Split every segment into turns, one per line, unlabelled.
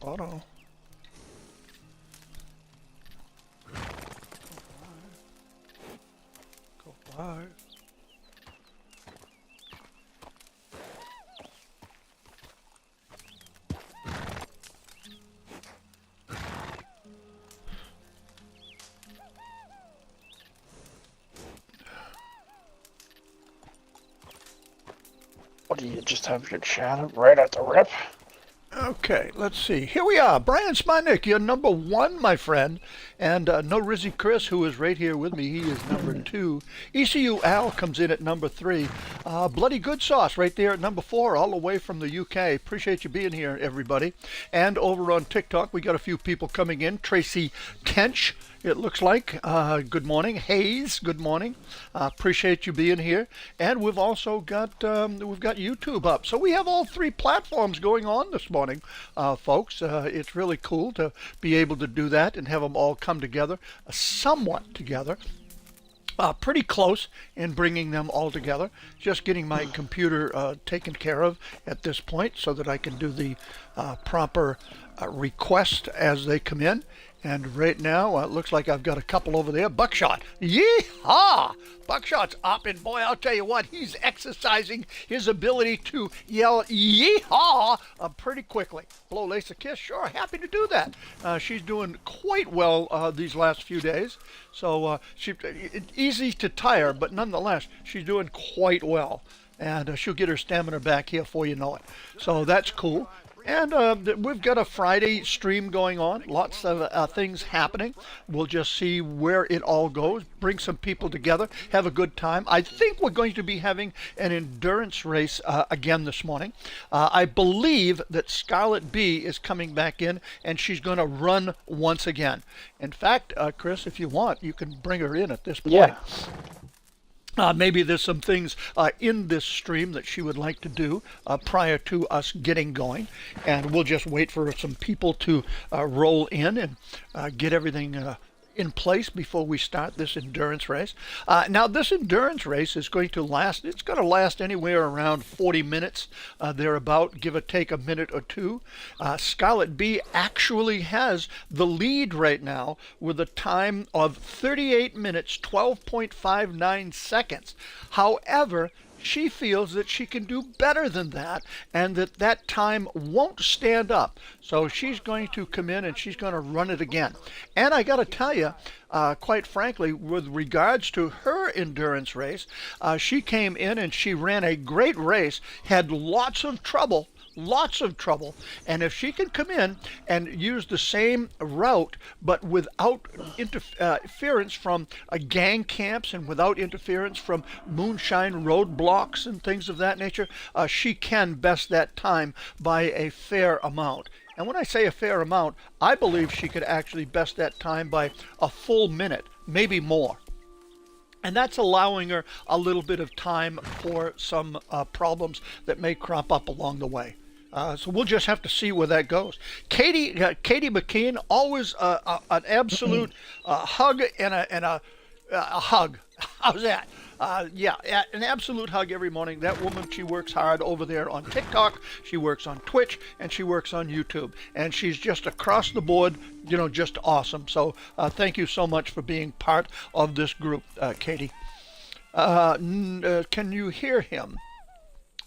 Hold on. Go live.
What do you just have your chat up right at the rip?
Okay, let's see. Here we are. Brian Smynick, you're number one, my friend. And no Rizzy Chris, who is right here with me. He is number two. ECU Al comes in at number three. Bloody Good Sauce right there at number four, all the way from the UK. Appreciate you being here, everybody. And over on TikTok, we got a few people coming in. Tracy Tench, it looks like. Good morning. Hayes, good morning. Appreciate you being here. And we've also got we've got YouTube up. So we have all three platforms going on this morning, folks. It's really cool to be able to do that and have them all come together, somewhat together. Pretty close in bringing them all together. Just getting my computer taken care of at this point so that I can do the proper request as they come in. And right now, it looks like I've got a couple over there. Buckshot. Yee-haw! Buckshot's up, and boy, I'll tell you what, he's exercising his ability to yell yee-haw pretty quickly. Blow Lace a kiss? Sure, happy to do that. She's doing quite well these last few days. So it's easy to tire, but nonetheless, she's doing quite well. And she'll get her stamina back here before you know it. So that's cool. And we've got a Friday stream going on. Lots of things happening. We'll just see where it all goes. Bring some people together. Have a good time. I think we're going to be having an endurance race again this morning. I believe that Scarlett B is coming back in, and she's going to run once again. In fact, Chris, if you want, you can bring her in at this point.
Yeah.
Maybe there's some things in this stream that she would like to do prior to us getting going. And we'll just wait for some people to roll in and get everything in place before we start this endurance race. Now, this endurance race is going to last, it's going to last anywhere around 40 minutes, thereabout, give or take a minute or two. Scarlett B actually has the lead right now with a time of 38 minutes, 12.59 seconds. However, she feels that she can do better than that and that time won't stand up. So she's going to come in and she's going to run it again. And I got to tell you, quite frankly, with regards to her endurance race, she came in and she ran a great race, had lots of trouble, and if she can come in and use the same route but without interference from gang camps and without interference from moonshine roadblocks and things of that nature, she can best that time by a fair amount. And when I say a fair amount, I believe she could actually best that time by a full minute, maybe more. And that's allowing her a little bit of time for some problems that may crop up along the way. So we'll just have to see where that goes. Katie McKeon, always an absolute hug and a hug. How's that? Yeah, an absolute hug every morning. That woman, she works hard over there on TikTok. She works on Twitch, and she works on YouTube. And she's just across the board, just awesome. So thank you so much for being part of this group, Katie. Can you hear him?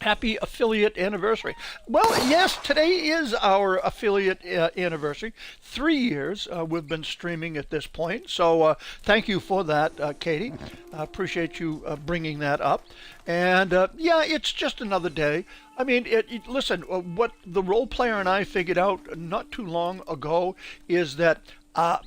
Happy affiliate anniversary. Well, yes, today is our affiliate anniversary. 3 years we've been streaming at this point. So thank you for that, Katie. Appreciate you bringing that up. And yeah, it's just another day. I mean, listen, what the role player and I figured out not too long ago is that,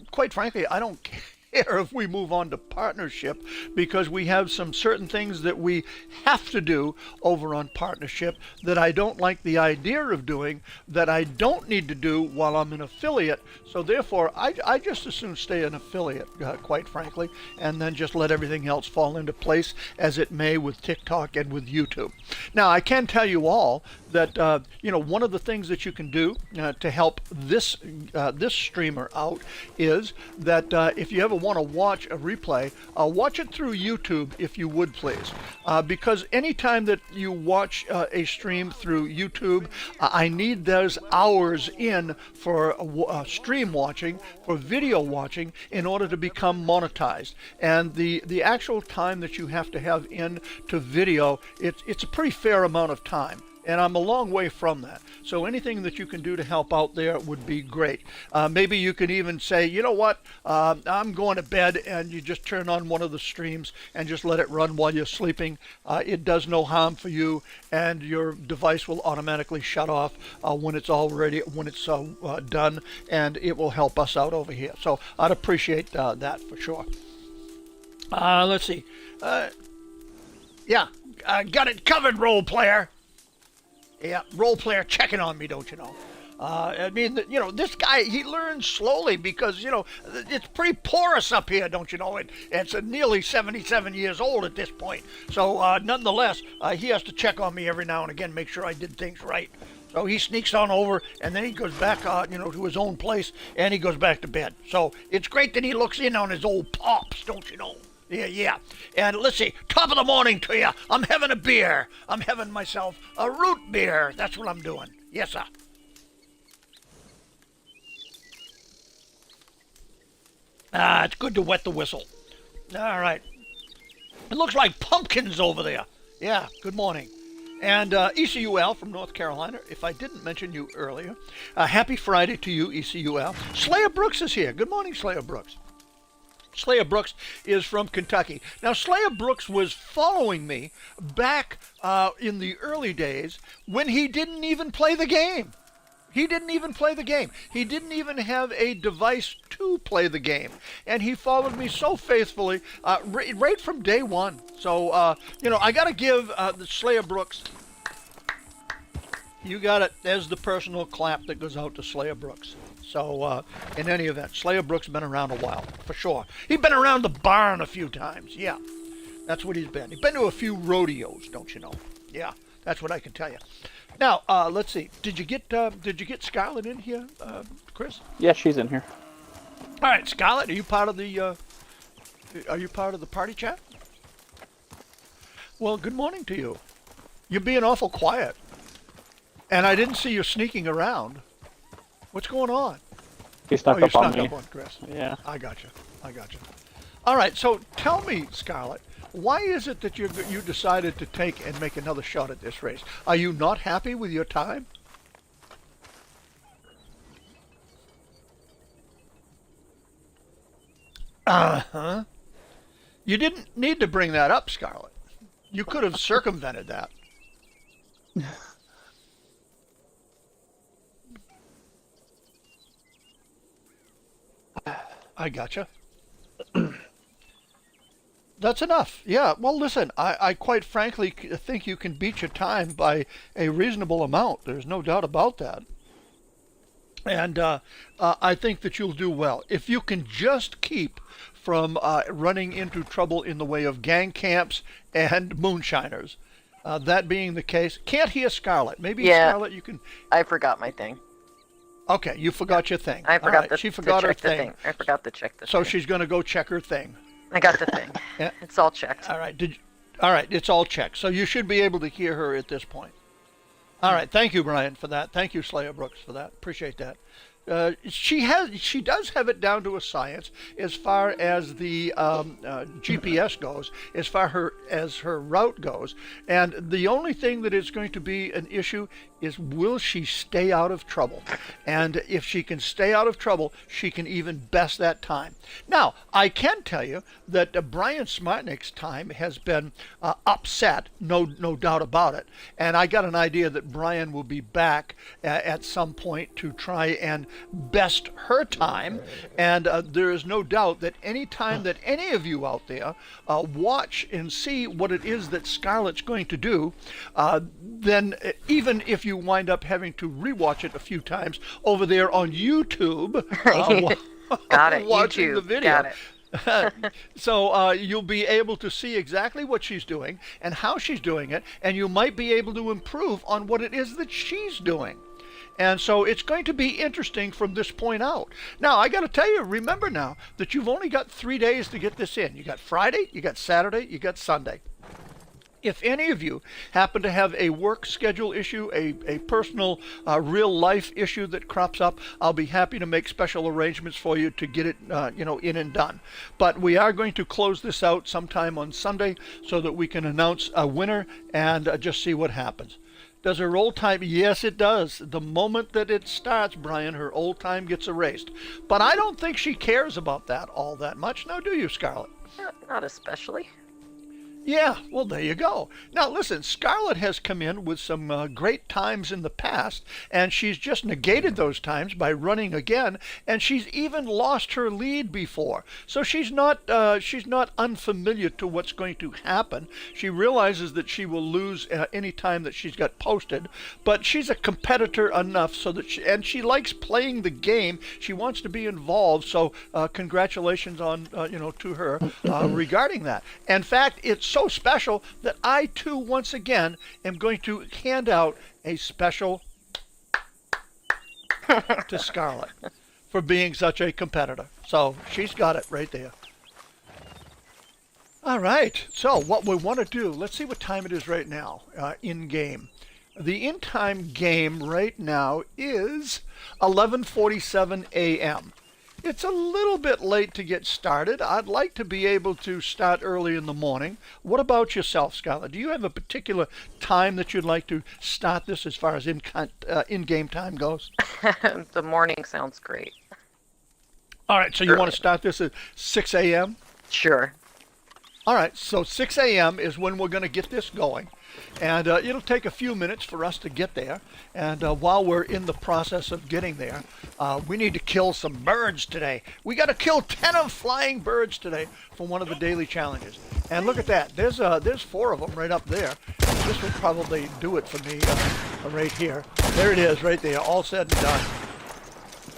quite frankly, I don't care if we move on to partnership, because we have some certain things that we have to do over on partnership that I don't like the idea of doing, that I don't need to do while I'm an affiliate. So therefore, I just as soon stay an affiliate, quite frankly, and then just let everything else fall into place as it may with TikTok and with YouTube. Now, I can tell you all that one of the things that you can do to help this streamer out is that if you ever want to watch a replay, watch it through YouTube if you would please, because anytime that you watch a stream through YouTube, I need those hours in for stream watching, for video watching, in order to become monetized. And the actual time that you have to have in to video, it's a pretty fair amount of time. And I'm a long way from that. So anything that you can do to help out there would be great. Maybe you can even say, you know what, I'm going to bed, and you just turn on one of the streams and just let it run while you're sleeping. It does no harm for you, and your device will automatically shut off when it's done, and it will help us out over here. So I'd appreciate that for sure. Let's see. Yeah, got it covered, role player. Yeah, role player checking on me, don't you know? I mean, this guy, he learns slowly because, it's pretty porous up here, don't you know? It's nearly 77 years old at this point. So, nonetheless, he has to check on me every now and again, make sure I did things right. So he sneaks on over, and then he goes back, to his own place, and he goes back to bed. So it's great that he looks in on his old pops, don't you know? Yeah. And let's see, top of the morning to you. I'm having a beer. I'm having myself a root beer. That's what I'm doing. Yes, sir. It's good to wet the whistle. All right. It looks like pumpkins over there. Yeah, good morning. And ECUL from North Carolina, if I didn't mention you earlier, happy Friday to you, ECUL. Slayer Brooks is here. Good morning, Slayer Brooks. Slayer Brooks is from Kentucky. Now, Slayer Brooks was following me back in the early days when he didn't even play the game. He didn't even play the game. He didn't even have a device to play the game. And he followed me so faithfully right from day one. So, I got to give the Slayer Brooks, you got it. There's the personal clap that goes out to Slayer Brooks. So, in any event, Slayer Brooks has been around a while, for sure. He's been around the barn a few times, yeah. That's what he's been. He's been to a few rodeos, don't you know? Yeah, that's what I can tell you. Now, let's see. Did you get Scarlett in here, Chris?
Yeah, she's in here.
All right, Scarlett, are you part of the party chat? Well, good morning to you. You're being awful quiet. And I didn't see you sneaking around. What's going on?
He snuck
you
up on
snuck
me.
up on Chris.
Yeah.
I gotcha. All right, so tell me, Scarlett, why is it that you decided to take and make another shot at this race? Are you not happy with your time? Uh-huh. You didn't need to bring that up, Scarlett. You could have circumvented that. I gotcha. That's enough. Yeah, well, listen, I quite frankly think you can beat your time by a reasonable amount. There's no doubt about that. And I think that you'll do well. If you can just keep from running into trouble in the way of gang camps and moonshiners, that being the case, can't hear Scarlett. Maybe,
yeah,
Scarlett, you can...
I forgot my thing.
Okay, you forgot your thing.
I forgot
right, she forgot her thing.
I forgot to check the thing.
So she's going to go check her thing.
I got the thing.
Yeah.
It's all checked.
All right. All right, it's all checked. So you should be able to hear her at this point. All right. Thank you, Brian, for that. Thank you, Slayer Brooks, for that. Appreciate that. She does have it down to a science as far as the GPS goes, as far as her route goes, and the only thing that is going to be an issue is, will she stay out of trouble? And if she can stay out of trouble, she can even best that time. Now, I can tell you that Brian Smartnick's time has been upset, no doubt about it. And I got an idea that Brian will be back at some point to try and best her time. And there is no doubt that any time that any of you out there watch and see what it is that Scarlett's going to do, then even if you wind up having to rewatch it a few times over there on YouTube,
Got it.
watching
YouTube.
the video.
Got it.
So you'll be able to see exactly what she's doing and how she's doing it, and you might be able to improve on what it is that she's doing. And so it's going to be interesting from this point out. Now, I got to tell you, remember now that you've only got 3 days to get this in. You got Friday, you got Saturday, you got Sunday. If any of you happen to have a work schedule issue, a personal real life issue that crops up, I'll be happy to make special arrangements for you to get it in and done. But we are going to close this out sometime on Sunday so that we can announce a winner and just see what happens. Does her old time? Yes, it does. The moment that it starts, Brian, her old time gets erased. But I don't think she cares about that all that much. Now, do you, Scarlett?
Not especially.
Yeah, well, there you go. Now, listen, Scarlett has come in with some great times in the past, and she's just negated those times by running again, and she's even lost her lead before. So she's not unfamiliar to what's going to happen. She realizes that she will lose any time that she's got posted, but she's a competitor enough so that she likes playing the game. She wants to be involved. So congratulations on to her regarding that. In fact, it's so special that I too once again am going to hand out a special to Scarlett for being such a competitor. So she's got it right there. All right, so what we want to do, let's see what time it is right now in game. The in-time game right now is 11:47 a.m. It's a little bit late to get started. I'd like to be able to start early in the morning. What about yourself, Scarlett? Do you have a particular time that you'd like to start this as far as in-game time goes?
The morning sounds great.
All right, so you want to start this at 6 a.m.?
Sure.
All right, so 6 a.m. is when we're going to get this going. And it'll take a few minutes for us to get there. And while we're in the process of getting there, we need to kill some birds today. We got to kill 10 of flying birds today for one of the daily challenges. And look at that. There's 4 of them right up there. This will probably do it for me right here. There it is right there, all said and done.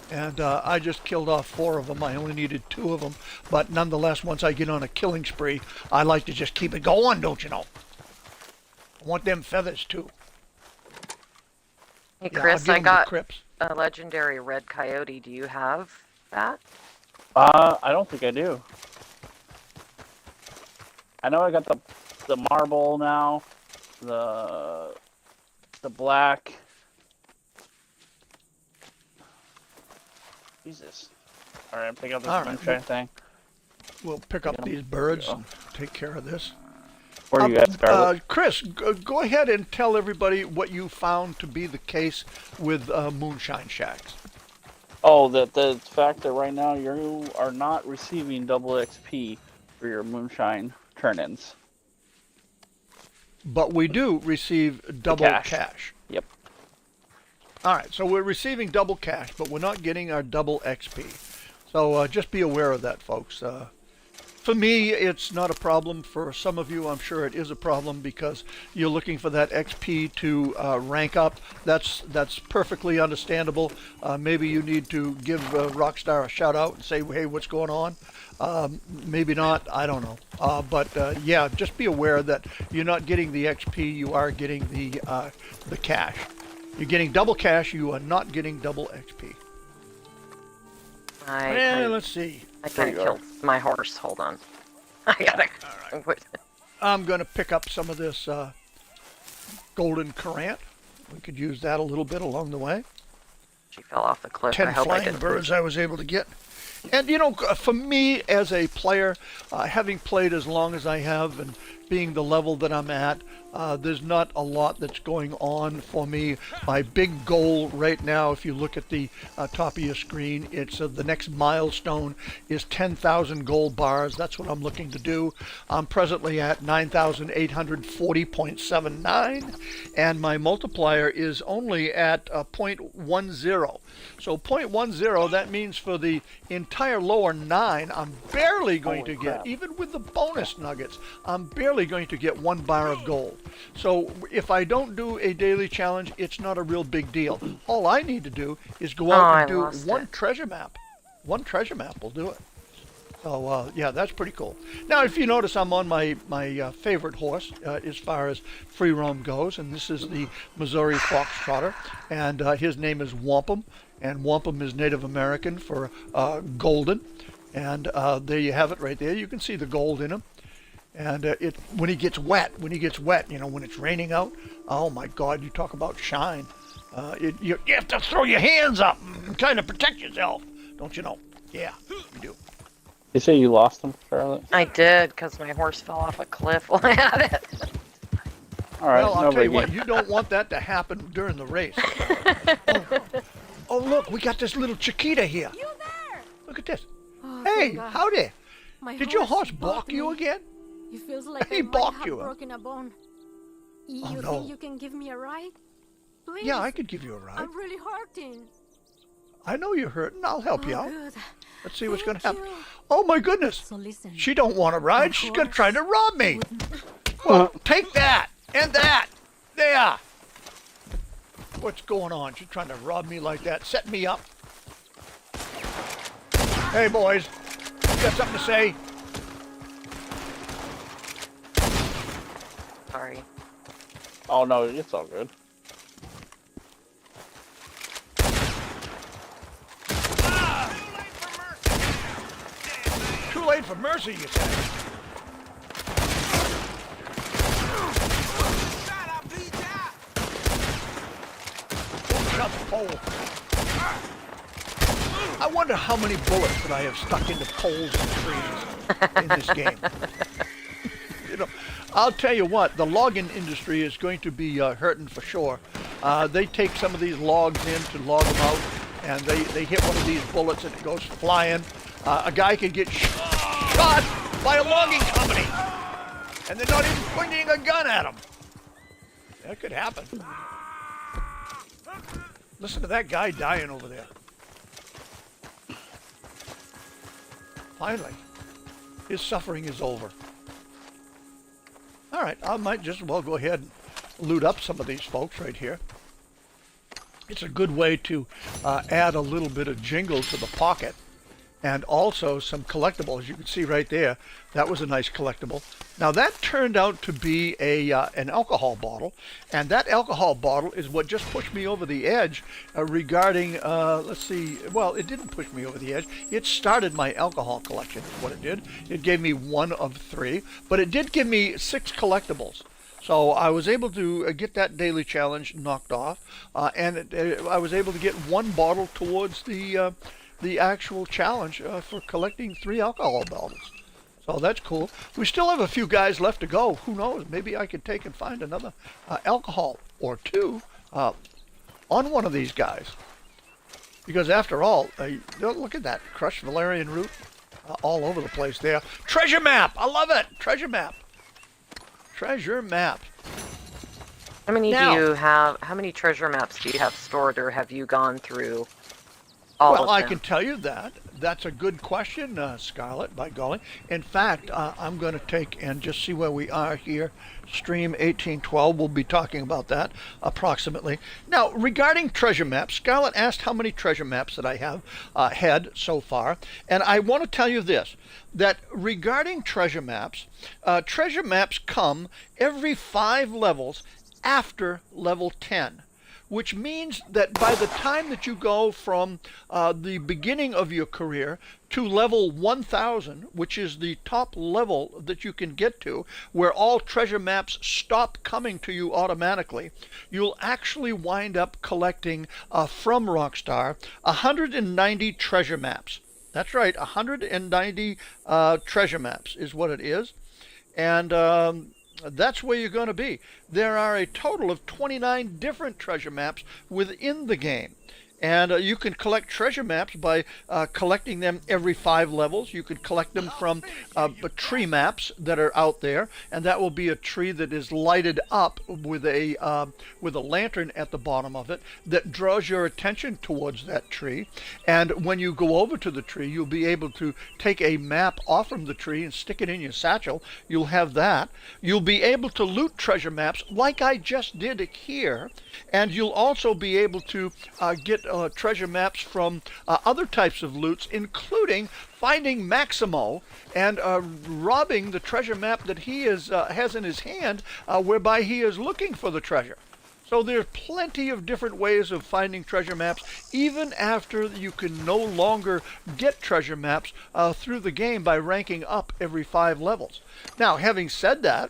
And I just killed off 4 of them. I only needed 2 of them. But nonetheless, once I get on a killing spree, I like to just keep it going, don't you know? I want them feathers too.
Hey,
Yeah,
Chris,
I'll
I
give 'em to
got
Crips.
a legendary red coyote. Do you have that?
I don't think I do. I know I got the marble now, the black. Jesus. All right, I'm picking up this
All right.
moonshine thing.
We'll pick up
Yeah.
these birds and take care of this.
Where are you at, Scarlett?
Chris, go ahead and tell everybody what you found to be the case with Moonshine Shacks.
Oh, the fact that right now you are not receiving double XP for your moonshine turn-ins.
But we do receive double
cash.
cash.
Yep.
All right, so we're receiving double cash, but we're not getting our double XP. So just be aware of that, folks. For me, it's not a problem. For some of you, I'm sure it is a problem because you're looking for that XP to rank up. That's perfectly understandable. Maybe you need to give Rockstar a shout out and say, hey, what's going on? Maybe not. I don't know. But yeah, just be aware that you're not getting the XP. You are getting the cash. You're getting double cash. You are not getting double XP. Let's see.
I kind of killed my horse. Hold on. I gotta. Right.
I'm going to pick up some of this golden currant. We could use that a little bit along the way.
She fell off the cliff.
10
I hope I
flying
didn't
birds I was able to get. And, you know, for me as a player, having played as long as I have and being the level that I'm at, there's not a lot that's going on for me. My big goal right now, if you look at the top of your screen, it's the next milestone is 10,000 gold bars. That's what I'm looking to do. I'm presently at 9,840.79, and my multiplier is only at 0.10. So 0.10, that means for the entire lower 9, I'm barely going to get, even with the bonus nuggets, I'm barely going to get 1 bar of gold. So if I don't do a daily challenge, it's not a real big deal. All I need to do is go out and do one treasure map. One treasure map will do it. So yeah, that's pretty cool. Now, if you notice, I'm on my favorite horse as far as free roam goes, and this is the Missouri Foxtrotter, and his name is Wampum, and Wampum is Native American for golden, and there you have it right there. You can see the gold in him, and when he gets wet, you know, when it's raining out, oh my God, you talk about shine. You have to throw your hands up and kind of protect yourself, don't you know? Yeah, you do.
You say you lost him, Charlotte?
I did, because my horse fell off a cliff while I had it.
All right,
Well, I'll
no
tell you
biggie.
what, you don't want that to happen during the race. Oh, look, we got this little Chiquita here.
You there?
Look at this.
Oh,
Hey,
thank God.
howdy.
My
Did your horse balk
balked
you
me.
again?
It feels like
He
I might
balked
have
you, huh?
broken a bone. You
Oh,
think
no.
you can give me a ride? Please.
Yeah, I could give you a ride.
I'm really hurting.
I know you're hurting. I'll help you
Oh,
out.
good.
Let's see what's going to
Thank
happen.
you.
Oh, my goodness.
So listen.
She don't want to ride.
My
She's going to
horse
try to rob me.
wouldn't-
Well, take that and that. There. What's going on? She's trying to rob me like that. Set me up. Hey, boys. You got something to say?
Sorry.
Oh no, it's all good.
Too late for mercy, you say? Shut the pole. I wonder how many bullets that I have stuck into poles and trees in this game. You know, I'll tell you what, the logging industry is going to be hurting for sure. They take some of these logs in to log them out, and they hit one of these bullets and it goes flying. A guy could get shot by a logging company, and they're not even pointing a gun at him. That could happen. Listen to that guy dying over there. Finally, his suffering is over. All right, I might just as well go ahead and loot up some of these folks right here. It's a good way to add a little bit of jingle to the pocket, and also some collectibles. You can see right there, that was a nice collectible. Now that turned out to be an alcohol bottle, and that alcohol bottle is what just pushed me over the edge regarding, let's see, well, it didn't push me over the edge. It started my alcohol collection is what it did. It gave me 1 of 3, but it did give me 6 collectibles. So I was able to get that daily challenge knocked off, and I was able to get 1 bottle towards the actual challenge for collecting 3 alcohol bottles. So that's cool. We still have a few guys left to go. Who knows? Maybe I could take and find another alcohol or 2 on one of these guys. Because after all, look at that crushed valerian root all over the place there. Treasure map! I love it! Treasure map. Treasure map.
How many
Now-
do you have? How many treasure maps do you have stored, or have you gone through all
Well,
of
I
them?
can tell you that. That's a good question, Scarlett, by golly. In fact, I'm going to take and just see where we are here. Stream 1812, we'll be talking about that approximately. Now, regarding treasure maps, Scarlett asked how many treasure maps that I have had so far. And I want to tell you this, that regarding treasure maps come every 5 levels after level 10. Which means that by the time that you go from the beginning of your career to level 1000, which is the top level that you can get to, where all treasure maps stop coming to you automatically, you'll actually wind up collecting from Rockstar 190 treasure maps. That's right, 190 treasure maps is what it is. And that's where you're going to be. There are a total of 29 different treasure maps within the game. And you can collect treasure maps by collecting them every 5 levels. You can collect them from tree maps that are out there, and that will be a tree that is lighted up with a lantern at the bottom of it that draws your attention towards that tree. And when you go over to the tree, you'll be able to take a map off from the tree and stick it in your satchel. You'll have that. You'll be able to loot treasure maps like I just did here, and you'll also be able to get get treasure maps from other types of loots, including finding Maximo and robbing the treasure map that he has in his hand, whereby he is looking for the treasure. So there's plenty of different ways of finding treasure maps, even after you can no longer get treasure maps through the game by ranking up every 5 levels. Now, having said that,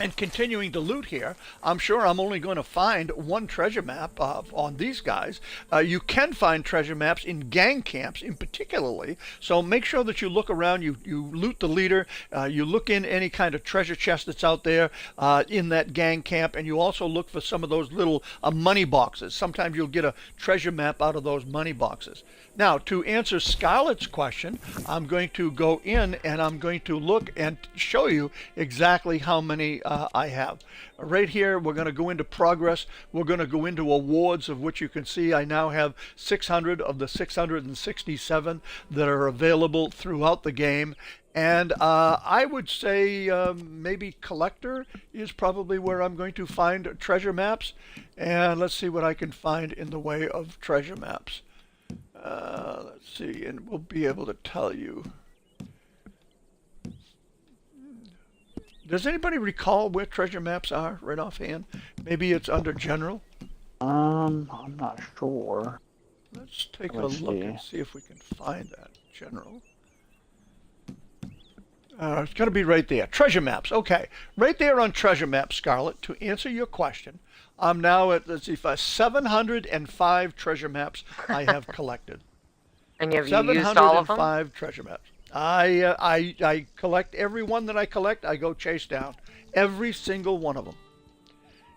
and continuing to loot here, I'm sure I'm only going to find one treasure map on these guys. You can find treasure maps in gang camps in particularly, so make sure that you look around, you loot the leader, you look in any kind of treasure chest that's out there in that gang camp, and you also look for some of those little money boxes. Sometimes you'll get a treasure map out of those money boxes. Now, to answer Scarlett's question, I'm going to go in and I'm going to look and show you exactly how many I have. Right here, we're going to go into progress. We're going to go into awards, of which you can see I now have 600 of the 667 that are available throughout the game. And I would say maybe collector is probably where I'm going to find treasure maps. And let's see what I can find in the way of treasure maps. Let's see, and we'll be able to tell you. Does anybody recall where treasure maps are right offhand? Maybe it's under general.
I'm not sure.
Let's take a
Let's
look
see.
and see if we can find that general. It's going to be right there. Treasure maps. Okay, right there on treasure maps, Scarlett. To answer your question, I'm now at 705 treasure maps I have collected.
And have you used all of them?
705 treasure maps. I collect every one that I collect. I go chase down every single one of them.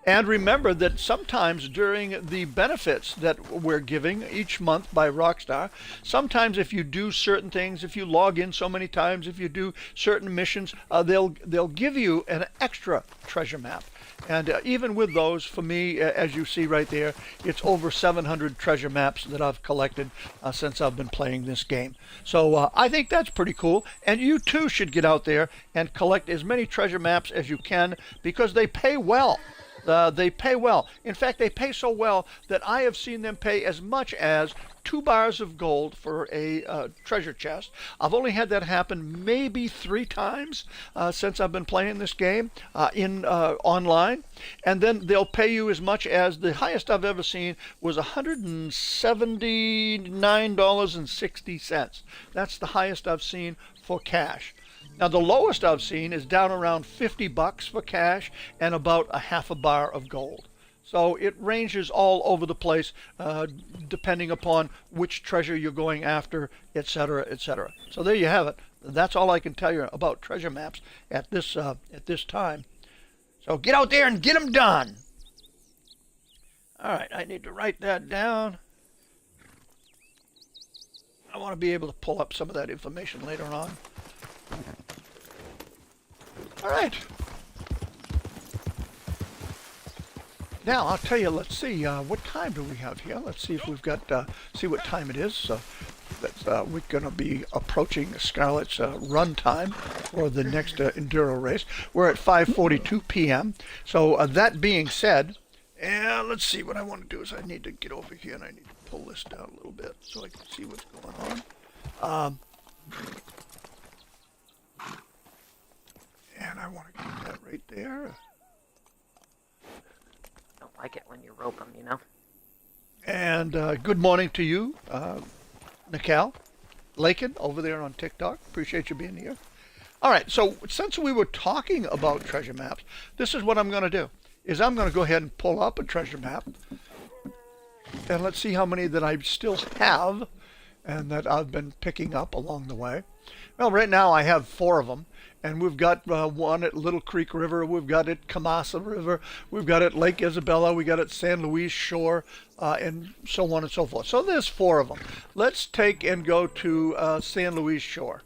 And remember that sometimes during the benefits that we're giving each month by Rockstar, sometimes if you do certain things, if you log in so many times, if you do certain missions, they'll give you an extra treasure map. And even with those, for me, as you see right there, it's over 700 treasure maps that I've collected since I've been playing this game. So I think that's pretty cool. And you too should get out there and collect as many treasure maps as you can, because they pay well. They pay well. In fact, they pay so well that I have seen them pay as much as 2 bars of gold for a treasure chest. I've only had that happen maybe 3 times since I've been playing this game in online. And then they'll pay you as much as, the highest I've ever seen was $179.60. That's the highest I've seen for cash. Now, the lowest I've seen is down around $50 for cash and about a half a bar of gold. So it ranges all over the place, depending upon which treasure you're going after, etc., etc. So there you have it. That's all I can tell you about treasure maps at this time. So get out there and get them done. All right, I need to write that down. I want to be able to pull up some of that information later on. All right. Now I'll tell you. Let's see. What time do we have here? Let's see if we've got. See what time it is. So that's we're going to be approaching Scarlett's run time for the next enduro race. We're at 5:42 p.m. So that being said, and let's see. What I want to do is I need to get over here and I need to pull this down a little bit so I can see what's going on. And I want to get that right there.
Don't like it when you rope them, you know.
And good morning to you, Nicole Lakin, over there on TikTok. Appreciate you being here. All right, so since we were talking about treasure maps, this is what I'm going to do. Is I'm going to go ahead and pull up a treasure map. And let's see how many that I still have and that I've been picking up along the way. Well, right now I have 4 of them. And we've got one at Little Creek River, we've got it Kamasa River, we've got it Lake Isabella, we got it San Luis Shore, and so on and so forth. So there's 4 of them. Let's take and go to San Luis Shore.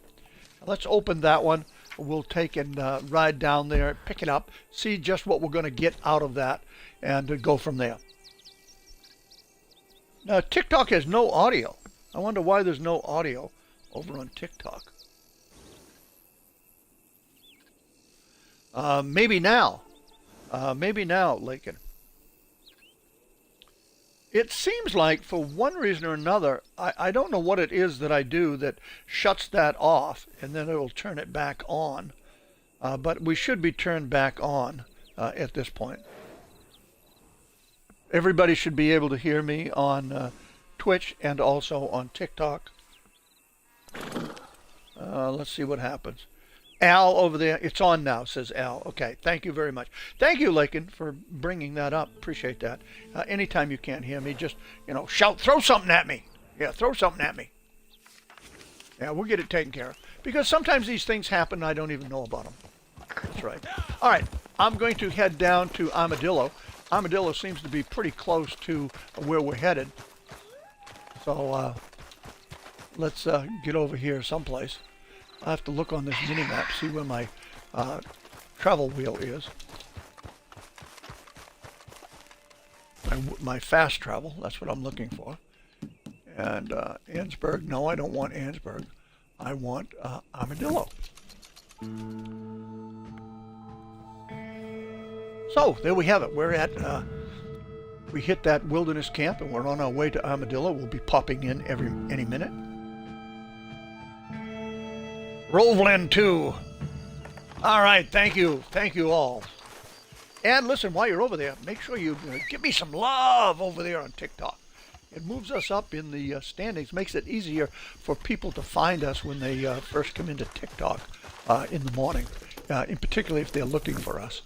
Let's open that one. We'll take and ride down there, pick it up, see just what we're going to get out of that, and go from there. Now, TikTok has no audio. I wonder why there's no audio over on TikTok. Maybe now, Lakin. It seems like for one reason or another, I don't know what it is that I do that shuts that off, and then it will turn it back on. But we should be turned back on at this point. Everybody should be able to hear me on Twitch and also on TikTok. Let's see what happens. Al over there, it's on now, says Al. Okay, thank you very much. Thank you, Lakin, for bringing that up. Appreciate that. Anytime you can't hear me, just, shout, throw something at me. Yeah, throw something at me. Yeah, we'll get it taken care of. Because sometimes these things happen and I don't even know about them. That's right. All right, I'm going to head down to Armadillo. Armadillo seems to be pretty close to where we're headed. So let's get over here someplace. I have to look on this mini-map, see where my travel wheel is. My fast travel, that's what I'm looking for. And Annesburg, no, I don't want Annesburg. I want Armadillo. So, there we have it. We're at, we hit that wilderness camp and we're on our way to Armadillo. We'll be popping in any minute. Rovland 2. All right, thank you. Thank you all. And listen, while you're over there, make sure you give me some love over there on TikTok. It moves us up in the standings, makes it easier for people to find us when they first come into TikTok in the morning, in particular if they're looking for us.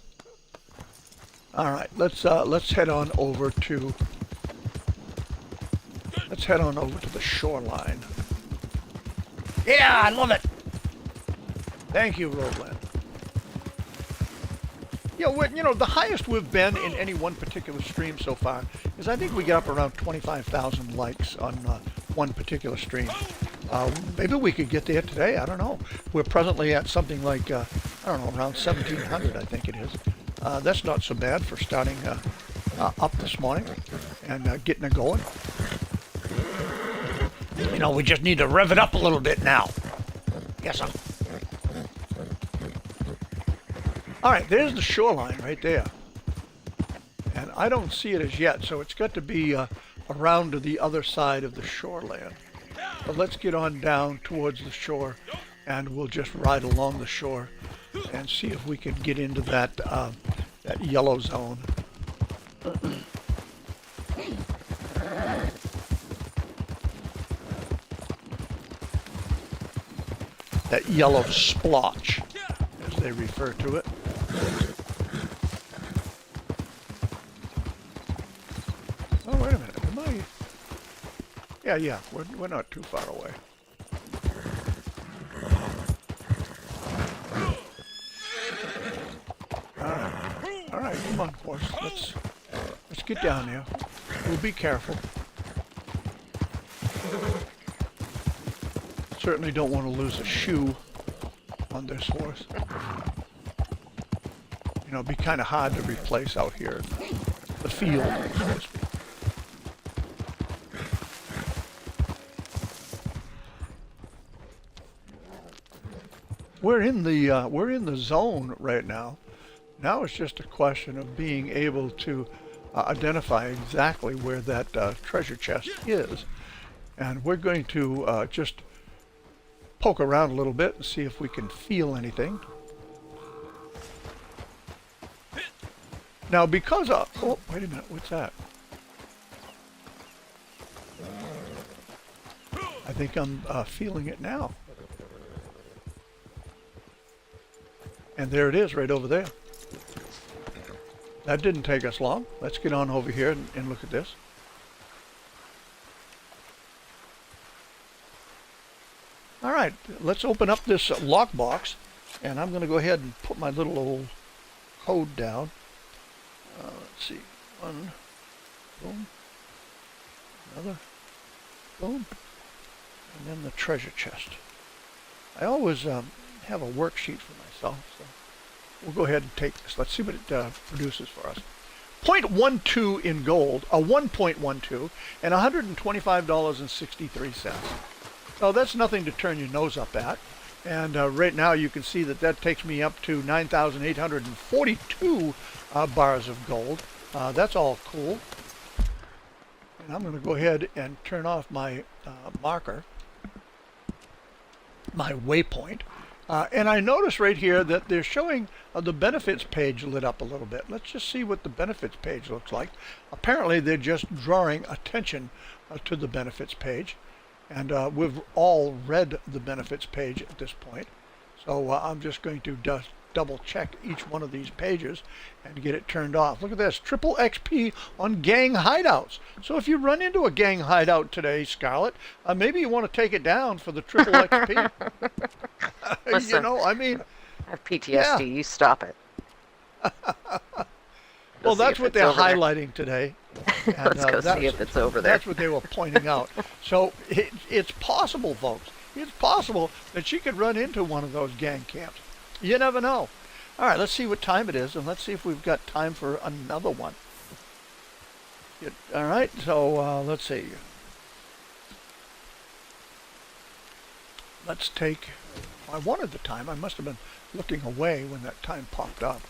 All right, let's head on over to the shoreline. Yeah, I love it. Thank you, Roland. Yeah, the highest we've been in any one particular stream so far is I think we get up around 25,000 likes on one particular stream. Maybe we could get there today. I don't know. We're presently at something like, I don't know, around 1,700, I think it is. That's not so bad for starting up this morning and getting it going. We just need to rev it up a little bit now. Yes, sir. All right, there's the shoreline right there. And I don't see it as yet, so it's got to be around to the other side of the shoreline. But let's get on down towards the shore, and we'll just ride along the shore and see if we can get into that yellow zone. That yellow splotch, as they refer to it. Oh, wait a minute. Am I? Yeah. We're not too far away. All right. Come on, horse. Let's get down there. We'll be careful. Certainly don't want to lose a shoe on this horse. It'd be kind of hard to replace out here in the field, so to speak. We're in the zone right now. Now it's just a question of being able to identify exactly where that treasure chest is, and we're going to just poke around a little bit and see if we can feel anything. Now, because of... Oh, wait a minute. What's that? I think I'm feeling it now. And there it is, right over there. That didn't take us long. Let's get on over here and look at this. All right, let's open up this lockbox, and I'm going to go ahead and put my little old code down. Let's see, one, boom, another, boom, and then the treasure chest. I always have a worksheet for myself, so we'll go ahead and take this. Let's see what it produces for us. 0.12 in gold, a 1.12, and $125.63. So that's nothing to turn your nose up at. And right now you can see that takes me up to 9,842 bars of gold. That's all cool. And I'm going to go ahead and turn off my marker, my waypoint. And I notice right here that they're showing the benefits page lit up a little bit. Let's just see what the benefits page looks like. Apparently they're just drawing attention to the benefits page. And we've all read the benefits page at this point. So I'm just going to double check each one of these pages and get it turned off. Look at this, triple XP on gang hideouts. So if you run into a gang hideout today, Scarlet, maybe you want to take it down for the triple XP.
Listen,
you know, I mean,
I have PTSD.
Yeah.
You stop it.
well,
see
that's
if
what
it's
they're
over there.
highlighting today. And,
Let's go see if it's over there.
That's what they were pointing out. So it's possible, folks. It's possible that she could run into one of those gang camps. You never know. All right, let's see what time it is, and let's see if we've got time for another one. All right, so let's see. Let's take... I wanted the time. I must have been looking away when that time popped up.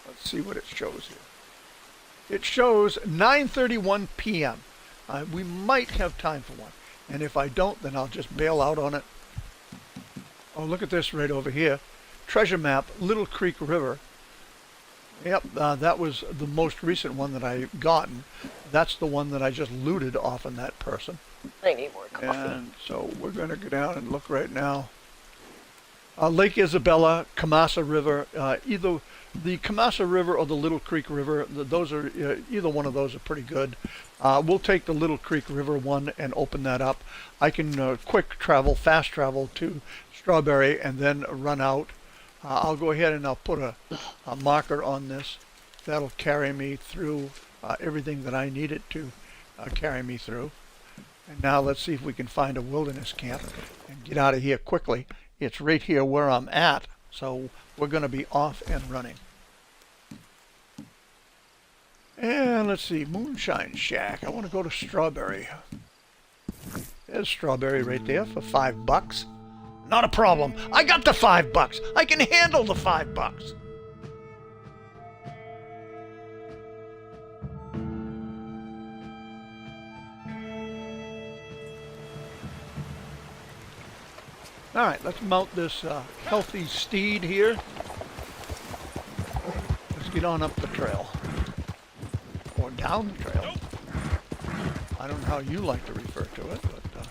Let's see what it shows here. It shows 9:31 p.m. We might have time for one. And if I don't, then I'll just bail out on it. Oh, look at this right over here. Treasure map, Little Creek River. Yep, that was the most recent one that I've gotten. That's the one that I just looted off on that person.
I need more coffee.
And so we're going to go down and look right now. Lake Isabella, Kamasa River, either the Kamasa River or the Little Creek River, those are either one of those are pretty good. We'll take the Little Creek River one and open that up. I can fast travel to Strawberry and then run out. I'll go ahead and I'll put a marker on this. That'll carry me through everything that I need it to carry me through. And now let's see if we can find a wilderness camp and get out of here quickly. It's right here where I'm at, so we're going to be off and running. And let's see, Moonshine Shack. I want to go to Strawberry. There's Strawberry right there for $5. Not a problem. I got the $5. I can handle the $5. All right, let's mount this healthy steed here. Let's get on up the trail. Or down the trail. I don't know how you like to refer to it, but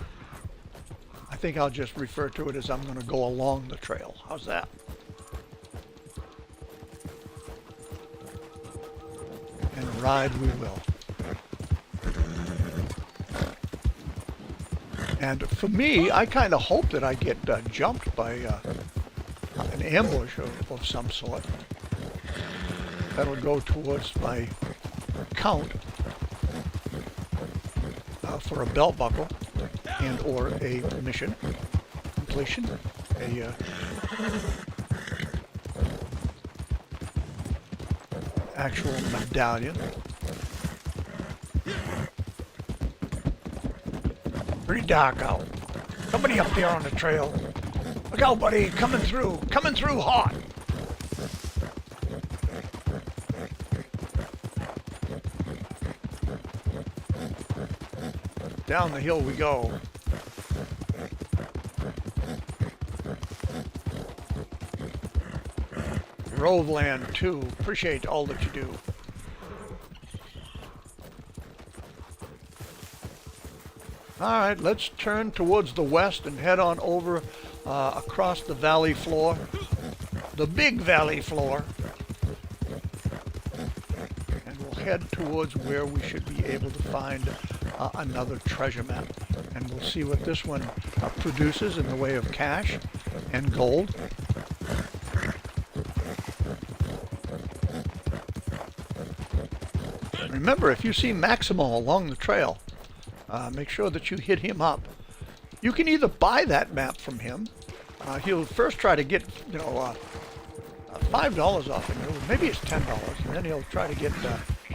I think I'll just refer to it as I'm going to go along the trail. How's that? And ride we will. And for me, I kind of hope that I get jumped by an ambush of some sort. That'll go towards my count for a belt buckle and or a mission completion, a actual medallion. Pretty dark out. Somebody up there on the trail. Look out, buddy, coming through hot. Down the hill we go. Roveland 2, appreciate all that you do. All right, let's turn towards the west and head on over across the valley floor, the big valley floor, and we'll head towards where we should be able to find another treasure map. And we'll see what this one produces in the way of cash and gold. Remember, if you see Maximo along the trail, make sure that you hit him up. You can either buy that map from him. He'll first try to get, $5 off of you. Maybe it's $10, and then he'll try to get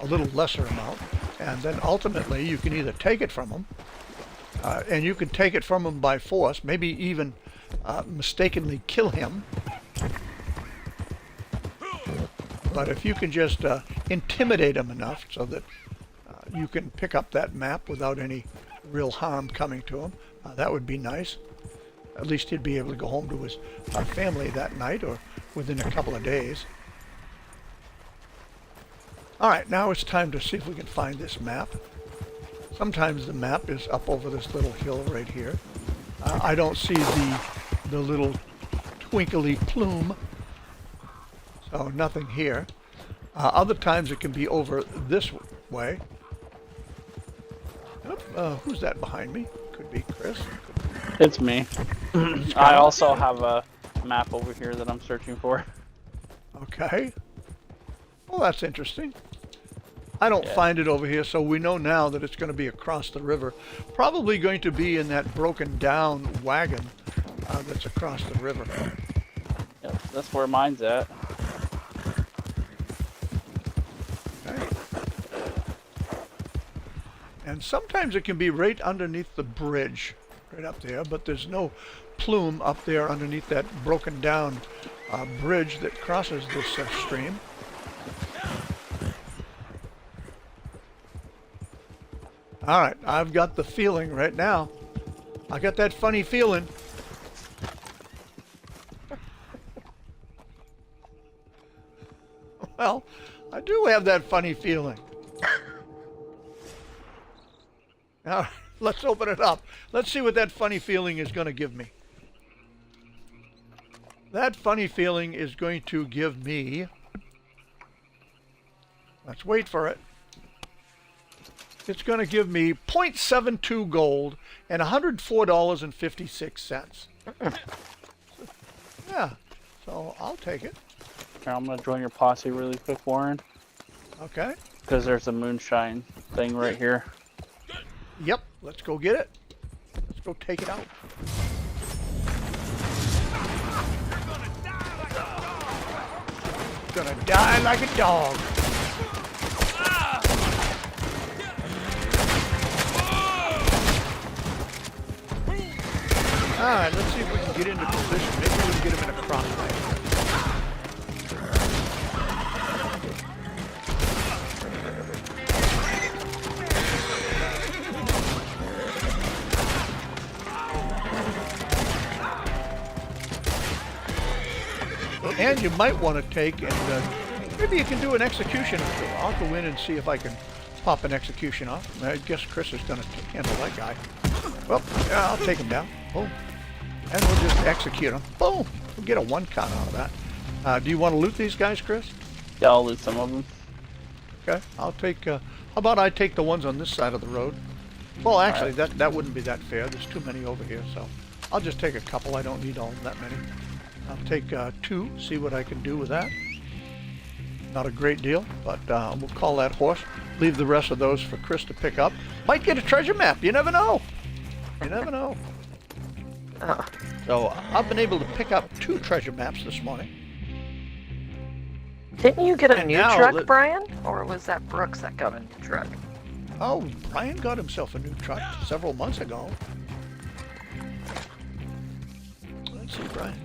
a little lesser amount. And then ultimately, you can either take it from him, and you can take it from him by force, maybe even mistakenly kill him. But if you can just intimidate him enough so that you can pick up that map without any real harm coming to him. That would be nice. At least he'd be able to go home to his family that night or within a couple of days. Alright, now it's time to see if we can find this map. Sometimes the map is up over this little hill right here. I don't see the little twinkly plume, so nothing here. Other times it can be over this way. Who's that behind me? Could be Chris.
It's me. I also have a map over here that I'm searching for.
Okay. Well, that's interesting. I don't
Yeah.
find it over here, so we know now that it's going to be across the river. Probably going to be in that broken down wagon that's across the river.
Yep, that's where mine's at.
Okay. And sometimes it can be right underneath the bridge, right up there, but there's no plume up there underneath that broken down bridge that crosses this stream. All right, I've got the feeling right now. I got that funny feeling. Well, I do have that funny feeling. All right, let's open it up. Let's see what that funny feeling is going to give me. That funny feeling is going to give me... Let's wait for it. It's going to give me 0.72 gold and $104.56. Yeah, so I'll take it.
Here, I'm gonna join your posse really quick, Warren,
Okay.
because there's a moonshine thing right here.
Yep, let's go get it. Let's go take it out. Gonna die like a dog. Alright, let's see if we can get into position. Maybe we can get him in a crossfire. And you might want to take and maybe you can do an execution. I'll go in and see if I can pop an execution off. I guess Chris is going to handle that guy. Well, yeah, I'll take him down. Boom. And we'll just execute him. Boom. We'll get a one count out of that. Do you want to loot these guys, Chris?
Yeah, I'll loot some of them.
Okay. I'll take, how about I take the ones on this side of the road? Well, actually, that wouldn't be that fair. There's too many over here, so I'll just take a couple. I don't need all that many. I'll take 2, see what I can do with that. Not a great deal, but we'll call that horse. Leave the rest of those for Chris to pick up. Might get a treasure map. You never know. You never know. So I've been able to pick up 2 treasure maps this morning.
Didn't you get a
And
new
now
truck,
let-
Brian? Or was that Brooks that got a new truck?
Oh, Brian got himself a new truck several months ago. Let's see, Brian.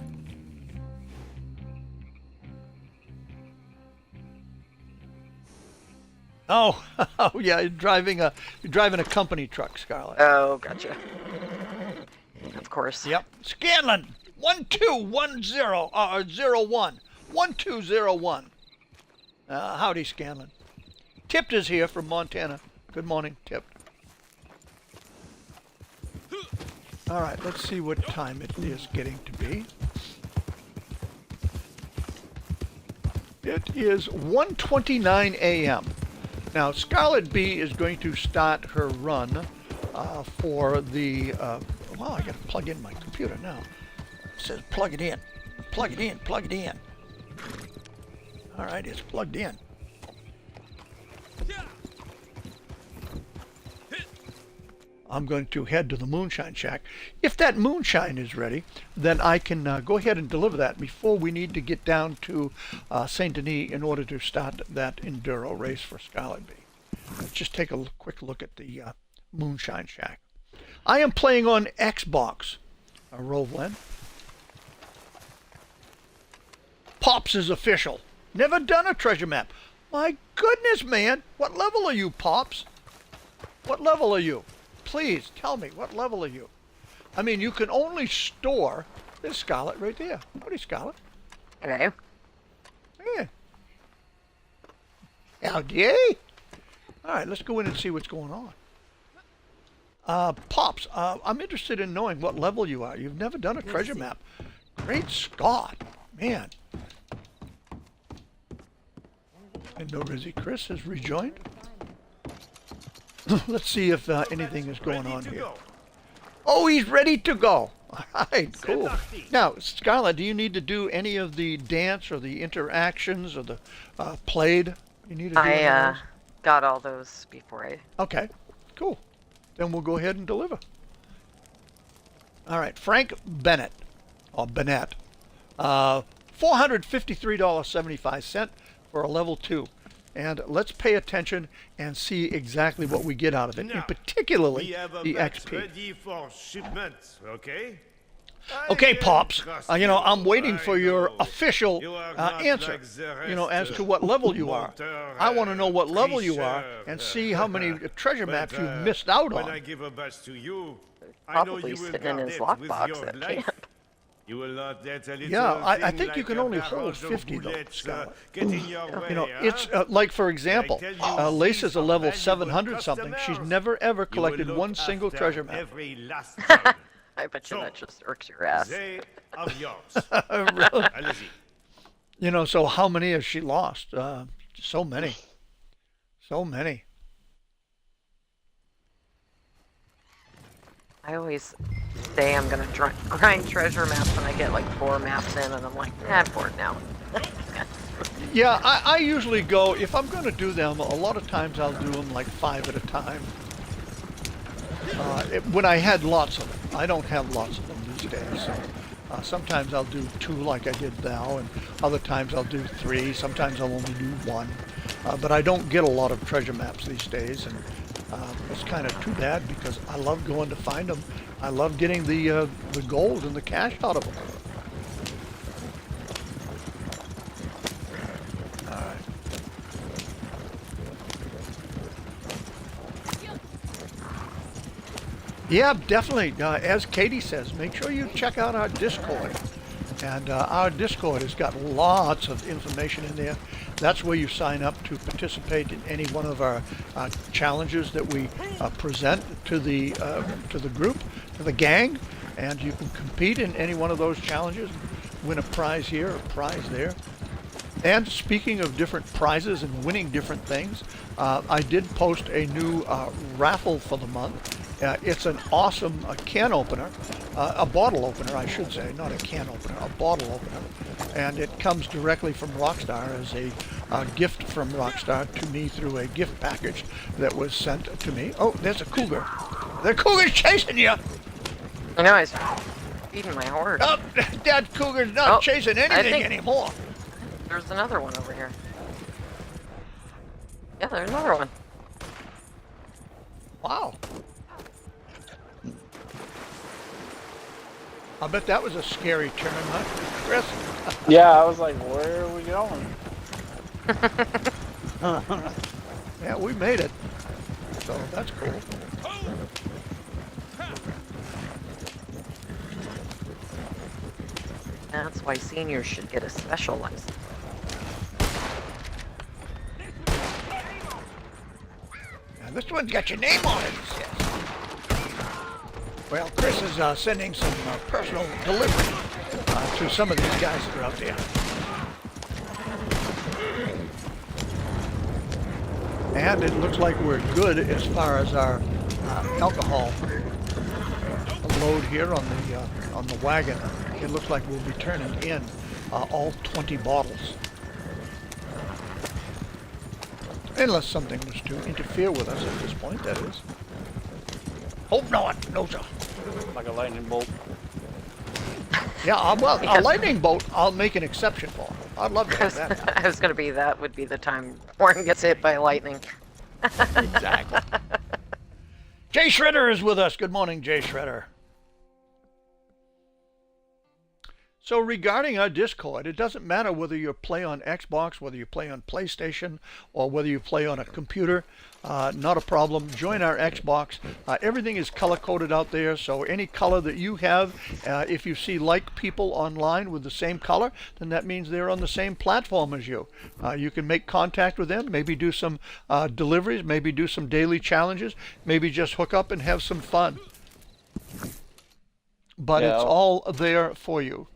Oh, oh yeah, you're driving a company truck, Scarlett.
Oh, gotcha. Of course.
Yep. Scanlon 121001 1201. Howdy, Scanlon. Tipped is here from Montana. Good morning, Tipped. All right, let's see what time it is getting to be. It is 1:29 a.m. Now, Scarlet Bee is going to start her run for the... well, I got to plug in my computer now. It says plug it in. Plug it in, plug it in. All right, it's plugged in. I'm going to head to the Moonshine Shack. If that moonshine is ready, then I can go ahead and deliver that before we need to get down to Saint Denis in order to start that enduro race for Scarlet Bee. Let's just take a quick look at the Moonshine Shack. I am playing on Xbox, Rovland. Pops is official. Never done a treasure map. My goodness, man. What level are you, Pops? What level are you? Please tell me, what level are you? I mean, you can only store... There's Scarlet right there. Howdy, Scarlet.
Okay.
Yeah. Howdy. All right, let's go in and see what's going on. Pops, I'm interested in knowing what level you are. You've never done a treasure map. Great Scott. Man. And no Rizzy Chris has rejoined. Let's see if anything is going on here. Oh, he's ready to go. All right, cool. Now, Scarlet, do you need to do any of the dance or the interactions or the played? You need to do any of
I
those?
got all those before I...
Okay, cool. Then we'll go ahead and deliver. All right, Frank Bennett, or Bennett, $453.75 for a level 2. And let's pay attention and see exactly what we get out of it, and particularly the XP.
Ready for shipment, okay?
Okay, Pops, I'm waiting for your official answer, as to what level you are. I want to know what level you are and see how many treasure maps you've missed out
When I
on.
give a badge to you, I know
Probably
you will
sitting in
guard
his
it with
lockbox
your
at
life.
camp.
You will not let a little
Yeah, I
thing
think you
like
can
a
only hold
barrage of
50 though,
bullets,
Scarlet.
get in your way,
It's
huh?
like, for example,
I tell you,
Lace is a level
valuable
700 something. She's
customers,
never ever
You will
collected
look
one single
after
treasure map.
Every last one.
I bet you
So,
that just irks your ass.
They are yours.
Really?
Allez-y.
So how many has she lost? So many. So many.
I always say I'm gonna grind treasure maps when I get like 4 maps in, and I'm like, I'm bored now.
Yeah, I usually go, if I'm going to do them, a lot of times I'll do them like 5 at a time. When I had lots of them. I don't have lots of them these days. So, sometimes I'll do 2 like I did now, and other times I'll do 3. Sometimes I'll only do 1. But I don't get a lot of treasure maps these days, and it's kind of too bad because I love going to find them. I love getting the gold and the cash out of them. Yeah, definitely. As Katie says, make sure you check out our Discord. And our Discord has got lots of information in there. That's where you sign up to participate in any one of our challenges that we present to the group, to the gang. And you can compete in any one of those challenges, win a prize here, a prize there. And speaking of different prizes and winning different things, I did post a new raffle for the month. It's an awesome can opener, a bottle opener, I should say, not a can opener, a bottle opener. And it comes directly from Rockstar as a gift from Rockstar to me through a gift package that was sent to me. Oh, there's a cougar. The cougar's chasing you!
I know, I was feeding my horse.
Oh, that cougar's not chasing anything
think-
anymore.
There's another one over here. Yeah, there's another one.
Wow. I bet that was a scary turn, huh, Chris?
Yeah, I was like, where are we going?
Yeah, we made it. So that's cool.
That's why seniors should get a special license.
Now, this one's got your name on it, he says. Well, Chris is sending some personal delivery to some of these guys that are out there. And it looks like we're good as far as our alcohol load here on the wagon. It looks like we'll be turning in all 20 bottles. Unless something was to interfere with us at this point, that is. Hope not, no sir.
Like a lightning bolt.
Yeah, well, a lightning bolt, I'll make an exception for. I'd love to have that happen.
I was gonna be, that would be the time Warren gets hit by lightning.
Exactly. Jay Shredder is with us. Good morning, Jay Shredder. So regarding our Discord, it doesn't matter whether you play on Xbox, whether you play on PlayStation, or whether you play on a computer. Not a problem. Join our Xbox. Everything is color-coded out there, so any color that you have, if you see like people online with the same color, then that means they're on the same platform as you. You can make contact with them, maybe do some deliveries, maybe do some daily challenges, maybe just hook up and have some fun. But
Yeah.
it's all there for you.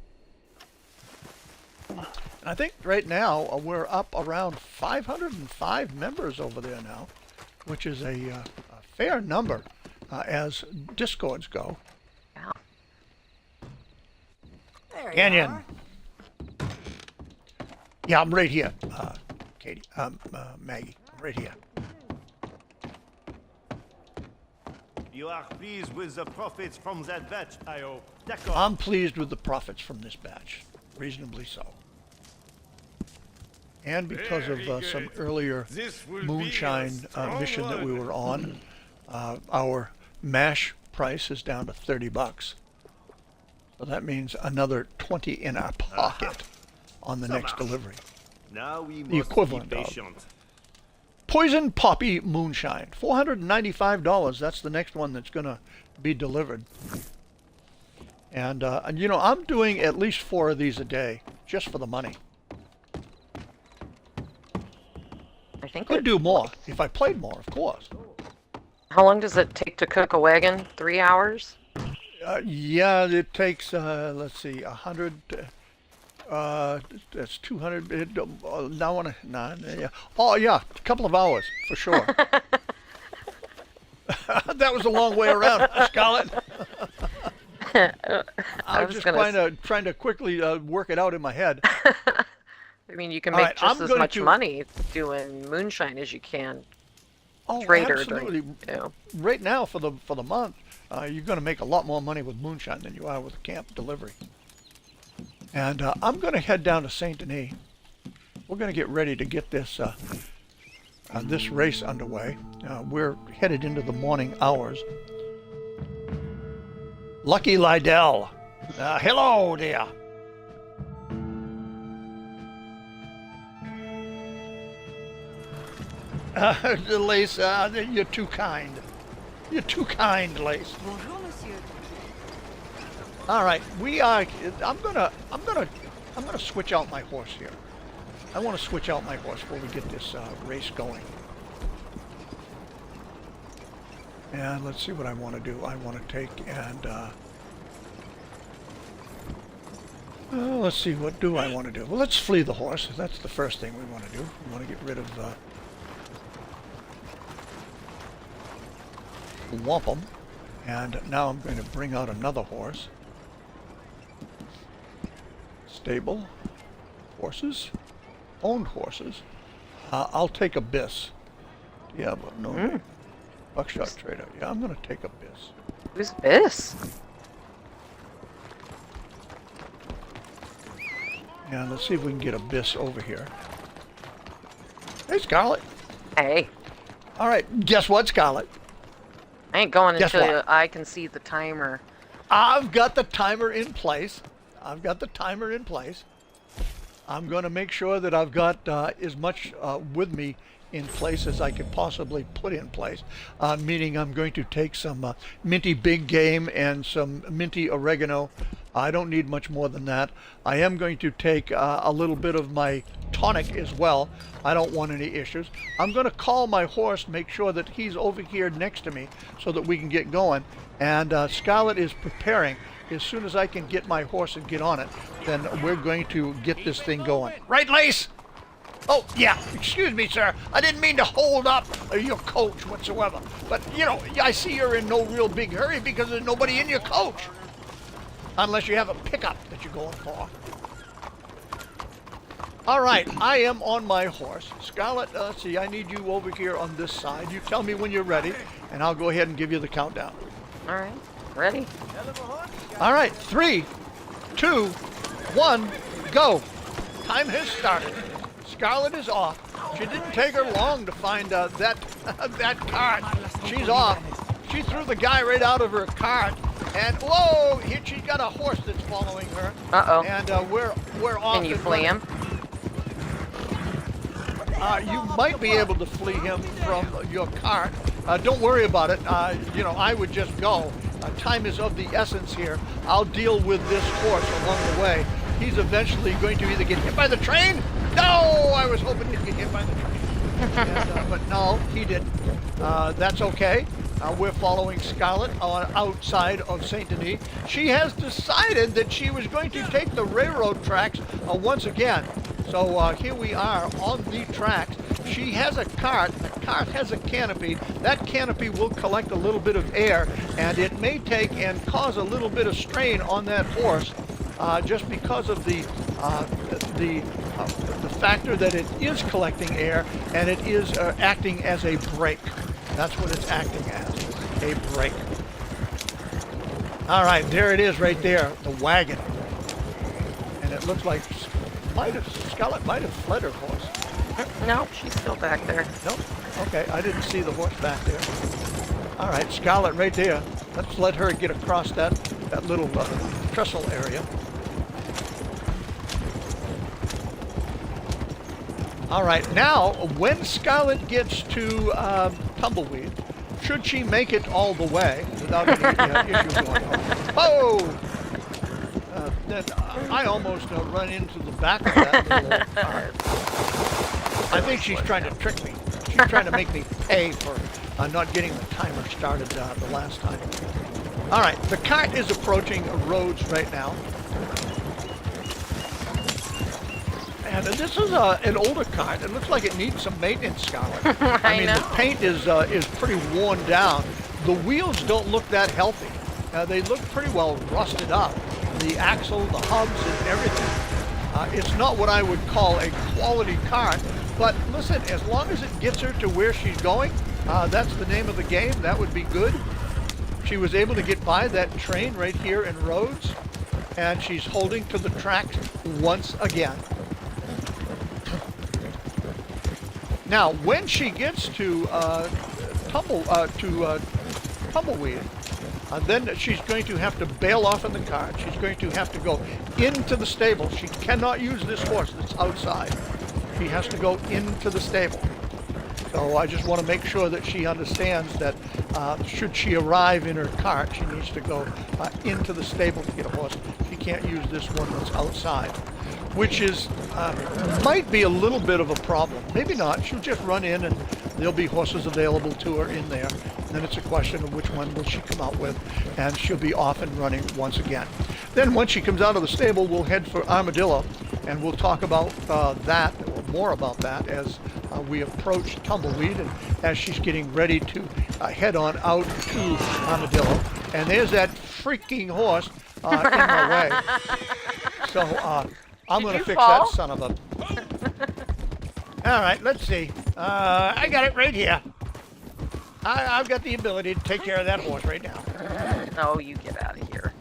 I think right now we're up around 505 members over there now, which is a fair number as Discords go.
Yeah.
There you
Canyon.
are.
Yeah, I'm right here, Katie. Maggie, I'm right here.
You are pleased with the profits from that batch, I hope. D'accord.
I'm pleased with the profits from this batch, reasonably so. And because of
Very
some
good.
earlier
This will be a
moonshine
strong
mission that we
one.
were on, our mash price is down to $30. So that means another 20 in our pocket on the next delivery.
Now we
The
must
equivalent
be
of.
patient.
Poison Poppy Moonshine, $495. That's the next one that's going to be delivered. And you know, I'm doing at least 4 of these a day, just for the money.
I think
Could do more if I played more, of course.
How long does it take to cook a wagon? 3 hours?
Yeah, it takes, let's see, 100, that's 200, now on yeah. Oh yeah, a couple of hours, for sure. That was a long way around, Scarlett. I was just trying to quickly work it out in my head.
I mean, you can
All
make
right,
just
I'm
as
going
much
to-
money doing moonshine as you can
Oh,
trader
absolutely.
during, you know.
Right now, for the month, you're going to make a lot more money with moonshine than you are with camp delivery. And I'm going to head down to Saint Denis. We're going to get ready to get this this race underway. We're headed into the morning hours. Lucky Lydell, hello there. Lace, you're too kind. You're too kind, Lace.
Bonjour, monsieur.
All right, we are. I'm gonna switch out my horse here. I want to switch out my horse before we get this race going. And let's see what I want to do. I want to take and let's see, what do I want to do? Well, let's flee the horse. That's the first thing we want to do. We want to get rid of Wampum. And now I'm going to bring out another horse. Stable. Horses. Owned horses. I'll take Abyss. Yeah, but no. Buckshot Trader. Yeah, I'm going to take Abyss.
Who's this?
Yeah, let's see if we can get Abyss over here. Hey, Scarlett.
Hey,
All right, guess what, Scarlett?
I ain't going
Guess
until
what?
I can see the timer.
I've got the timer in place. I'm going to make sure that I've got as much with me in place as I could possibly put in place. Meaning I'm going to take some minty big game and some minty oregano. I don't need much more than that. I am going to take a little bit of my tonic as well. I don't want any issues. I'm going to call my horse, make sure that he's over here next to me so that we can get going. And Scarlett is preparing. As soon as I can get my horse and get on it, then we're going to get this thing going. Right, Lace? Oh, yeah. Excuse me, sir. I didn't mean to hold up your coach whatsoever. But, you know, I see you're in no real big hurry because there's nobody in your coach. Unless you have a pickup that you're going for. All right, I am on my horse. Scarlett, let's see, I need you over here on this side. You tell me when you're ready, and I'll go ahead and give you the countdown.
All right, ready?
All right, 3, 2, 1, go. Time has started. Scarlett is off. She didn't take her long to find that cart. She's off. She threw the guy right out of her cart And whoa, here she's got a horse that's following her.
Uh-oh.
And we're off.
Can you
and
flee
running.
him?
You might be able to flee him from your cart. Don't worry about it. You know, I would just go. Time is of the essence here. I'll deal with this horse along the way. He's eventually going to either get hit by the train. No, I was hoping he'd get hit by the train. And, but no, he didn't. That's okay. We're following Scarlet outside of Saint Denis. She has decided that she was going to take the railroad tracks once again. So here we are on the tracks. She has a cart. The cart has a canopy. That canopy will collect a little bit of air, and it may take and cause a little bit of strain on that horse, just because of the factor that it is collecting air and it is acting as a brake. That's what it's acting as, a brake. All right, there it is right there, the wagon. And it looks like Scarlet might have fled her horse.
No, she's still back there.
Nope. Okay, I didn't see the horse back there. All right, Scarlet right there. Let's let her get across that little trestle area. All right, now when Scarlet gets to Tumbleweed, should she make it all the way without any issue going on? Oh! Then I almost run into the back of that little car. I think she's trying to trick me. She's trying to make me pay for not getting the timer started the last time. All right, the cart is approaching Rhodes right now. And this is an older cart. It looks like it needs some maintenance, Scarlet. I mean,
know.
the paint is pretty worn down. The wheels don't look that healthy. They look pretty well rusted up. The axle, the hubs, and everything. It's not what I would call a quality cart, but listen, as long as it gets her to where she's going, that's the name of the game. That would be good. She was able to get by that train right here in Rhodes, and she's holding to the tracks once again. Now, when she gets to Tumbleweed, then she's going to have to bail off in the cart. She's going to have to go into the stable. She cannot use this horse that's outside. She has to go into the stable. So I just want to make sure that she understands that should she arrive in her cart, she needs to go into the stable to get a horse. She can't use this one that's outside, which is might be a little bit of a problem. Maybe not. She'll just run in and there'll be horses available to her in there. And then it's a question of which one will she come out with, and she'll be off and running once again. Then once she comes out of the stable, we'll head for Armadillo, and we'll talk about that, or more about that, as we approach Tumbleweed and as she's getting ready to head on out to Armadillo. And there's that freaking horse in my way. So I'm going to fix
fall?
that son of a... All right, let's see. I got it right here. I've got the ability to take care of that horse right now.
Oh, you get out of here.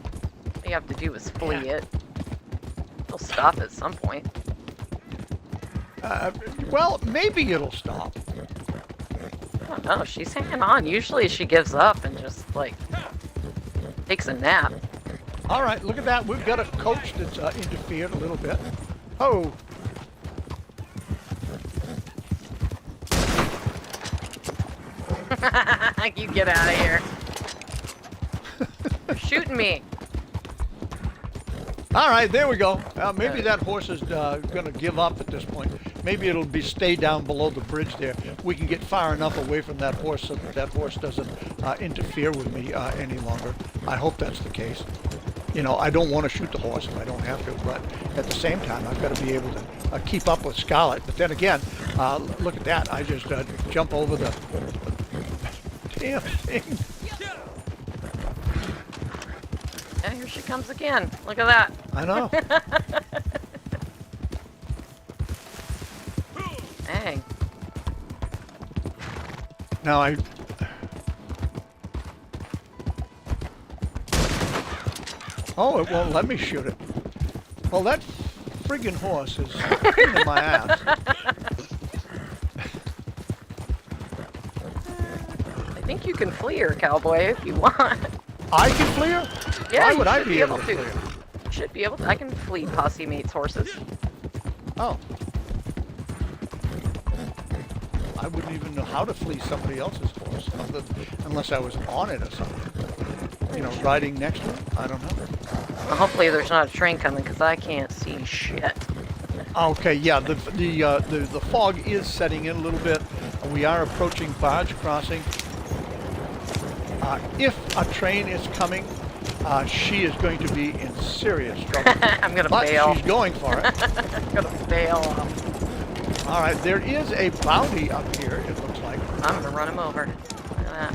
All you have to do is flee it. It'll stop at some point.
Well, maybe it'll stop.
I don't know. She's hanging on. Usually she gives up and just, like, takes a nap.
All right, look at that. We've got a coach that's interfered a little bit. Oh.
You get out of here. You're shooting me.
All right, there we go. Maybe that horse is going to give up at this point. Maybe it'll stay down below the bridge there. We can get far enough away from that horse so that horse doesn't interfere with me any longer. I hope that's the case. You know, I don't want to shoot the horse if I don't have to, but at the same time, I've got to be able to keep up with Scarlet. But then again, look at that. I just jump over the damn thing.
Yeah, here she comes again. Look at that.
I know.
Dang.
Now Oh, it won't let me shoot it. Well, that friggin' horse is in my ass.
I think you can flee her, cowboy, if you want.
I can flee her?
Yeah,
Why
you
would I
should
be able to flee her?
Should be able to. I can flee Posse Mate's horses.
Oh. I wouldn't even know how to flee somebody else's horse, unless I was on it or something. You know, riding next to it. I don't know.
Well, hopefully there's not a train coming because I can't see shit.
Okay, yeah, the fog is setting in a little bit. We are approaching Barge Crossing. If a train is coming, she is going to be in serious trouble.
I'm gonna
But
bail.
she's going for it.
I'm gonna bail.
All right, there is a bounty up here, it looks like.
I'm gonna run him over. Look at that.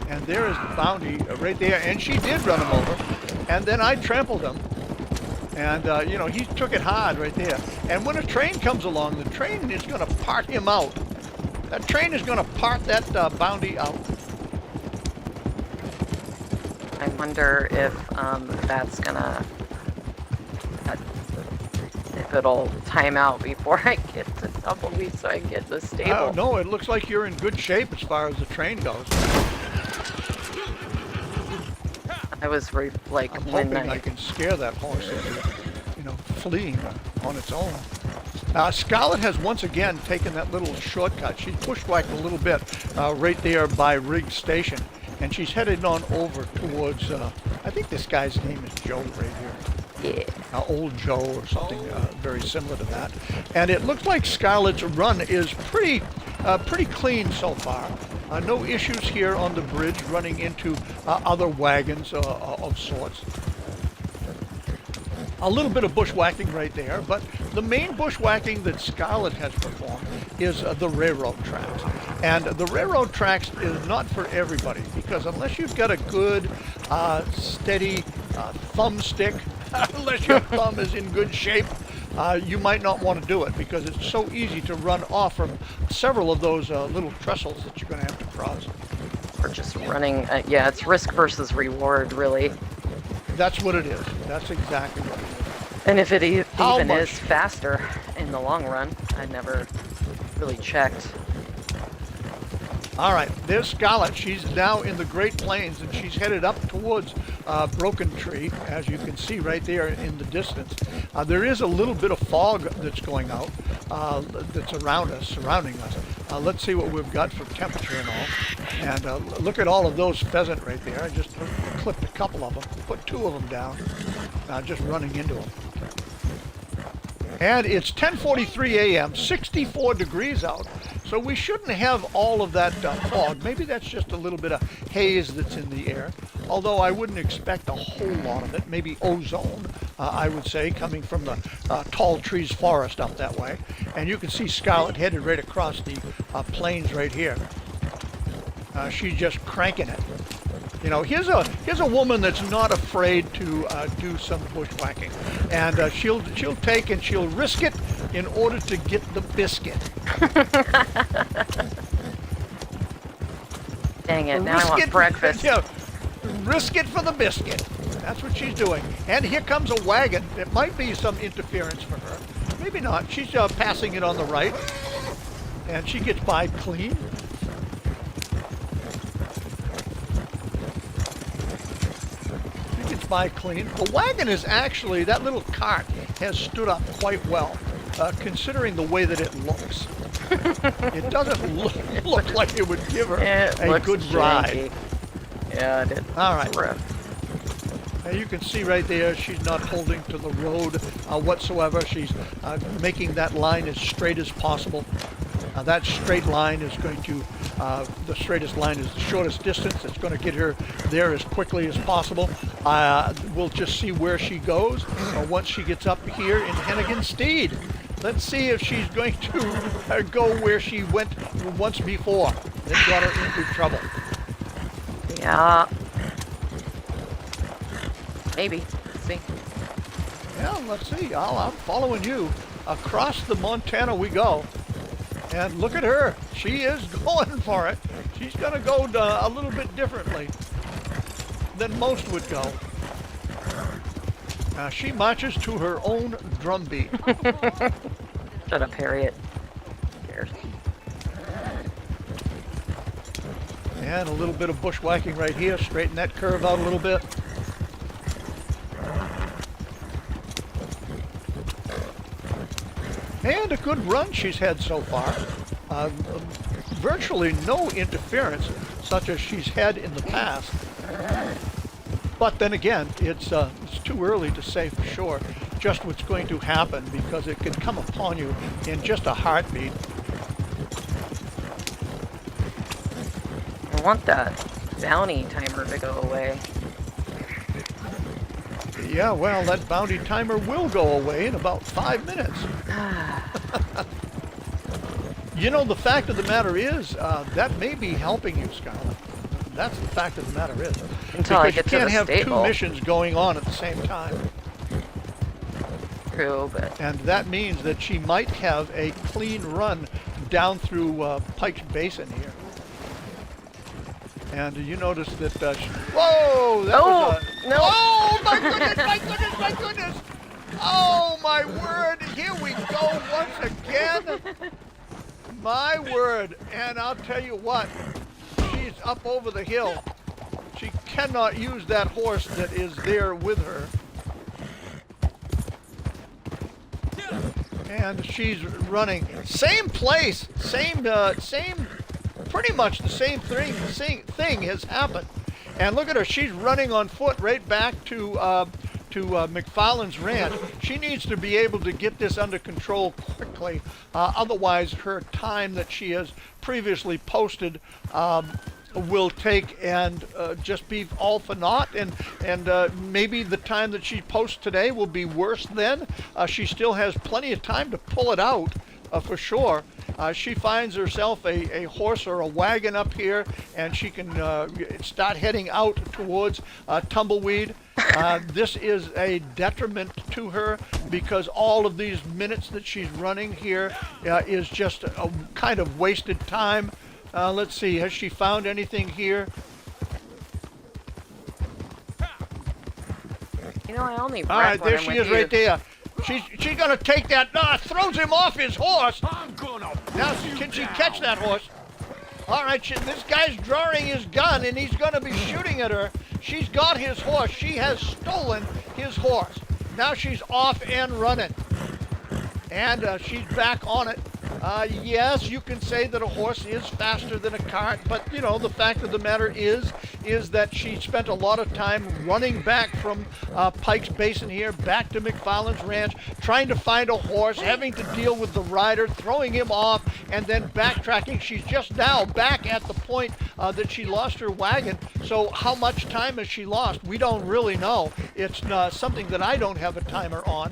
And there is the bounty right there, and she did run him over. And then I trampled him. And, you know, he took it hard right there. And when a train comes along, the train is going to part him out. That train is going to part that bounty out.
I wonder if that's gonna if it'll time out before I get to Tumbleweed so I can get to the stable.
No, it looks like you're in good shape as far as the train goes.
I was like
I'm
when
hoping I can scare that horse into, you know, fleeing on its own. Scarlet has once again taken that little shortcut. She bushwhacked a little bit right there by Riggs Station, and she's headed on over towards, I think this guy's name is Joe right here.
yeah.
Old Joe or something very similar to that. And it looks like Scarlet's run is pretty clean so far. No issues here on the bridge running into other wagons of sorts. A little bit of bushwhacking right there, but the main bushwhacking that Scarlet has performed is the railroad tracks. And the railroad tracks is not for everybody, because unless you've got a good, steady thumbstick, unless your thumb is in good shape, you might not want to do it, because it's so easy to run off from several of those little trestles that you're going to have to cross.
Or just running. Yeah, it's risk versus reward, really.
That's what it is. That's exactly what it is.
And if it
How
even
much?
is faster in the long run, I never really checked.
All right, there's Scarlet. She's now in the Great Plains, and she's headed up towards Broken Tree, as you can see right there in the distance. There is a little bit of fog that's going out, that's around us, surrounding us. Let's see what we've got for temperature and all. And look at all of those pheasant right there. I just clipped a couple of them, put 2 of them down, just running into them. And it's 10:43 a.m., 64 degrees out. So we shouldn't have all of that fog. Maybe that's just a little bit of haze that's in the air. Although I wouldn't expect a whole lot of it. Maybe ozone, I would say, coming from the tall trees forest up that way. And you can see Scarlet headed right across the plains right here. She's just cranking it. You know, here's a woman that's not afraid to do some bushwhacking, and she'll take and she'll risk it in order to get the biscuit.
Dang it, now
Risk
I want
it-
breakfast.
Yeah, risk it for the biscuit. That's what she's doing. And here comes a wagon. It might be some interference for her. Maybe not. She's passing it on the right, and she gets by clean. By clean. The wagon is actually, that little cart has stood up quite well, considering the way that it looks. It doesn't look like it would give her
It
a
looks
good ride.
janky. Yeah, it is.
All right.
Rough.
You can see right there, she's not holding to the road whatsoever. She's making that line as straight as possible. That straight line is going to, the straightest line is the shortest distance. It's going to get her there as quickly as possible. We'll just see where she goes once she gets up here in Hennigan Steed. Let's see if she's going to go where she went once before. That got her into trouble.
Yeah. Maybe. Let's see.
Yeah, let's see. I'm following you. Across the Montana we go. And look at her. She is going for it. She's going to go a little bit differently than most would go. She marches to her own drumbeat.
Shut up, Harriet. Who cares?
And a little bit of bushwhacking right here. Straighten that curve out a little bit. And a good run she's had so far. Virtually no interference, such as she's had in the past. But then again, it's too early to say for sure just what's going to happen, because it can come upon you in just a heartbeat.
I want that bounty timer to go away.
Yeah, well, that bounty timer will go away in about 5 minutes. You know, the fact of the matter is, that may be helping you, Scarlet. That's the fact of the matter is.
Until I
because
get
you
to
can't
the
have
stable.
two missions going on at the same time.
True, but
And that means that she might have a clean run down through Pike's Basin here. And you notice that whoa! That was a...
no!
Oh, my goodness, my goodness, my goodness! Oh, my word! Here we go once again! My word! And I'll tell you what, she's up over the hill. She cannot use that horse that is there with her. And she's running. Same place, same, pretty much the same thing has happened. And look at her, she's running on foot right back to McFarland's ranch. She needs to be able to get this under control quickly. Otherwise, her time that she has previously posted will take and just be all for naught, and maybe the time that she posts today will be worse then. She still has plenty of time to pull it out for sure. She finds herself a horse or a wagon up here, and she can start heading out towards Tumbleweed. This is a detriment to her, because all of these minutes that she's running here is just a kind of wasted time. Let's see, has she found anything here?
you know, I only
All right,
wreck when
there
I'm
she
with
is
you.
right there. She's gonna take that. No, throws him off his horse.
I'm gonna
Now, can she catch that horse? All right, this guy's drawing his gun, and he's gonna be shooting at her. She's got his horse. She has stolen his horse. Now she's off and running. And she's back on it. Yes, you can say that a horse is faster than a cart, but you know, the fact of the matter is that she spent a lot of time running back from Pike's Basin here, back to McFarland's ranch, trying to find a horse, having to deal with the rider, throwing him off, and then backtracking. She's just now back at the point that she lost her wagon. So how much time has she lost? We don't really know. It's something that I don't have a timer on.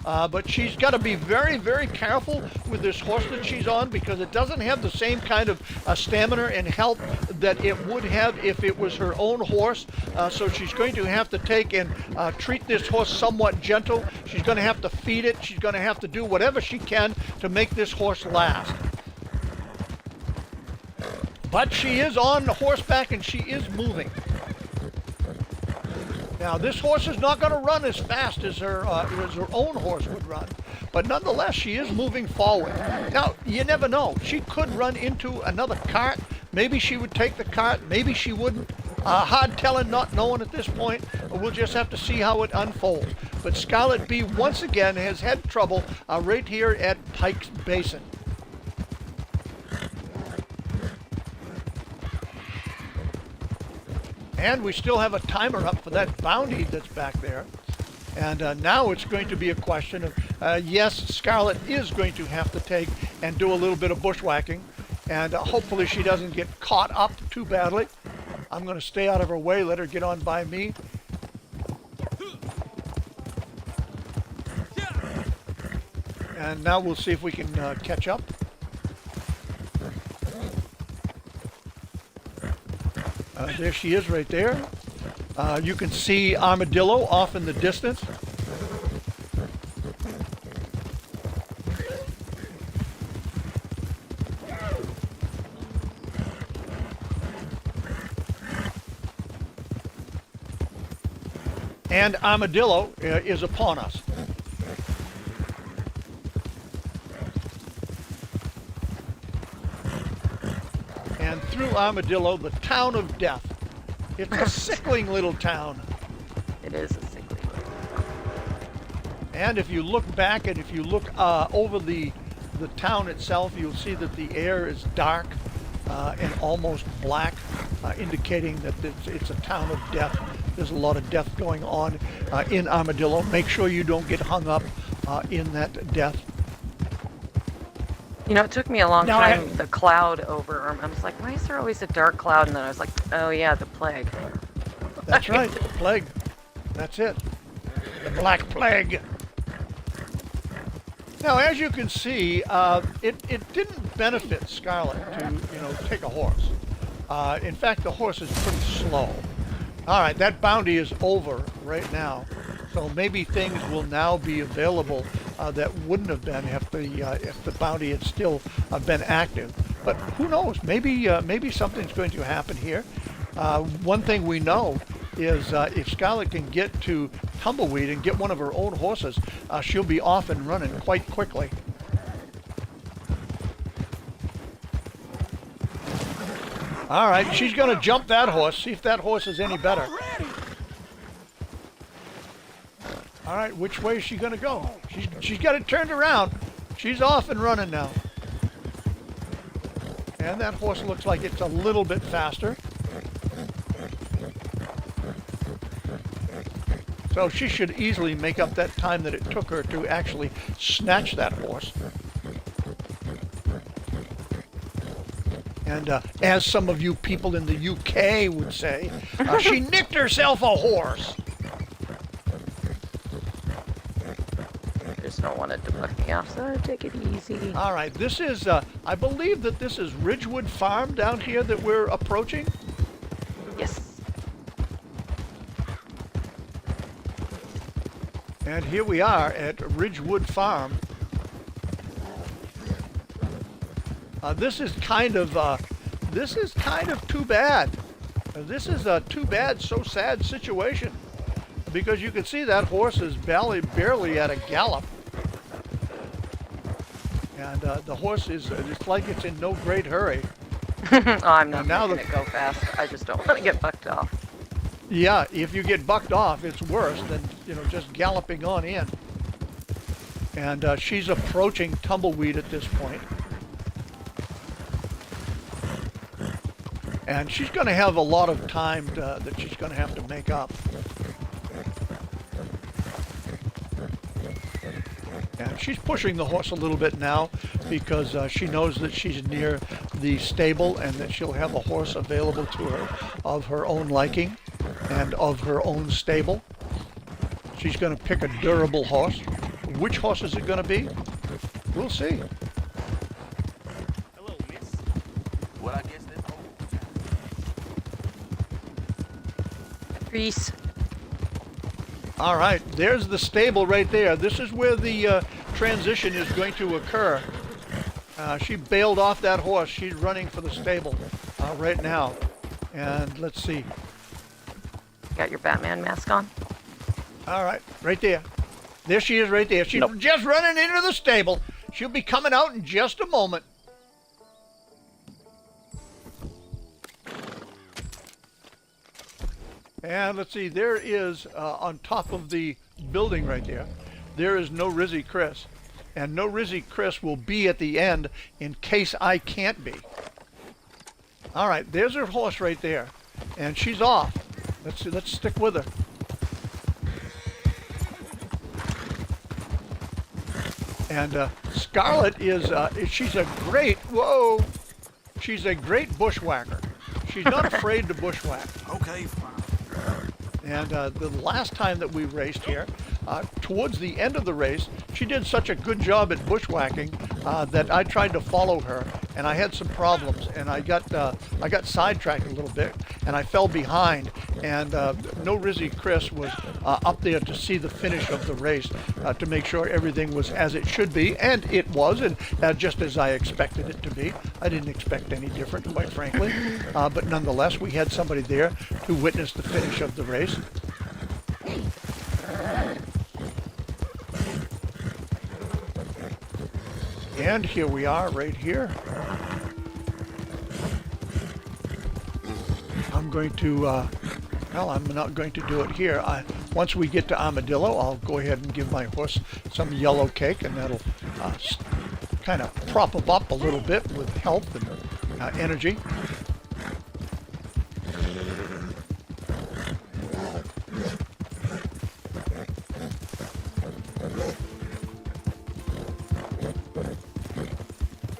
But she's got to be very, very careful with this horse that she's on, because it doesn't have the same kind of stamina and health that it would have if it was her own horse. So she's going to have to take and treat this horse somewhat gentle. She's going to have to feed it. She's going to have to do whatever she can to make this horse last. But she is on horseback, and she is moving. Now, this horse is not going to run as fast as her own horse would run, but nonetheless, she is moving forward. Now, you never know. She could run into another cart. Maybe she would take the cart. Maybe she wouldn't. Hard telling, not knowing at this point. We'll just have to see how it unfolds. But Scarlet Bee, once again, has had trouble right here at Pike's Basin. And we still have a timer up for that bounty that's back there. And now it's going to be a question of, yes, Scarlet is going to have to take and do a little bit of bushwhacking. And hopefully she doesn't get caught up too badly. I'm going to stay out of her way, let her get on by me. And now we'll see if we can catch up. There she is right there. You can see Armadillo off in the distance. And Armadillo is upon us. And through through Armadillo, the town of death. It's a sickling little town.
It is a sickly little town.
And if you look back and if you look over the town itself, you'll see that the air is dark and almost black, indicating that it's a town of death. There's a lot of death going on in Armadillo. Make sure you don't get hung up in that death.
You know, it took me a long
Now
time, the cloud over. I was like, why is there always a dark cloud? And then I was like, oh yeah, the plague.
That's right, the plague. That's it. The Black Plague. Now, as you can see, it didn't benefit Scarlet to, take a horse. In fact, the horse is pretty slow. All right, that bounty is over right now. So maybe things will now be available that wouldn't have been if the bounty had still been active. But who knows? Maybe something's going to happen here. One thing we know is if Scarlet can get to Tumbleweed and get one of her own horses, she'll be off and running quite quickly. All right, she's going to jump that horse, see if that horse is any better. All right, which way is she going to go? She's got it turned around. She's off and running now. And that horse looks like it's a little bit faster. So she should easily make up that time that it took her to actually snatch that horse. And as some of you people in the UK would say, she nicked herself a horse.
Just don't want it to buck me off, so take it easy.
All right, this is, I believe that this is Ridgewood Farm down here that we're approaching.
Yes.
And here we are at Ridgewood Farm. This is kind of too bad. This is a too bad, so sad situation, because you can see that horse is barely at a gallop, and the horse it's like it's in no great hurry.
Oh, I'm not
Now
making it go fast. I just don't want to get bucked off.
Yeah, if you get bucked off, it's worse than just galloping on in. And she's approaching Tumbleweed at this point. And she's going to have a lot of time that she's going to have to make up. And she's pushing the horse a little bit now because she knows that she's near the stable and that she'll have a horse available to her of her own liking and of her own stable. She's going to pick a durable horse. Which horse is it going to be? We'll see.
Hello, miss. What I guess that's
Reese.
All right, there's the stable right there. This is where the transition is going to occur. She bailed off that horse. She's running for the stable right now. And let's see.
Got your Batman mask on?
All right, right there. There she is right there. She's just running into the stable. She'll be coming out in just a moment. And let's see, there is, on top of the building right there, there is No Rizzy Chris. And No Rizzy Chris will be at the end in case I can't be. All right, there's her horse right there. And she's off. Let's stick with her. And Scarlet is, she's a great bushwhacker. She's not afraid to bushwhack.
okay.
And the last time that we raced here, towards the end of the race, she did such a good job at bushwhacking that I tried to follow her, and I had some problems, and I got sidetracked a little bit, and I fell behind. And No Rizzy Chris was up there to see the finish of the race to make sure everything was as it should be, and it was, and just as I expected it to be. I didn't expect any different, quite frankly, but nonetheless, we had somebody there to witness the finish of the race. And here we are, right here. I'm going to, well, I'm not going to do it here. Once we get to Armadillo, I'll go ahead and give my horse some yellow cake, and that'll kind of prop him up a little bit with health and energy.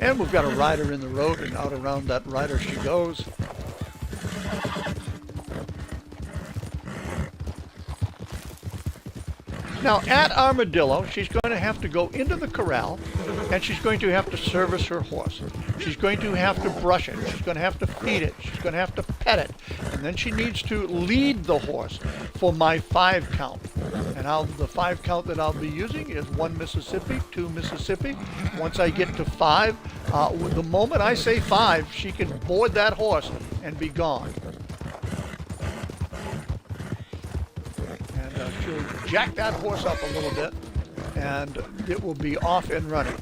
And we've got a rider in the road, and out around that rider she goes. Now at Armadillo, she's going to have to go into the corral, and she's going to have to service her horse. She's going to have to brush it. She's going to have to feed it. She's going to have to pet it. And then she needs to lead the horse for my 5 count. And the 5 count that I'll be using is 1 Mississippi, 2 Mississippi. Once I get to 5, the moment I say 5, she can board that horse and be gone. And she'll jack that horse up a little bit, and it will be off and running.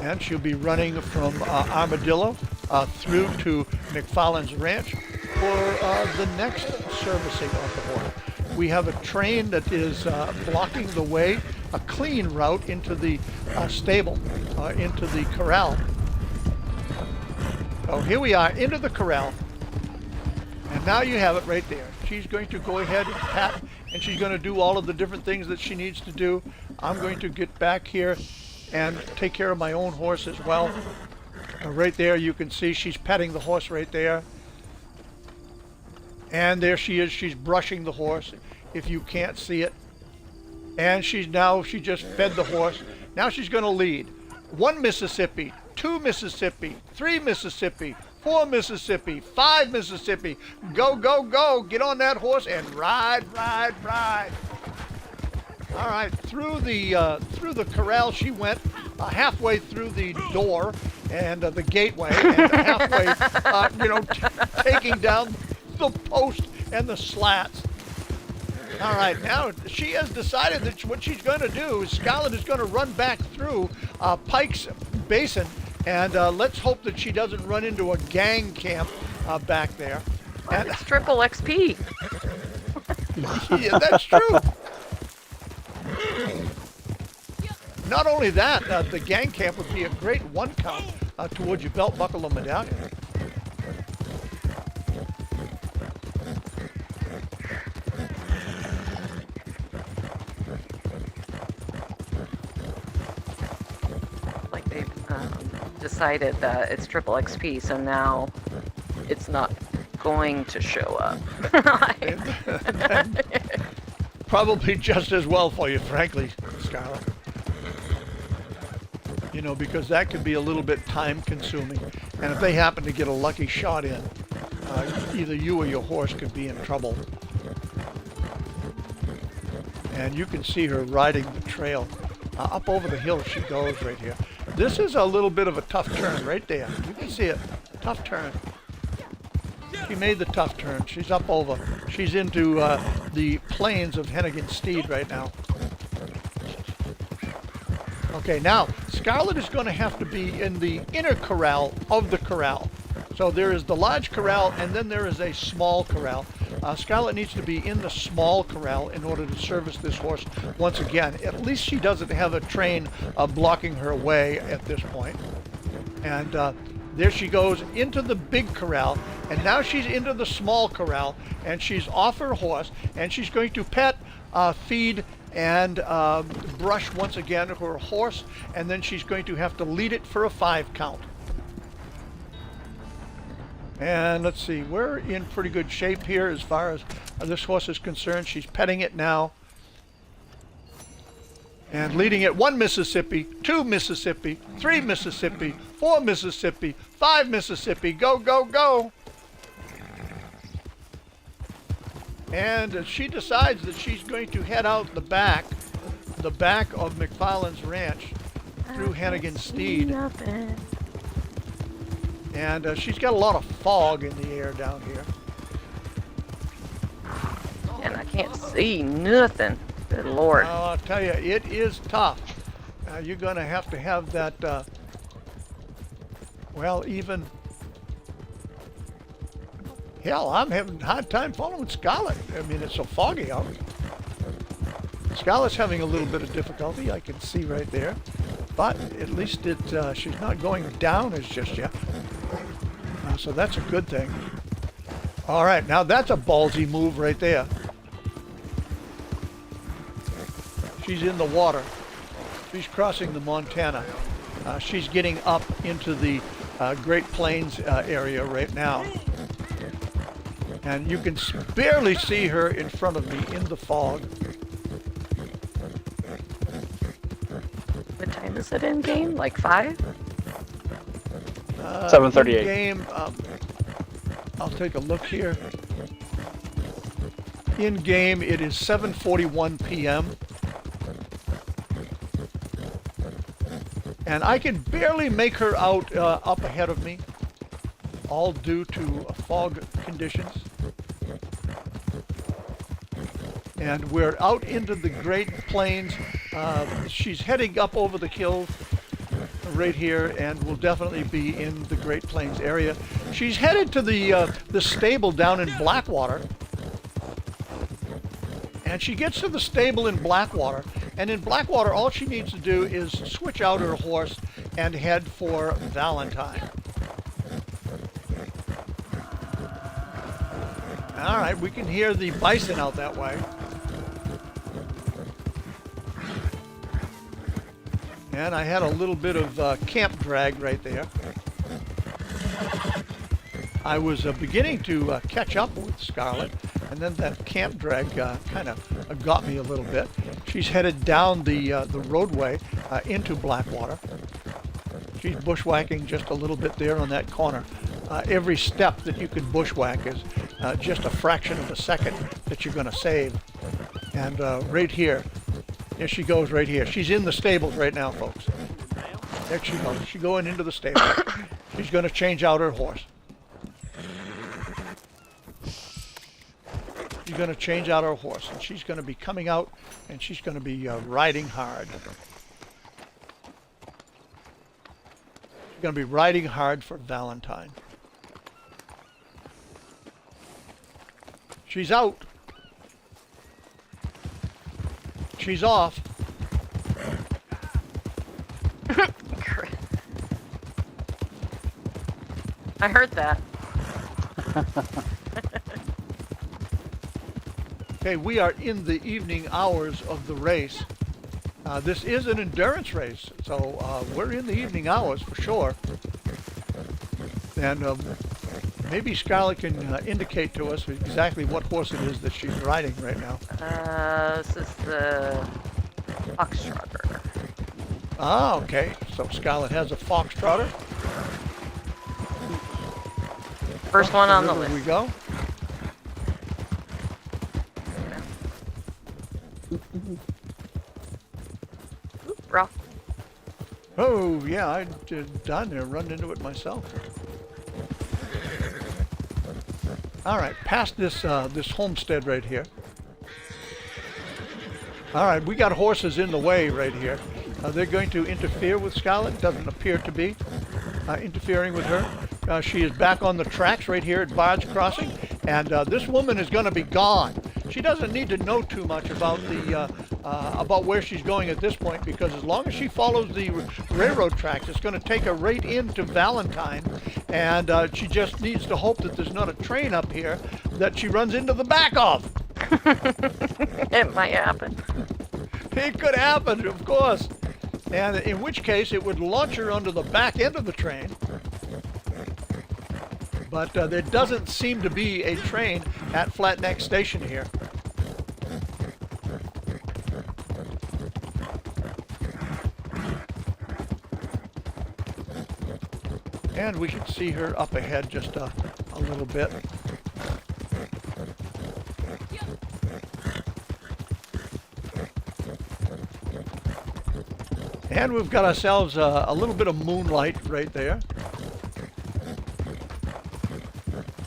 And she'll be running from Armadillo through to McFarland's Ranch for the next servicing of the horse. We have a train that is blocking the way, a clean route into the stable, into the corral. So here we are, into the corral. And now you have it right there. She's going to go ahead and pat, and she's going to do all of the different things that she needs to do. I'm going to get back here and take care of my own horse as well. Right there you can see she's petting the horse right there. And there she is, she's brushing the horse, if you can't see it. And she just fed the horse. Now she's going to lead. 1 Mississippi, 2 Mississippi, 3 Mississippi, 4 Mississippi, 5 Mississippi. Go, go, go. Get on that horse and ride, ride, ride. All right, through the corral she went, halfway through the door and the gateway, and halfway, taking down the post and the slats. All right, now she has decided that what she's going to do is Scarlett is going to run back through Pike's Basin, and let's hope that she doesn't run into a gang camp back there.
And it's triple XP.
Yeah, that's true. Not only that, the gang camp would be a great 1 count towards your belt buckle or medallion.
Like they've decided that it's triple XP, so now it's not going to show up.
Probably just as well for you, frankly, Scarlett. Because that could be a little bit time consuming. And if they happen to get a lucky shot in, either you or your horse could be in trouble. And you can see her riding the trail. Up over the hill she goes right here. This is a little bit of a tough turn right there. You can see it. Tough turn. She made the tough turn. She's up over. She's into the plains of Hennigan Steed right now. Okay, now Scarlett is going to have to be in the inner corral of the corral. So there is the large corral, and then there is a small corral. Scarlett needs to be in the small corral in order to service this horse once again. At least she doesn't have a train blocking her way at this point. And there she goes into the big corral, and now she's into the small corral, and she's off her horse, and she's going to pet, feed, and brush once again her horse, and then she's going to have to lead it for a 5 count. And let's see, we're in pretty good shape here as far as this horse is concerned. She's petting it now. And leading it 1 Mississippi, 2 Mississippi, 3 Mississippi, 4 Mississippi, 5 Mississippi. Go, go, go. And she decides that she's going to head out the back of McFarland's Ranch through Hennigan Steed.
Nothing.
And she's got a lot of fog in the air down here.
And I can't see nothing. Good Lord.
I'll tell you, it is tough. You're going to have that, Hell, I'm having a hard time following Scarlet. I mean, it's so foggy out. Scarlet's having a little bit of difficulty, I can see right there. But at least she's not going down as just yet. So that's a good thing. All right, now that's a ballsy move right there. She's in the water. She's crossing the Montana. She's getting up into the Great Plains area right now. And you can barely see her in front of me in the fog.
What time is it in game? Like 5?
7:38.
Game. I'll take a look here. In game, it is 7:41 p.m. And I can barely make her out up ahead of me, all due to fog conditions. And we're out into the Great Plains. She's heading up over the hills right here, and will definitely be in the Great Plains area. She's headed to the stable down in Blackwater. And she gets to the stable in Blackwater, and in Blackwater all she needs to do is switch out her horse and head for Valentine. All right, we can hear the bison out that way. And I had a little bit of camp drag right there. I was beginning to catch up with Scarlet, and then that camp drag kind of got me a little bit. She's headed down the roadway into Blackwater. She's bushwhacking just a little bit there on that corner. Every step that you can bushwhack is just a fraction of a second that you're going to save. And right here she goes right here. She's in the stables right now, folks. There she goes. She's going into the stable. She's going to change out her horse. She's going to change out her horse, and she's going to be coming out, and she's going to be riding hard. She's going to be riding hard for Valentine. She's out. She's off.
I heard that.
Okay, we are in the evening hours of the race. This is an endurance race, so we're in the evening hours for sure. And maybe Scarlet can indicate to us exactly what horse it is that she's riding right now.
This is the Foxtrotter.
Ah, okay. So Scarlet has a Foxtrotter.
First one on the
Here
list.
we go.
Ralph.
Oh, yeah, I down there, run into it myself. All right, past this this homestead right here. All right, we got horses in the way right here. They're going to interfere with Scarlet. Doesn't appear to be interfering with her. She is back on the tracks right here at Bard's Crossing, and this woman is going to be gone. She doesn't need to know too much about the about where she's going at this point, because as long as she follows the railroad tracks, it's going to take her right into Valentine, and she just needs to hope that there's not a train up here that she runs into the back of.
It might happen.
It could happen, of course, and in which case it would launch her onto the back end of the train. But there doesn't seem to be a train at Flat Neck Station here. And we can see her up ahead just a little bit. And we've got ourselves a little bit of moonlight right there.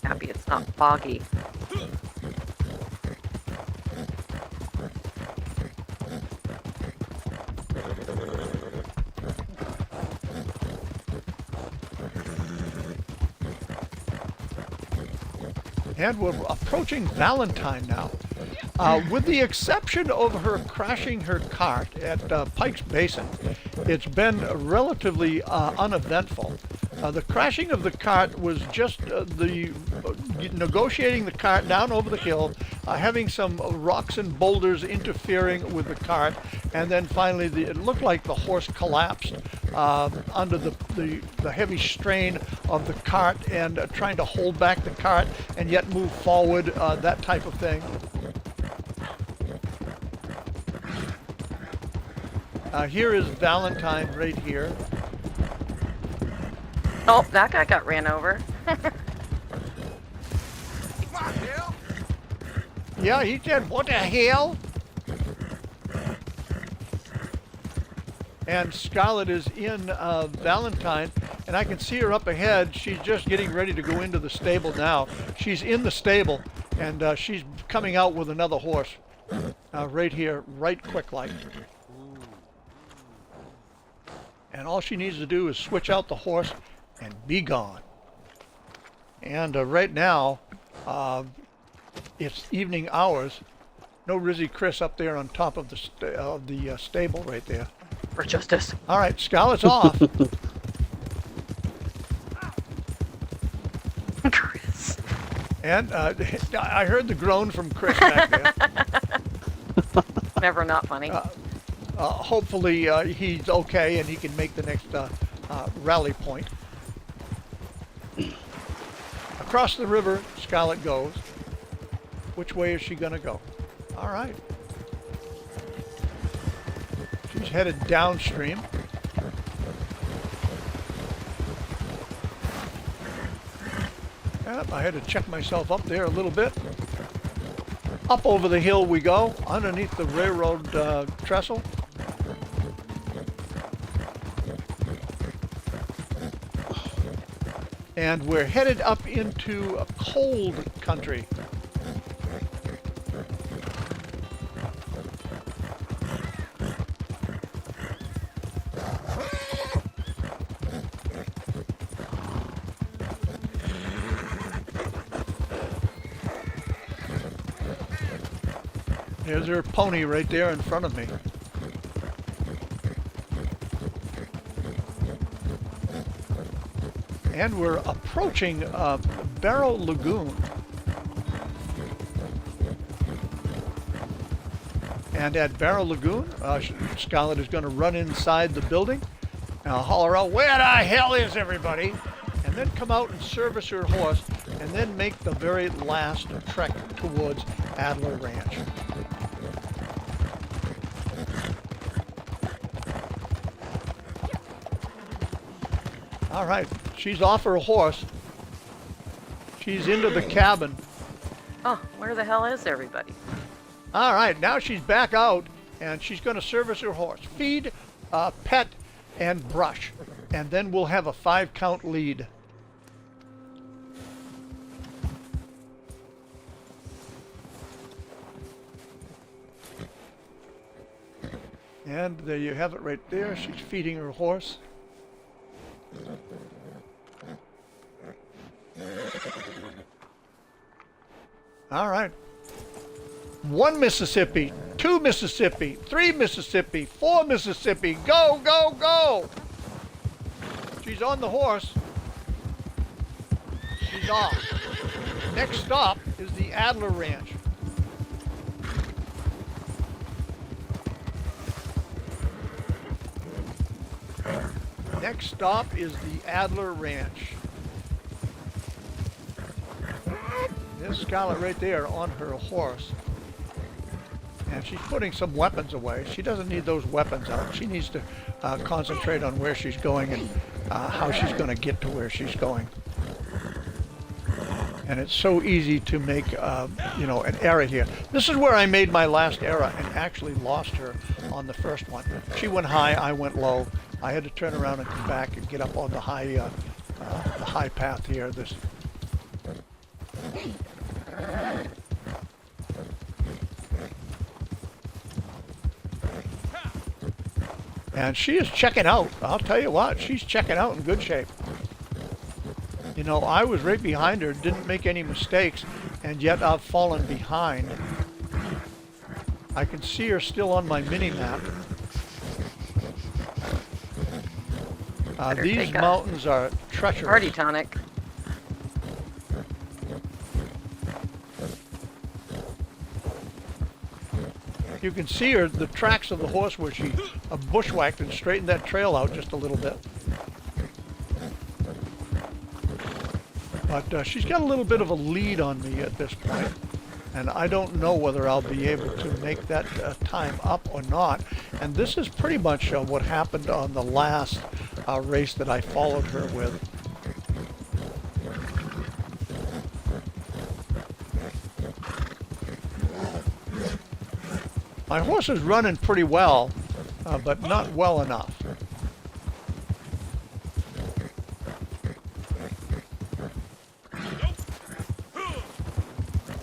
Happy it's not foggy.
And we're approaching Valentine now. With the exception of her crashing her cart at Pike's Basin, it's been relatively uneventful. The crashing of the cart was just negotiating the cart down over the hill, having some rocks and boulders interfering with the cart, and then finally it looked like the horse collapsed under the heavy strain of the cart and trying to hold back the cart and yet move forward, that type of thing. Here is Valentine right here.
Oh, that guy got ran over.
Yeah, he said, "What the hell?" And Scarlett is in Valentine, and I can see her up ahead. She's just getting ready to go into the stable now. She's in the stable, and she's coming out with another horse right here, right quick like. And all she needs to do is switch out the horse and be gone. And right now, it's evening hours. No Rizzy Chris up there on top of the stable right there.
For justice.
All right, Scarlett's off.
Chris.
And I heard the groan from Chris back there.
Never not funny.
Hopefully he's okay and he can make the next rally point. Across the river, Scarlett goes. Which way is she going to go? All right. She's headed downstream. Yep, I had to check myself up there a little bit. Up over the hill we go, underneath the railroad trestle. And we're headed up into a cold country. There's her pony right there in front of me. And we're approaching Barrow Lagoon. And at Barrow Lagoon, Scarlett is going to run inside the building, holler out, "Where the hell is everybody?" And then come out and service her horse, and then make the very last trek towards Adler Ranch. All right, she's off her horse. She's into the cabin.
Oh, where the hell is everybody?
All right, now she's back out, and she's going to service her horse. Feed, pet, and brush. And then we'll have a 5-count lead. And there you have it right there. She's feeding her horse. All right. 1 Mississippi, 2 Mississippi, 3 Mississippi, 4 Mississippi. Go, go, go! She's on the horse. She's off. Next stop is the Adler Ranch. Next stop is the Adler Ranch. There's Scarlett right there on her horse. And she's putting some weapons away. She doesn't need those weapons out. She needs to concentrate on where she's going and how she's going to get to where she's going. And it's so easy to make, an error here. This is where I made my last error and actually lost her on the first one. She went high, I went low. I had to turn around and come back and get up on the high path here. This. And she is checking out. I'll tell you what, she's checking out in good shape. No, I was right behind her, didn't make any mistakes, and yet I've fallen behind. I can see her still on my mini-map.
Better
These
take a
mountains are treacherous.
Party tonic.
You can see her, the tracks of the horse where she bushwhacked and straightened that trail out just a little bit. But she's got a little bit of a lead on me at this point, and I don't know whether I'll be able to make that time up or not. And this is pretty much what happened on the last race that I followed her with. My horse is running pretty well, but not well enough.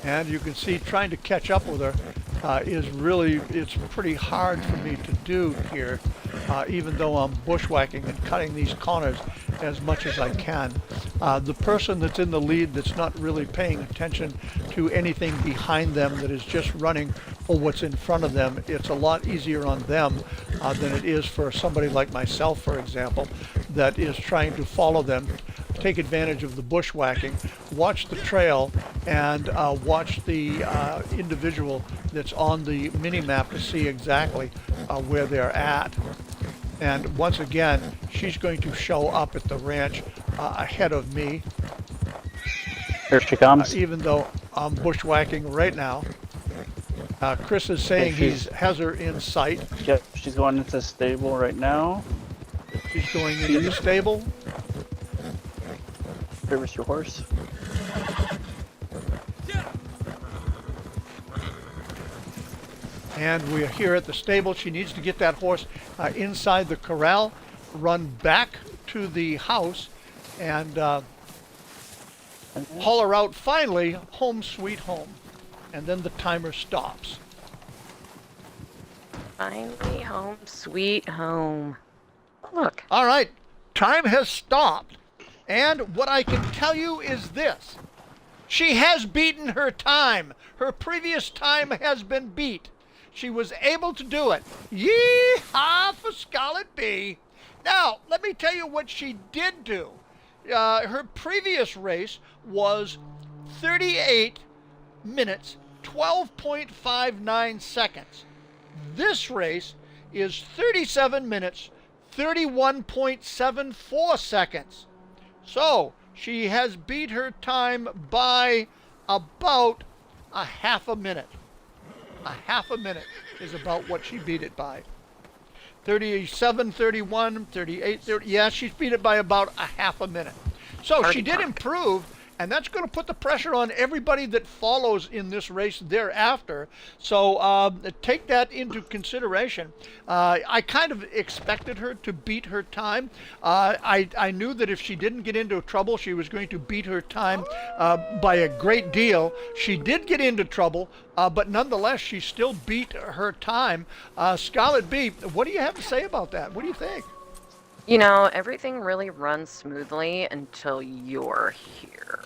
And you can see trying to catch up with her is really, it's pretty hard for me to do here, even though I'm bushwhacking and cutting these corners as much as I can. The person that's in the lead that's not really paying attention to anything behind them, that is just running for what's in front of them, it's a lot easier on them than it is for somebody like myself, for example, that is trying to follow them, take advantage of the bushwhacking, watch the trail, and watch the individual that's on the mini-map to see exactly where they're at. And once again, she's going to show up at the ranch ahead of me,
Here she comes.
even though I'm bushwhacking right now. Chris is saying he has her in sight.
Yep, she's going into the stable right now.
She's going into the stable.
Where's your horse?
And we're here at the stable. She needs to get that horse inside the corral, run back to the house, and haul her out finally, home sweet home. And then the timer stops.
Finally home, sweet home. Look.
All right, time has stopped. And what I can tell you is this. She has beaten her time. Her previous time has been beat. She was able to do it. Yee-haw for Scarlet Bee. Now, let me tell you what she did do. Her previous race was 38 minutes, 12.59 seconds. This race is 37 minutes, 31.74 seconds. So, she has beat her time by about a half a minute. A half a minute is about what she beat it by. 37, 31, 38, 30. Yeah, she's beat it by about a half a minute. So she did improve, and that's going to put the pressure on everybody that follows in this race thereafter. So take that into consideration. I kind of expected her to beat her time. I knew that if she didn't get into trouble, she was going to beat her time by a great deal. She did get into trouble, but nonetheless, she still beat her time. Scarlet Bee, what do you have to say about that? What do you think?
You know, everything really runs smoothly until you're here.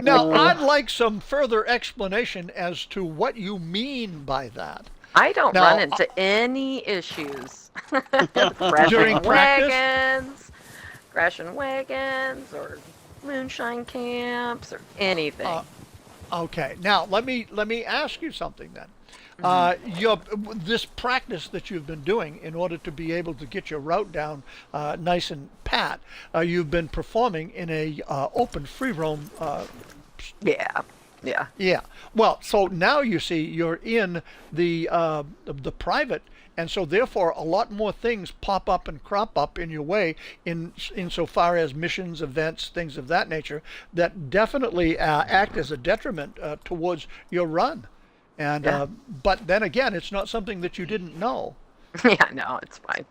Now, I'd like some further explanation as to what you mean by that.
I don't
Now,
run into any issues.
During
Crashing wagons, or moonshine camps, or anything.
Okay, now let me ask you something then. This practice that you've been doing in order to be able to get your route down nice and pat, you've been performing in a open free roam.
Yeah.
Yeah. Well, so now you see you're in the private, and so therefore a lot more things pop up and crop up in your way insofar as missions, events, things of that nature that definitely act as a detriment towards your run. And but then again, it's not something that you didn't know.
Yeah, no, it's fine.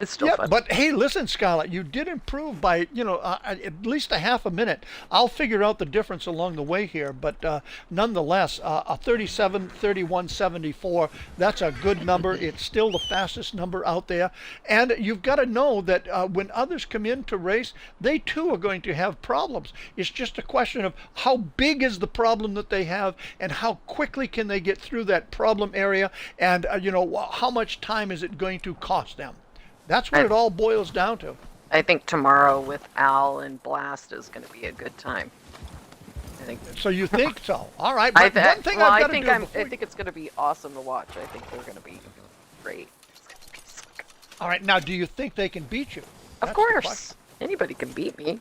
It's still
Yeah,
fun.
but hey, listen, Scarlett, you did improve by, at least a half a minute. I'll figure out the difference along the way here, but nonetheless, a 37, 31, 74, that's a good number. It's still the fastest number out there. And you've got to know that when others come in to race, they too are going to have problems. It's just a question of how big is the problem that they have and how quickly can they get through that problem area, and, how much time is it going to cost them. That's what it all boils down to.
I think tomorrow with Al and Blast is going to be a good time. I think.
So you think so? All right. But one thing I've got to do
I
before
think it's going to be awesome to watch. I think they're going to be great.
All right. Now, do you think they can beat you?
Of
That's the
course,
question.
anybody can beat me.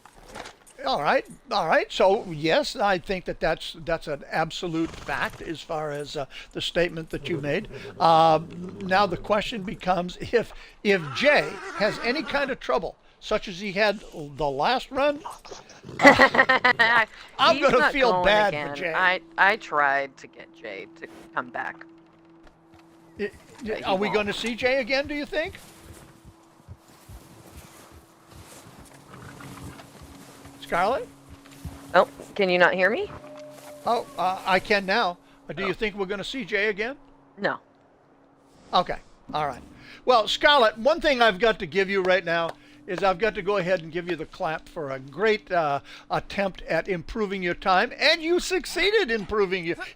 All right. All right. So yes, I think that's an absolute fact as far as the statement that you made. Now the question becomes if Jay has any kind of trouble, such as he had the last run, I'm
He's
gonna
not
feel
going
bad
again.
for Jay.
I tried to get Jay to come back.
Are we going to see Jay again? Do you think? Scarlett?
Oh, can you not hear me?
Oh, I can now. Do you think we're going to see Jay again?
No.
Okay. All right. Well, Scarlett, one thing I've got to give you right now is I've got to go ahead and give you the clap for a great attempt at improving your time, and you succeeded in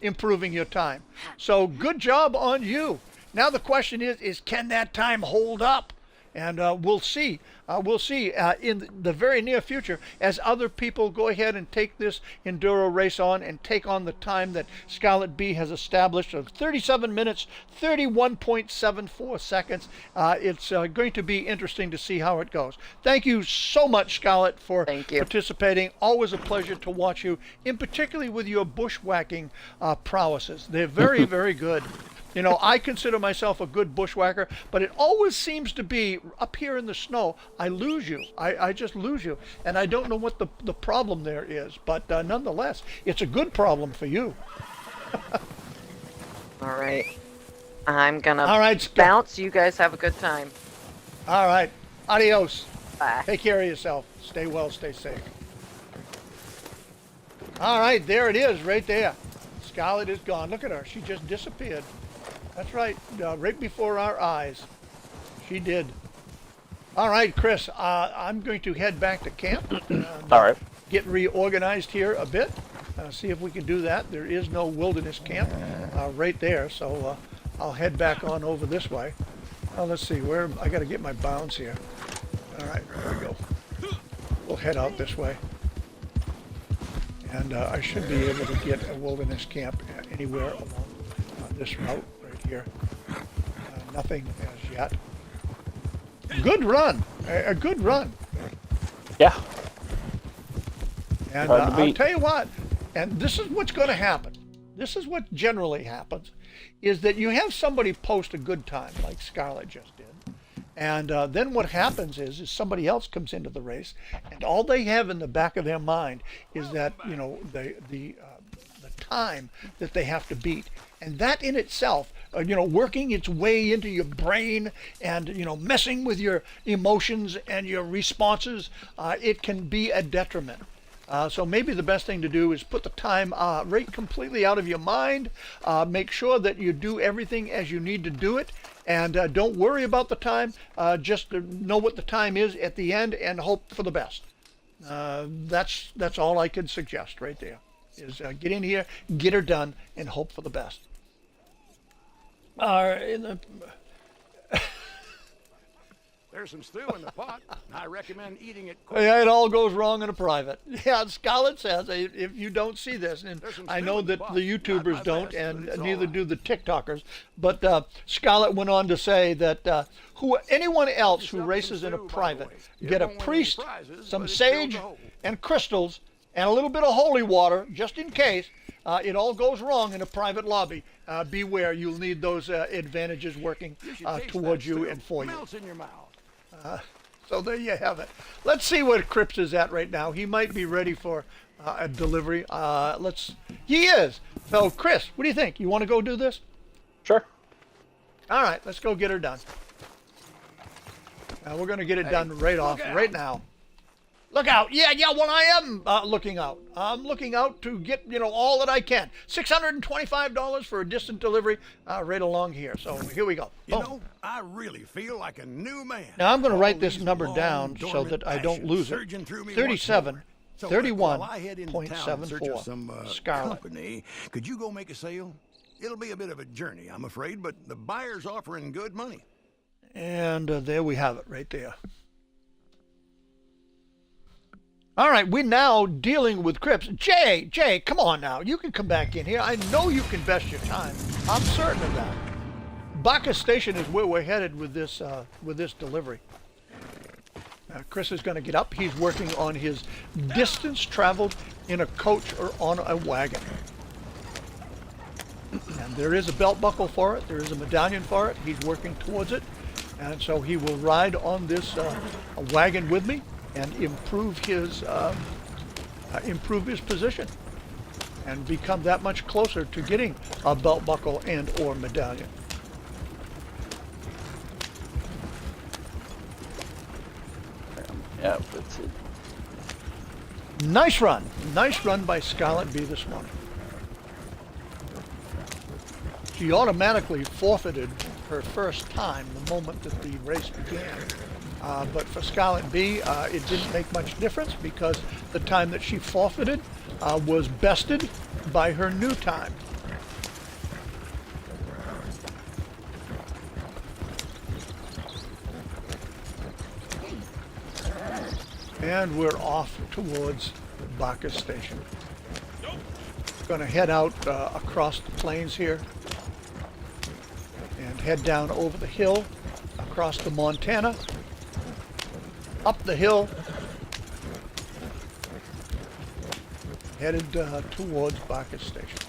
improving your time. So good job on you. Now the question is can that time hold up? And we'll see. We'll see in the very near future as other people go ahead and take this enduro race on and take on the time that Scarlett B has established of 37 minutes, 31.74 seconds. It's going to be interesting to see how it goes. Thank you so much, Scarlett, for
Thank you.
participating. Always a pleasure to watch you, in particularly with your bushwhacking prowesses. They're very, very good. I consider myself a good bushwhacker, but it always seems to be up here in the snow, I lose you. I just lose you. And I don't know what the problem there is. But nonetheless, it's a good problem for you.
All right. I'm going
All right,
to bounce. You guys have a good time.
All right. Adios.
Bye.
Take care of yourself. Stay well, stay safe. All right, there it is right there. Scarlett is gone. Look at her. She just disappeared. That's right. Right before our eyes. She did. All right, Chris, I'm going to head back to camp.
All right.
Get reorganized here a bit. See if we can do that. There is no wilderness camp right there, so I'll head back on over this way. Let's see, I got to get my bounds here. All right, there we go. We'll head out this way. And I should be able to get a wilderness camp anywhere along this route right here. Nothing as yet. Good run. A good run.
Yeah.
And
Hard to
I'll
beat.
tell you what, and this is what's going to happen. This is what generally happens, is that you have somebody post a good time, like Scarlett just did. And then what happens is somebody else comes into the race, and all they have in the back of their mind is that, the time that they have to beat. And that in itself, working its way into your brain and, messing with your emotions and your responses, it can be a detriment. So maybe the best thing to do is put the time right completely out of your mind. Make sure that you do everything as you need to do it. And don't worry about the time. Just know what the time is at the end and hope for the best. That's all I can suggest right there. Is get in here, get her done, and hope for the best.
There's some stew in the pot. I recommend eating it quick.
Yeah, it all goes wrong in a private. Yeah, Scarlett says, if you don't see this, and I know that the YouTubers don't, and neither do the TikTokers, but Scarlett went on to say that anyone else who races in a private, get a priest, some sage, and crystals, and a little bit of holy water, just in case it all goes wrong in a private lobby. Beware, you'll need those advantages working towards you and for you.
Melts in your mouth.
So there you have it. Let's see what Cripps is at right now. He might be ready for a delivery. He is. So Chris, what do you think? You want to go do this?
Sure.
All right, let's go get her done. We're going to get it done right off,
out.
right now. Look out. Yeah, well, I am looking out. I'm looking out to get, all that I can. $625 for a distant delivery right along here. So here we go.
You
Boom.
know, I really feel like a new man.
Now, I'm going to
All
write this
these
number
long,
down so
dormant
that I don't
passions
lose it.
surging through me once
37,
more. So, while I
31,
head into town in search of some
Scarlet.
company, could you go make a sale? It'll be a bit of a journey, I'm afraid, but the buyer's offering good money.
And there we have it right there. All right, we're now dealing with Cripps. Jay, come on now. You can come back in here. I know you can best your time. I'm certain of that. Bacchus Station is where we're headed with this delivery. Chris is going to get up. He's working on his distance traveled in a coach or on a wagon. And there is a belt buckle for it. There is a medallion for it. He's working towards it. And so he will ride on this wagon with me and improve his position and become that much closer to getting a belt buckle and or medallion.
Yeah, that's it.
Nice run by Scarlet B this morning. She automatically forfeited her first time the moment that the race began. But for Scarlet B, it didn't make much difference because the time that she forfeited was bested by her new time. And we're off towards Bacchus Station. Going to head out across the plains here and head down over the hill across to Montana, up the hill, headed towards Bacchus Station.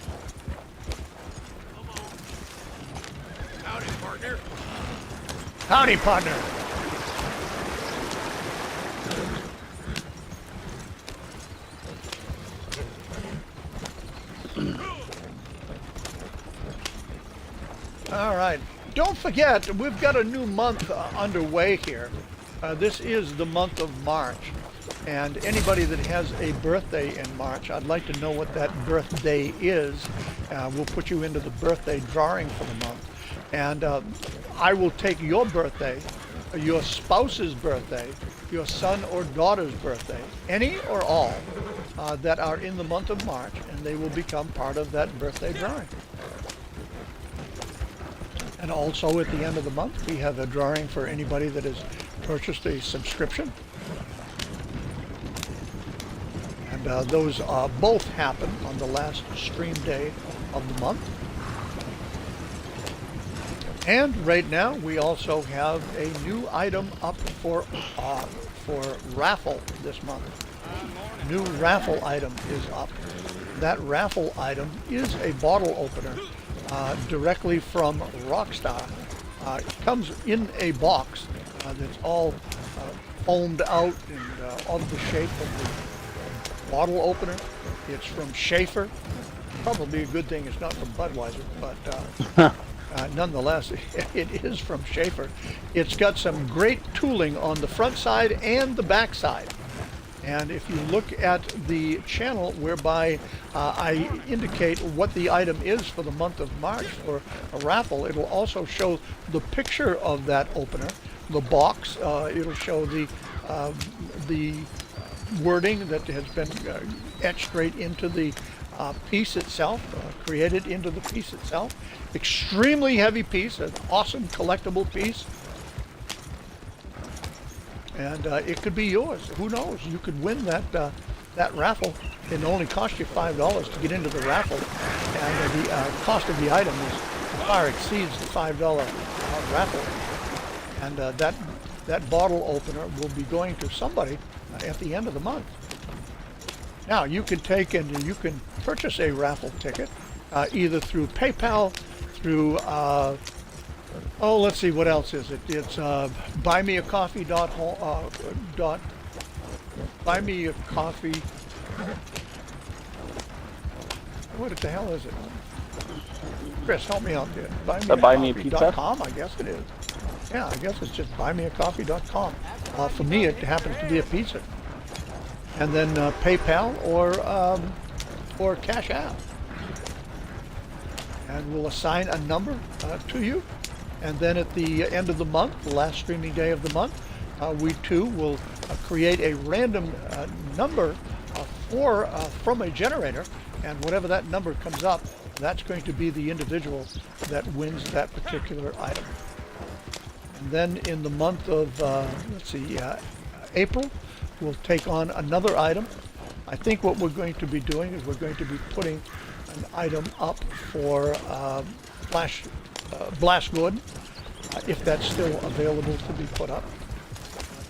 Howdy, partner.
Howdy, partner. All right. Don't forget, we've got a new month underway here. This is the month of March. And anybody that has a birthday in March, I'd like to know what that birthday is. We'll put you into the birthday drawing for the month. And I will take your birthday, your spouse's birthday, your son or daughter's birthday, any or all that are in the month of March, and they will become part of that birthday drawing. And also at the end of the month, we have a drawing for anybody that has purchased a subscription. And those both happen on the last stream day of the month. And right now, we also have a new item up for raffle this month. New raffle item is up. That raffle item is a bottle opener directly from Rockstar. It comes in a box that's all foamed out and of the shape of the bottle opener. It's from Schaefer. Probably a good thing it's not from Budweiser, but nonetheless, it is from Schaefer. It's got some great tooling on the front side and the back side. And if you look at the channel whereby I indicate what the item is for the month of March for a raffle, it will also show the picture of that opener, the box. It'll show the wording that has been etched right into the piece itself, created into the piece itself. Extremely heavy piece, an awesome collectible piece. And it could be yours. Who knows? You could win that that raffle. It only cost you $5 to get into the raffle, and the cost of the item far exceeds the $5 raffle. And that bottle opener will be going to somebody at the end of the month. Now you can take and you can purchase a raffle ticket either through PayPal, through oh, let's see, what else is it? It's buymeacoffee. What the hell is it? Chris, help me out there.
Buy Me a Pizza?
Buymeacoffee.com, I guess it is. Yeah, I guess it's just buymeacoffee.com. For me, it happens to be a pizza. And then PayPal or Cash App. And we'll assign a number to you. And then at the end of the month, the last streaming day of the month, we too will create a random number from a generator. And whatever that number comes up, that's going to be the individual that wins that particular item. And then in the month of, April, we'll take on another item. I think what we're going to be doing is we're going to be putting an item up for Blast Gordon, if that's still available to be put up.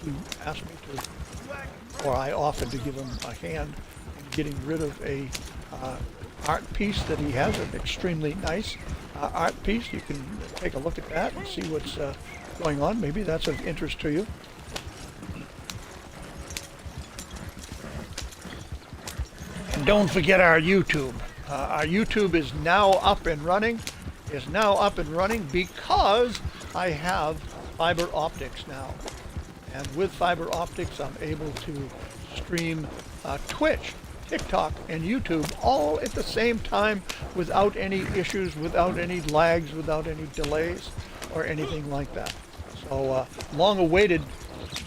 He asked me to, or I offered to give him a hand in getting rid of a art piece that he has, an extremely nice art piece. You can take a look at that and see what's going on. Maybe that's of interest to you. And don't forget our YouTube. Our YouTube is now up and running. Because I have fiber optics now. And with fiber optics, I'm able to stream Twitch, TikTok, and YouTube all at the same time without any issues, without any lags, without any delays, or anything like that. So long awaited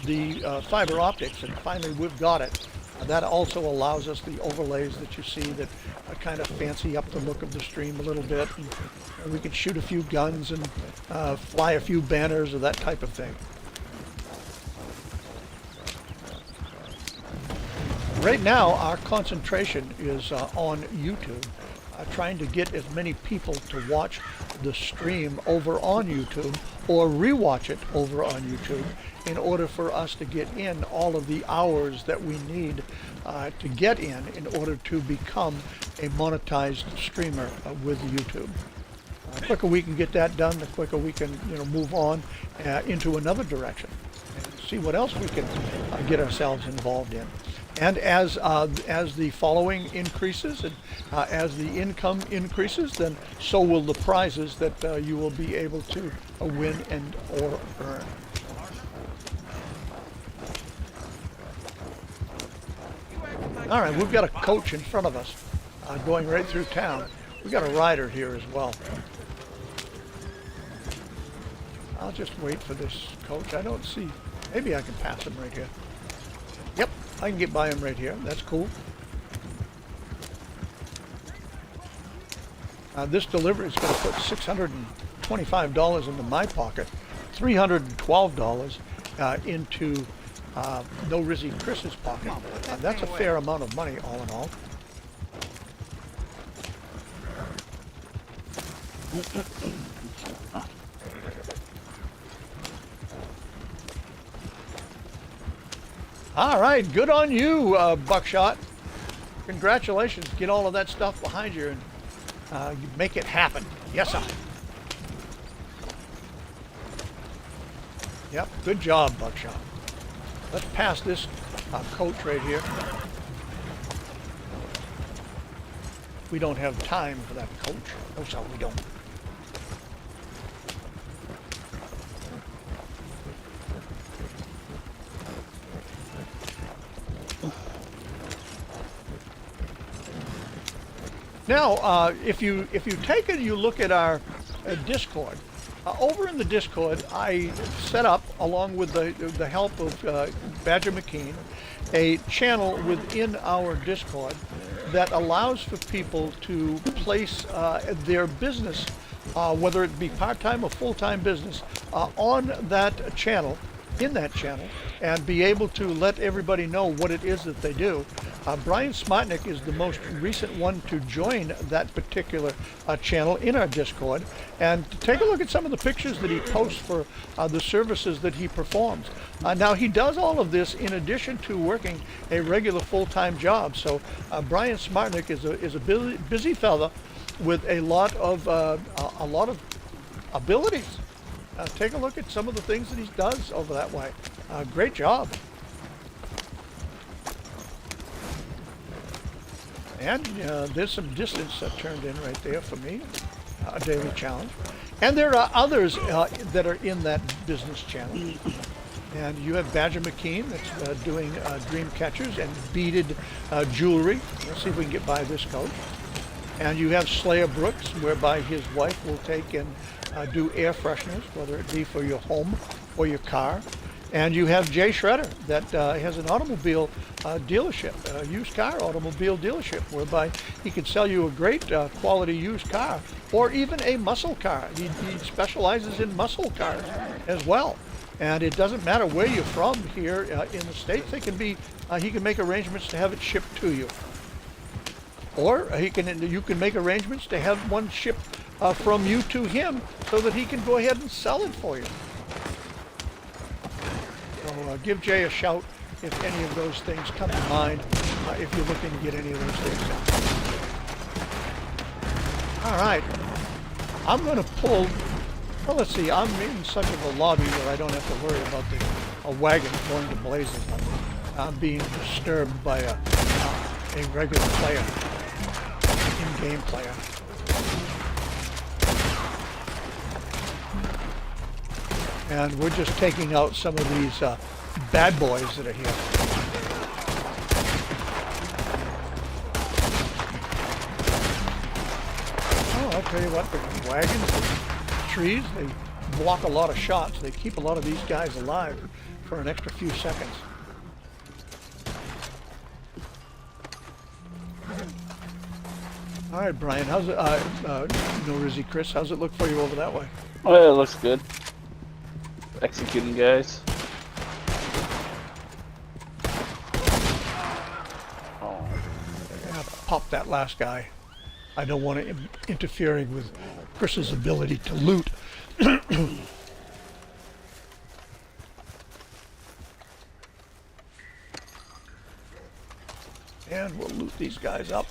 the fiber optics, and finally we've got it. That also allows us the overlays that you see that kind of fancy up the look of the stream a little bit. And we can shoot a few guns and fly a few banners or that type of thing. Right now, our concentration is on YouTube, trying to get as many people to watch the stream over on YouTube or rewatch it over on YouTube in order for us to get in all of the hours that we need to get in order to become a monetized streamer with YouTube. The quicker we can get that done, the quicker we can move on into another direction and see what else we can get ourselves involved in. And as the following increases and as the income increases, then so will the prizes that you will be able to win and or earn. All right, we've got a coach in front of us going right through town. We've got a rider here as well. I'll just wait for this coach. I don't see. Maybe I can pass him right here. Yep, I can get by him right here. That's cool. This delivery is going to put $625 into my pocket, $312 into No Rizzy Chris's pocket. That's a fair amount of money, all in all. All right, good on you, Buckshot. Congratulations. Get all of that stuff behind you and you make it happen. Yes, sir. Yep, good job, Buckshot. Let's pass this coach right here. We don't have time for that coach. No, sir, we don't. Now, if you take it, you look at our Discord. Over in the Discord, I set up, along with the help of Badger McKean, a channel within our Discord that allows for people to place their business, whether it be part-time or full-time business, on that channel, in that channel, and be able to let everybody know what it is that they do. Brian Smartnick is the most recent one to join that particular channel in our Discord, and to take a look at some of the pictures that he posts for the services that he performs. Now, he does all of this in addition to working a regular full-time job. So Brian Smartnick is a busy fella with a lot of abilities. Take a look at some of the things that he does over that way. Great job. And there's some distance turned in right there for me, a daily challenge. And there are others that are in that business channel. And you have Badger McKean that's doing dream catchers and beaded jewelry. Let's see if we can get by this coach. And you have Slayer Brooks, whereby his wife will take and do air fresheners, whether it be for your home or your car. And you have Jay Shredder that has an automobile dealership, a used car automobile dealership, whereby he can sell you a great quality used car or even a muscle car. He specializes in muscle cars as well. And it doesn't matter where you're from here in the States. They can be, he can make arrangements to have it shipped to you. Or you can make arrangements to have one shipped from you to him so that he can go ahead and sell it for you. So give Jay a shout if any of those things come to mind, if you're looking to get any of those things done. All right. I'm going to pull, well, let's see, I'm in such of a lobby that I don't have to worry about a wagon going to blazes. I'm being disturbed by a regular player, in-game player. And we're just taking out some of these bad boys that are here. Oh, I'll tell you what, the wagons, the trees, they block a lot of shots. They keep a lot of these guys alive for an extra few seconds. All right, Brian, how's it, no Rizzy Chris, how's it look for you over that way?
Oh, yeah, it looks good. Executing guys. Oh.
Yeah, pop that last guy. I don't want to interfering with Chris's ability to loot. And we'll loot these guys up.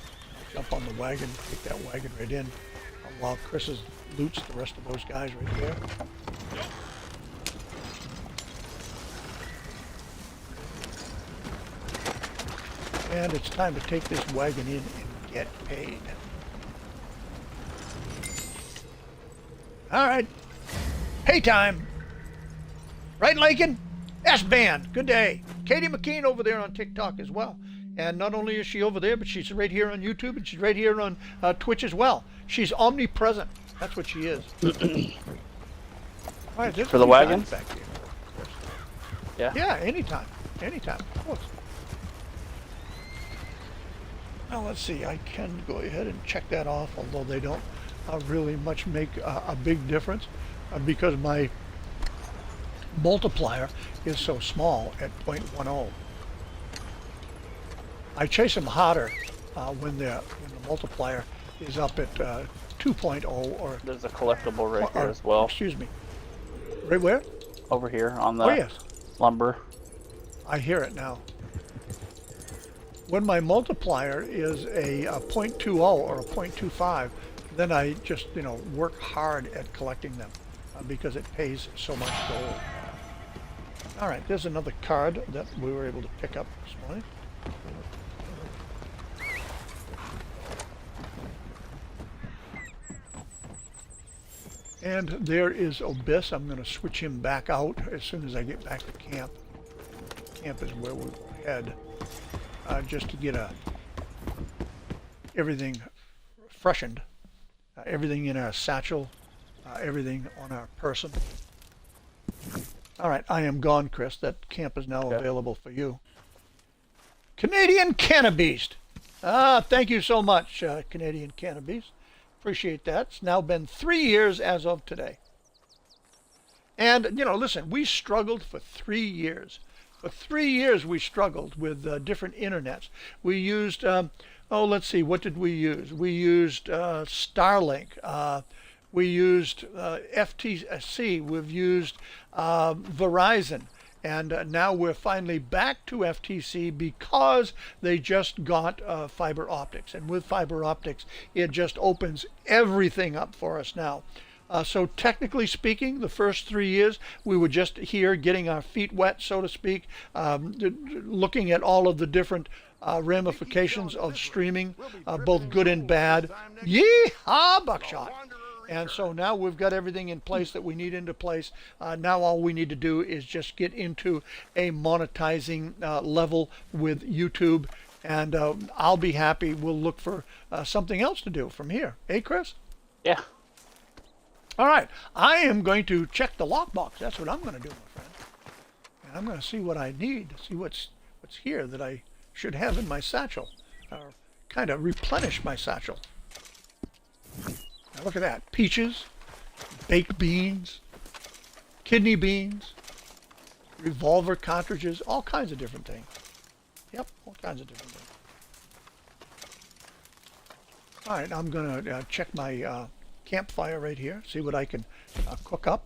Jump on the wagon, take that wagon right in. While Chris loots the rest of those guys right there. And it's time to take this wagon in and get paid. All right, pay time. Right, Lincoln? S-Band, good day. Katie McKean over there on TikTok as well. And not only is she over there, but she's right here on YouTube, and she's right here on Twitch as well. She's omnipresent. That's what she is. All right,
For the wagon?
Back here.
Yeah.
Yeah, anytime. Anytime, of course. Now let's see, I can go ahead and check that off, although they don't really much make a big difference because my multiplier is so small at 0.10. I chase them harder when the multiplier is up at 2.0 or...
There's a collectible right here as well.
Excuse me. Right where?
Over here on the
yes.
lumber.
I hear it now. When my multiplier is a 0.20 or a 0.25, then I just, work hard at collecting them because it pays so much gold. All right, there's another card that we were able to pick up this morning. And there is Abyss. I'm going to switch him back out as soon as I get back to camp. Camp is where we'll head. Just to get everything freshened, everything in our satchel, everything on our person. All right, I am gone, Chris. That camp is now available for you. Canadian Cannabeast. Thank you so much, Canadian Cannabeast. Appreciate that. It's now been 3 years as of today. And, listen, we struggled for 3 years. For 3 years we struggled with different internets. We used, let's see, what did we use? We used Starlink. We used FTC. We've used Verizon. And now we're finally back to FTC because they just got fiber optics. And with fiber optics, it just opens everything up for us now. So technically speaking, the first 3 years, we were just here getting our feet wet, so to speak, looking at all of the different ramifications of streaming, both good and bad. Yee-haw, Buckshot. And so now we've got everything in place that we need into place. Now all we need to do is just get into a monetizing level with YouTube, and I'll be happy. We'll look for something else to do from here. Hey, Chris?
Yeah.
All right. I am going to check the lockbox. That's what I'm going to do, my friend. And I'm going to see what I need, see what's here that I should have in my satchel, or kind of replenish my satchel. Now look at that. Peaches, baked beans, kidney beans, revolver cartridges, all kinds of different things. Yep, all kinds of different things. All right, I'm going to check my campfire right here, see what I can cook up.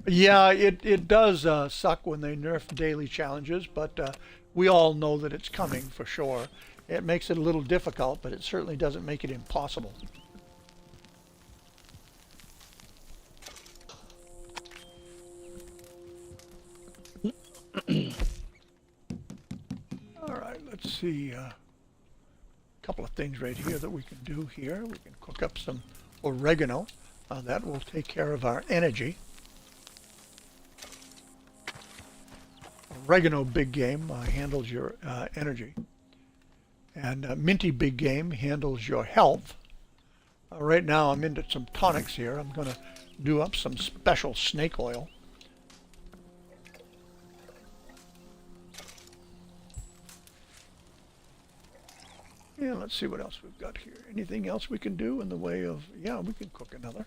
Yeah, it does suck when they nerf daily challenges, but we all know that it's coming for sure. It makes it a little difficult, but it certainly doesn't make it impossible. All right, let's see. A couple of things right here that we can do here. We can cook up some oregano. That will take care of our energy. Oregano big game handles your energy, and minty big game handles your health. Right now I'm into some tonics here. I'm going to do up some special snake oil. Yeah, let's see what else we've got here. Anything else we can do in the way of, yeah, we can cook another.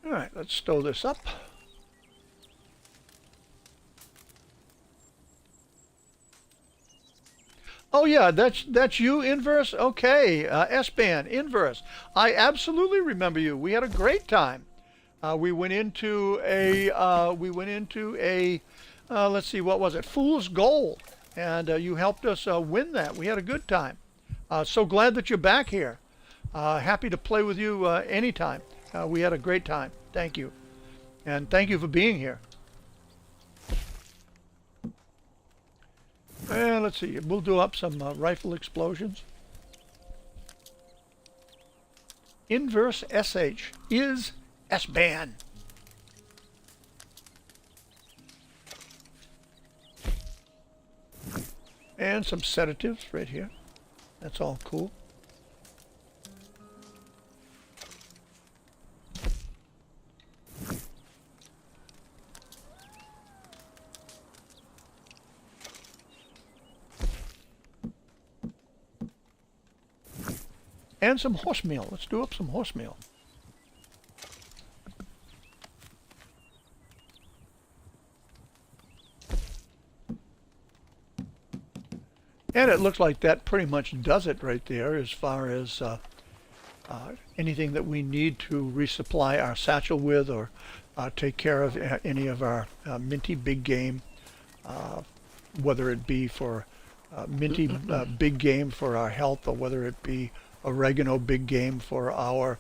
All right, let's stow this up. Oh yeah, that's you, Inverse. Okay, S-Band, Inverse. I absolutely remember you. We had a great time. We went into a let's see, what was it? Fool's Gold, and you helped us win that. We had a good time. So glad that you're back here. Happy to play with you anytime. We had a great time. Thank you. And thank you for being here. And let's see. We'll do up some rifle explosions. Inverse SH is S-Band. And some sedatives right here. That's all cool. And some horse meal. Let's do up some horse meal. And it looks like that pretty much does it right there as far as anything that we need to resupply our satchel with, or take care of any of our minty big game, whether it be for minty big game for our health, or whether it be oregano big game for our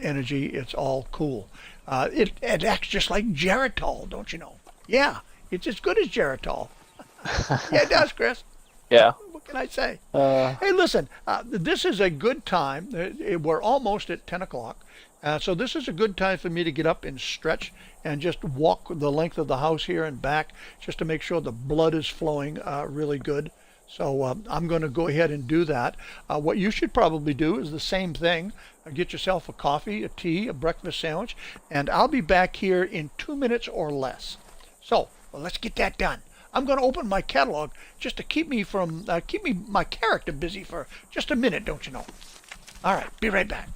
energy. It's all cool. It acts just like Geritol, don't you know? Yeah, it's as good as Geritol. Yeah, it does, Chris.
Yeah.
What can I say? Hey, listen, this is a good time. We're almost at 10 o'clock. So this is a good time for me to get up and stretch and just walk the length of the house here and back, just to make sure the blood is flowing really good. So I'm going to go ahead and do that. What you should probably do is the same thing. Get yourself a coffee, a tea, a breakfast sandwich, and I'll be back here in 2 minutes or less. So let's get that done. I'm going to open my catalog just to keep me my character busy for just a minute, don't you know? All right, be right back.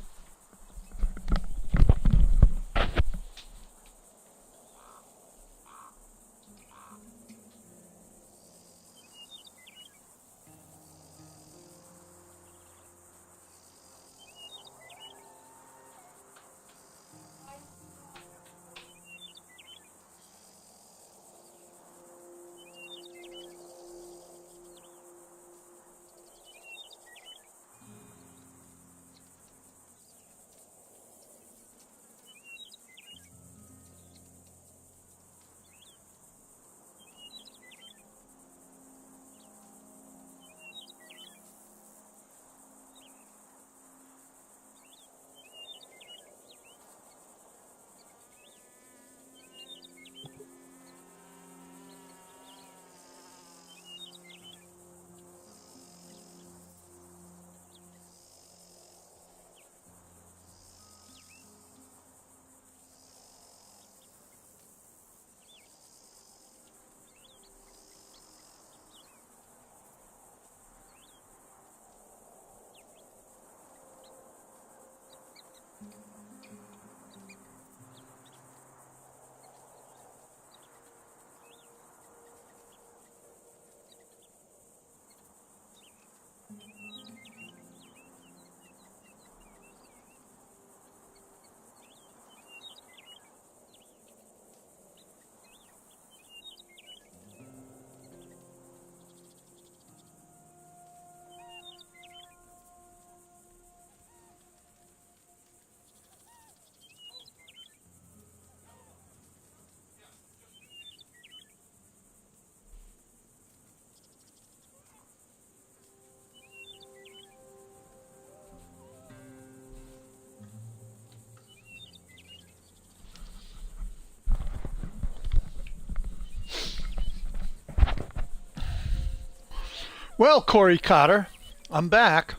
Well, Corey Cotter, I'm back,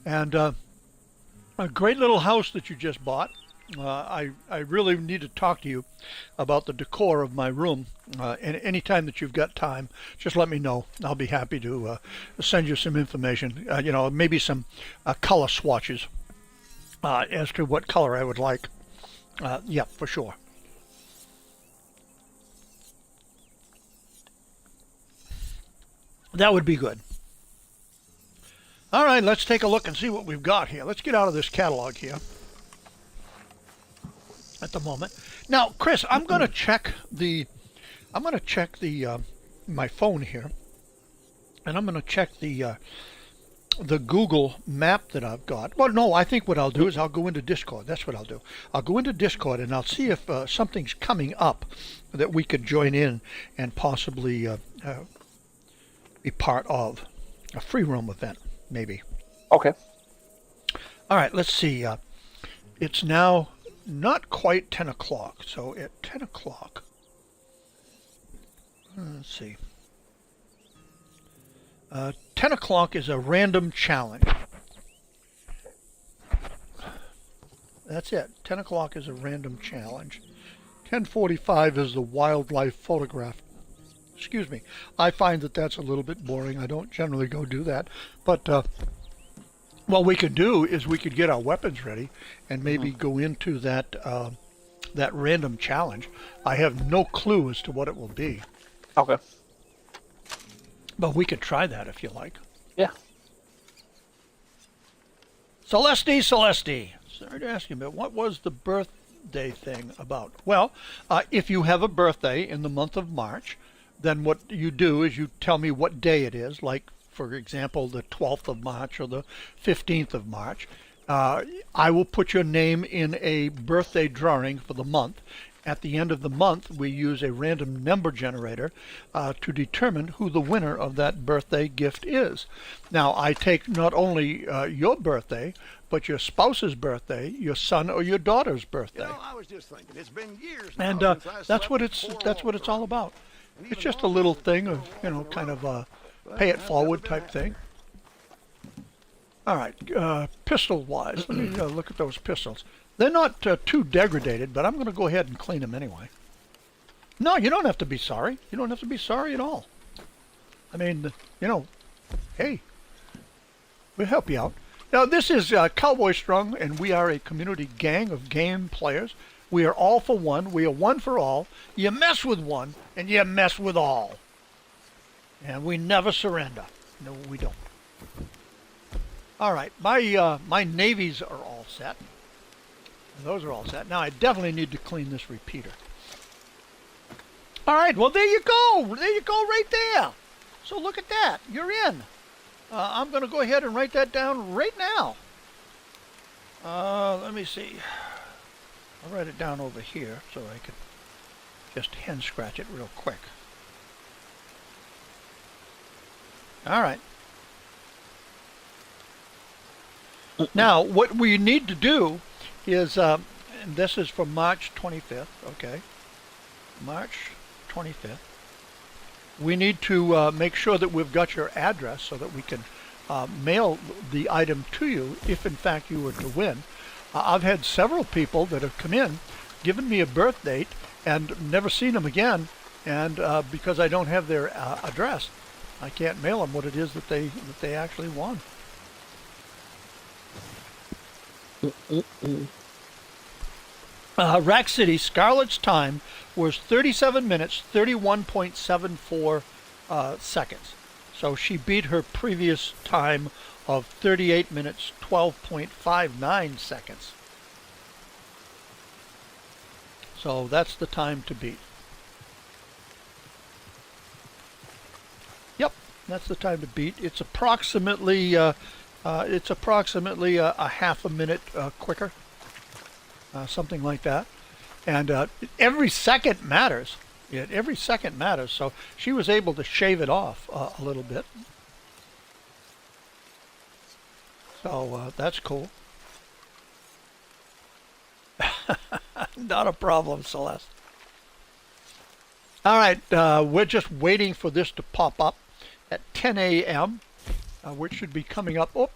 and a great little house that you just bought. I really need to talk to you about the decor of my room. And any time that you've got time, just let me know. I'll be happy to send you some information. Maybe some color swatches as to what color I would like. Yeah, for sure. That would be good. All right, let's take a look and see what we've got here. Let's get out of this catalog here at the moment. Now, Chris, I'm going to check the my phone here, and I'm going to check the Google map that I've got. Well, no, I think what I'll do is I'll go into Discord. That's what I'll do. I'll go into Discord and I'll see if something's coming up that we could join in and possibly be part of a free roam event, maybe.
Okay.
All right, let's see. It's now not quite 10 o'clock, so at 10 o'clock, let's see. 10 o'clock is a random challenge. That's it. 10 o'clock is a random challenge. 10:45 is the wildlife photograph. Excuse me. I find that that's a little bit boring. I don't generally go do that. But what we could do is we could get our weapons ready and maybe go into that that random challenge. I have no clue as to what it will be.
Okay.
But we could try that if you like.
Yeah.
Celeste, sorry to ask you, but what was the birthday thing about? Well, if you have a birthday in the month of March, then what you do is you tell me what day it is, like, for example, the 12th of March or the 15th of March. I will put your name in a birthday drawing for the month. At the end of the month, we use a random number generator to determine who the winner of that birthday gift is. Now, I take not only your birthday, but your spouse's birthday, your son or your daughter's birthday.
I was just thinking, it's been years now
And
since I
that's
slept
what
with
it's
four
that's what
walls
it's all
around.
about.
And
It's
even
just a
longer
little
than
thing
that,
of, kind of
but
pay it
I've
forward
never been
type thing. All right, pistol-wise, let me look at those pistols. They're not too degraded, but I'm going to go ahead and clean them anyway. No, you don't have to be sorry. You don't have to be sorry at all. I mean, hey, we'll help you out. Now, this is Cowboy Strung, and we are a community gang of game players. We are all for one. We are one for all. You mess with one, and you mess with all. And we never surrender. No, we don't. All right, my navies are all set. Those are all set. Now, I definitely need to clean this repeater. All right, well, there you go. There you go right there. So look at that. You're in. I'm going to go ahead and write that down right now. Let me see. I'll write it down over here so I can just hand scratch it real quick. All right. Now, what we need to do is, and this is for March 25th, okay? March 25th. We need to make sure that we've got your address so that we can mail the item to you if in fact you were to win. I've had several people that have come in, given me a birth date, and never seen them again, and because I don't have their address, I can't mail them what it is that they actually won. Rack City, Scarlett's time was 37 minutes, 31.74 seconds. So she beat her previous time of 38 minutes, 12.59 seconds. So that's the time to beat. Yep, that's the time to beat. It's approximately a half a minute quicker. Something like that. And every second matters. Every second matters. So she was able to shave it off a little bit. So that's cool. Not a problem, Celeste. All right, we're just waiting for this to pop up. at 10 a.m., which should be coming up. Oh,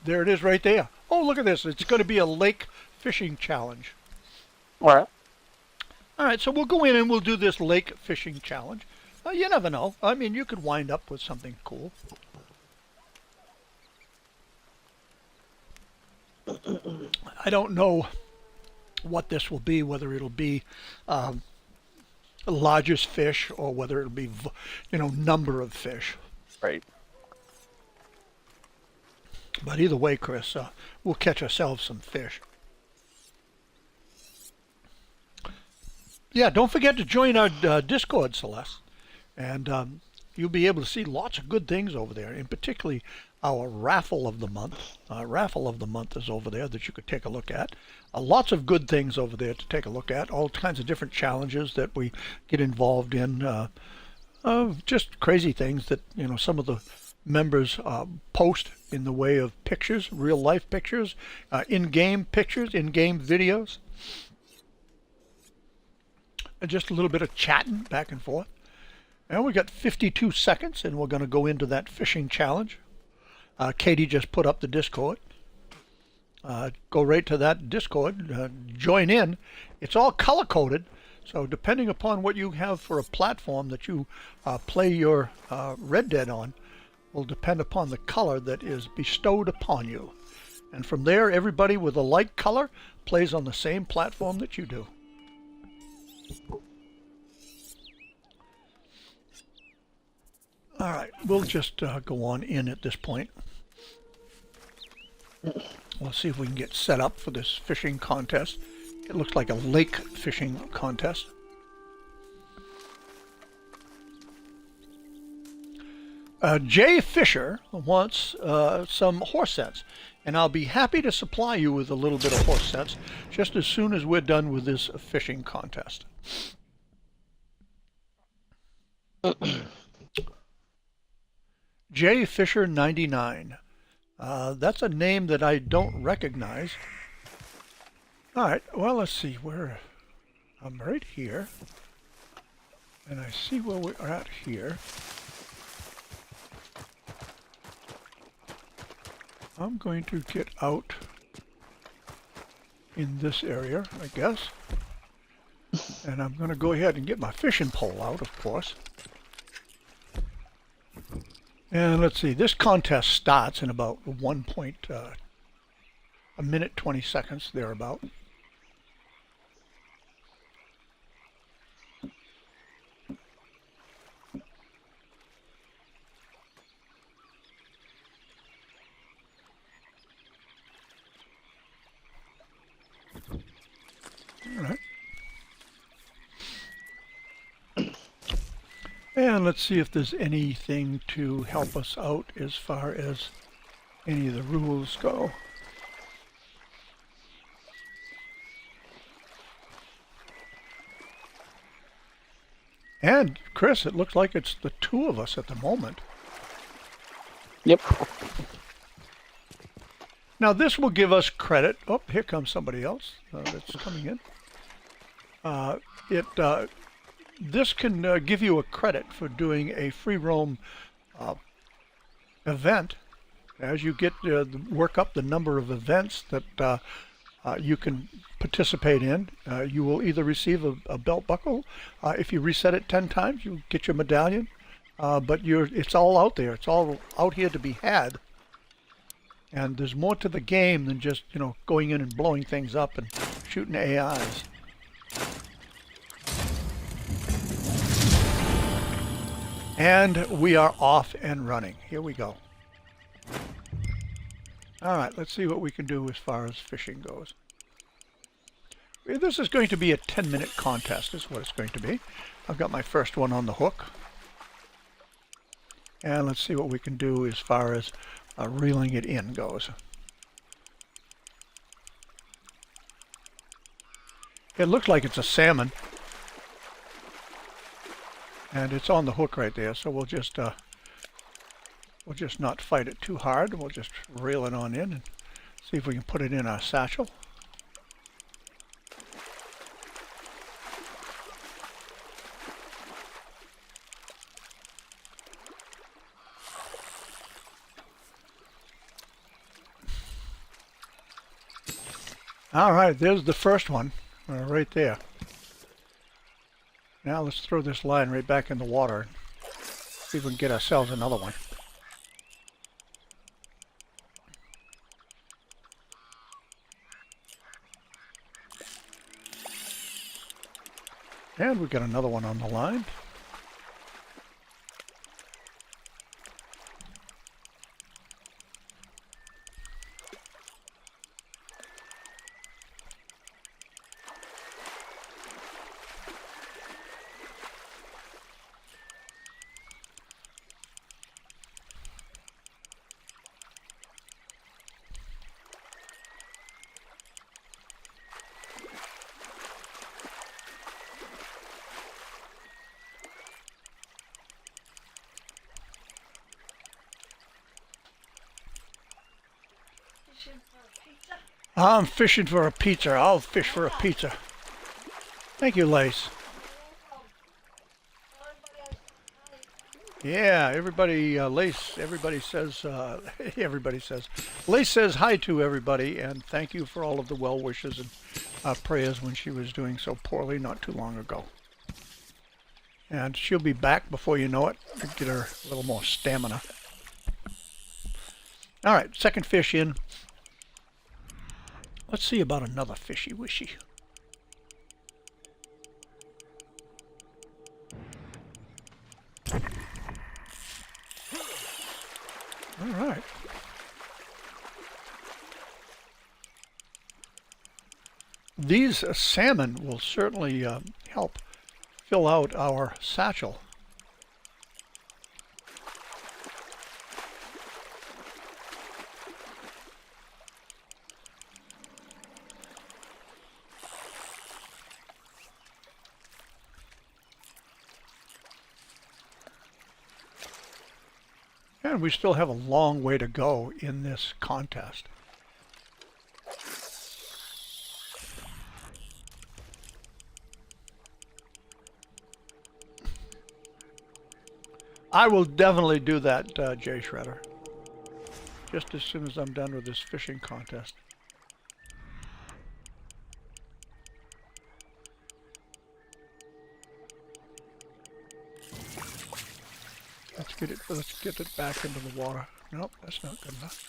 there it is right there. Oh, look at this. It's going to be a lake fishing challenge.
All right.
All right, so we'll go in and we'll do this lake fishing challenge. You never know. I mean, you could wind up with something cool. I don't know what this will be, whether it'll be largest fish or whether it'll be, number of fish.
Right.
But either way, Chris, we'll catch ourselves some fish. Yeah, don't forget to join our Discord, Celeste. And you'll be able to see lots of good things over there, in particularly our raffle of the month. Raffle of the month is over there that you could take a look at. Lots of good things over there to take a look at. All kinds of different challenges that we get involved in. Just crazy things that some of the members post in the way of pictures, real life pictures, in-game pictures, in-game videos. And just a little bit of chatting back and forth. And we got 52 seconds, and we're going to go into that fishing challenge. Katie just put up the Discord. Go right to that Discord. Join in. It's all color-coded, so depending upon what you have for a platform that you play your Red Dead on, will depend upon the color that is bestowed upon you. And from there, everybody with a like color plays on the same platform that you do. All right, we'll just go on in at this point. We'll see if we can get set up for this fishing contest. It looks like a lake fishing contest. Jay Fisher wants some horse sets, and I'll be happy to supply you with a little bit of horse sets just as soon as we're done with this fishing contest. Jay Fisher 99. That's a name that I don't recognize. All right, well, let's see where I'm right here, and I see where we're at here. I'm going to get out in this area, I guess, and I'm going to go ahead and get my fishing pole out, of course. And let's see, this contest starts in about a minute 20 seconds thereabout. All right. And let's see if there's anything to help us out as far as any of the rules go. And Chris, it looks like it's the two of us at the moment.
Yep.
Now this will give us credit. Oh, here comes somebody else that's coming in. This can give you a credit for doing a free roam event. As you get work up the number of events that you can participate in, you will either receive a belt buckle. If you reset it 10 times, you get your medallion. But it's all out there. It's all out here to be had. And there's more to the game than just, going in and blowing things up and shooting AIs. And we are off and running. Here we go. All right, let's see what we can do as far as fishing goes. This is going to be a 10-minute contest, is what it's going to be. I've got my first one on the hook. And let's see what we can do as far as reeling it in goes. It looks like it's a salmon. And it's on the hook right there, so we'll just not fight it too hard. We'll just reel it on in and see if we can put it in our satchel. All right, there's the first one, right there. Now let's throw this line right back in the water. See if we can get ourselves another one. And we got another one on the line. I'm fishing for a pizza. I'll fish for a pizza. Thank you, Lace. Yeah, everybody, Lace, everybody says, Lace says hi to everybody and thank you for all of the well wishes and prayers when she was doing so poorly not too long ago. And she'll be back before you know it. Get her a little more stamina. All right, second fish in. Let's see about another fishy wishy. All right. These salmon will certainly help fill out our satchel. And we still have a long way to go in this contest. I will definitely do that, Jay Shredder. Just as soon as I'm done with this fishing contest. Let's get it back into the water. Nope, that's not good enough.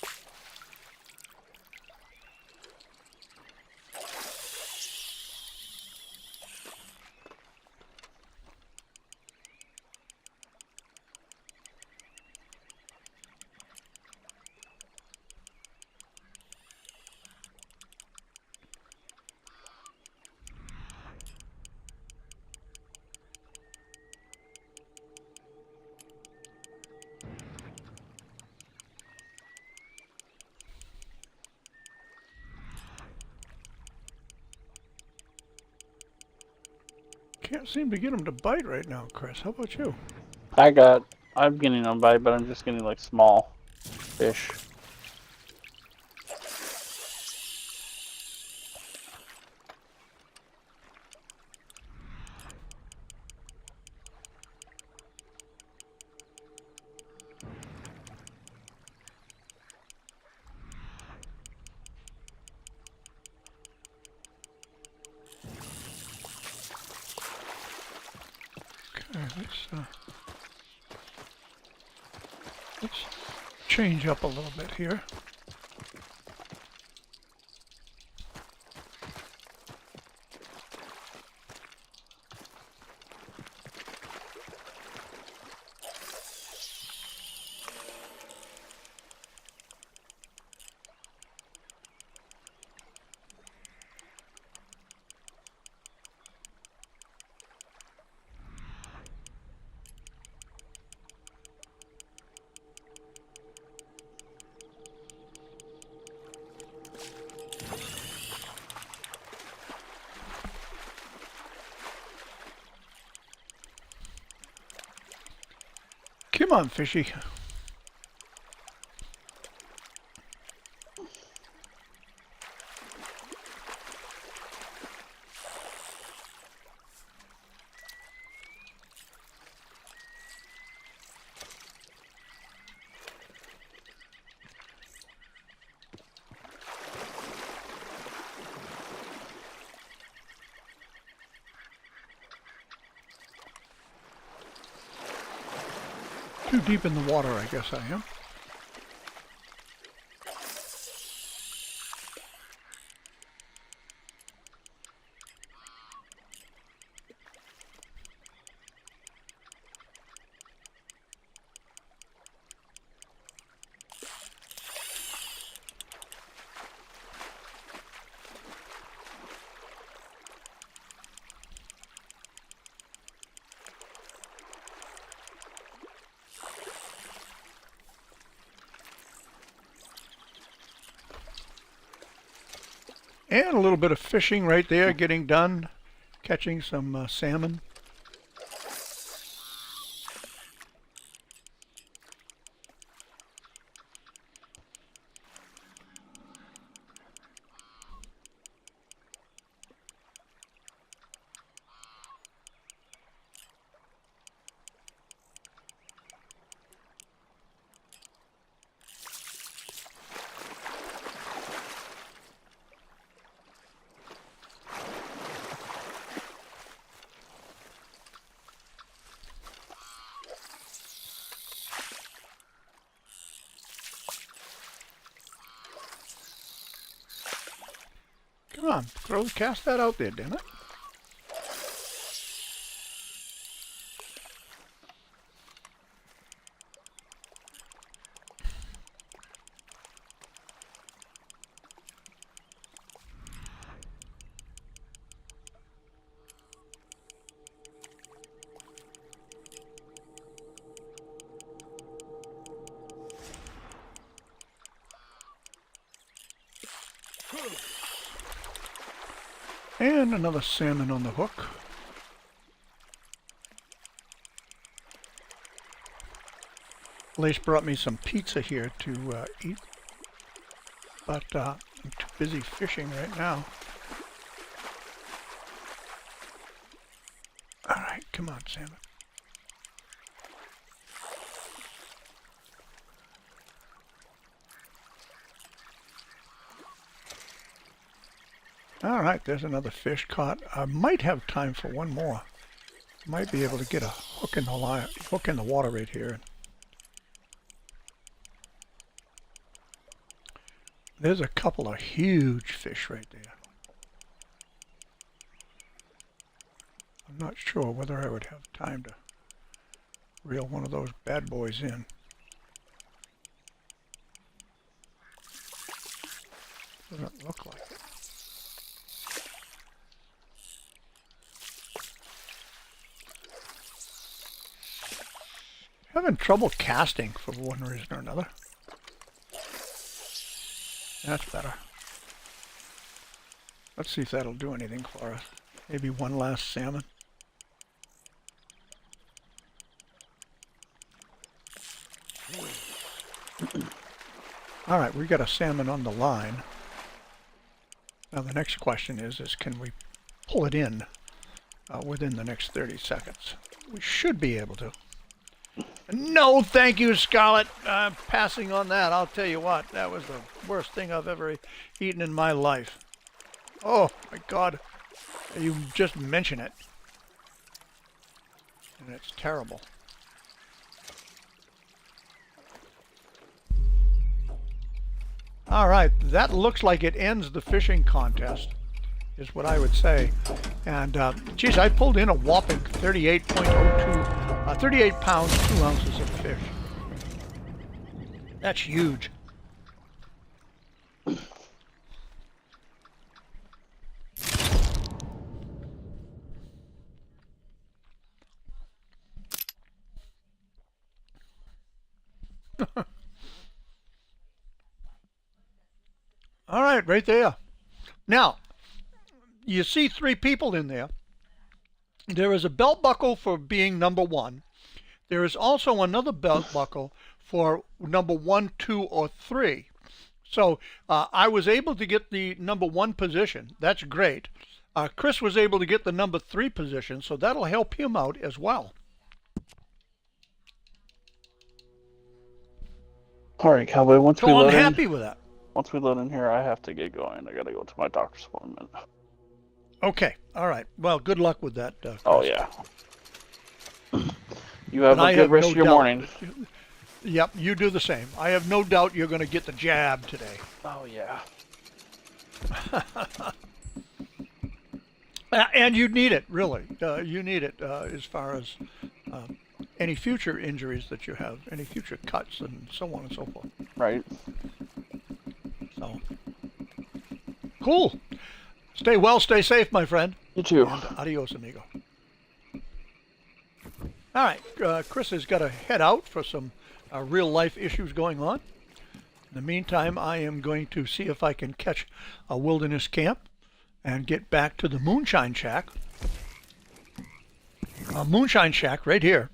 Can't seem to get them to bite right now, Chris. How about you?
I'm getting them bite, but I'm just getting like small fish.
Okay, let's change up a little bit here. Come on, fishy. Too deep in the water, I guess I am. And a little bit of fishing right there, getting done, catching some salmon. Come on, cast that out there, damn it. And another salmon on the hook. Lace brought me some pizza here to eat, but I'm too busy fishing right now. All right, come on, salmon. All right, there's another fish caught. I might have time for one more. Might be able to get a hook in the water right here. There's a couple of huge fish right there. I'm not sure whether I would have time to reel one of those bad boys in. Doesn't look like it. Having trouble casting for one reason or another. That's better. Let's see if that'll do anything for us. Maybe one last salmon. All right, we got a salmon on the line. Now the next question is can we pull it in within the next 30 seconds? We should be able to. No, thank you, Scarlet. I'm passing on that. I'll tell you what, that was the worst thing I've ever eaten in my life. Oh, my God. You just mention it. And it's terrible. All right, that looks like it ends the fishing contest, is what I would say. And, geez, I pulled in a whopping 38.02 38 pounds, 2 ounces of fish. That's huge. All right, right there. Now, you see 3 people in there. There is a belt buckle for being number 1. There is also another belt buckle for number 1, 2, or 3. So I was able to get the number 1 position. That's great. Chris was able to get the number 3 position, so that'll help him out as well.
All right, Cowboy. Once we
So I'm
load
happy with that.
once we load in here, I have to get going. I gotta go to my doctor's appointment.
Okay. All right. Well, good luck with that. Chris.
Oh yeah. You have
And I
a good
have
rest
no
of your
doubt
morning.
Yep, you do the same. I have no doubt you're going to get the jab today.
Oh yeah.
And you need it, really. You need it as far as any future injuries that you have, any future cuts, and so on and so forth.
Right.
So, cool. Stay well, stay safe, my friend.
You too.
And adios, amigo. All right, Chris has got to head out for some real life issues going on. In the meantime, I am going to see if I can catch a wilderness camp and get back to the Moonshine Shack. Moonshine Shack right here.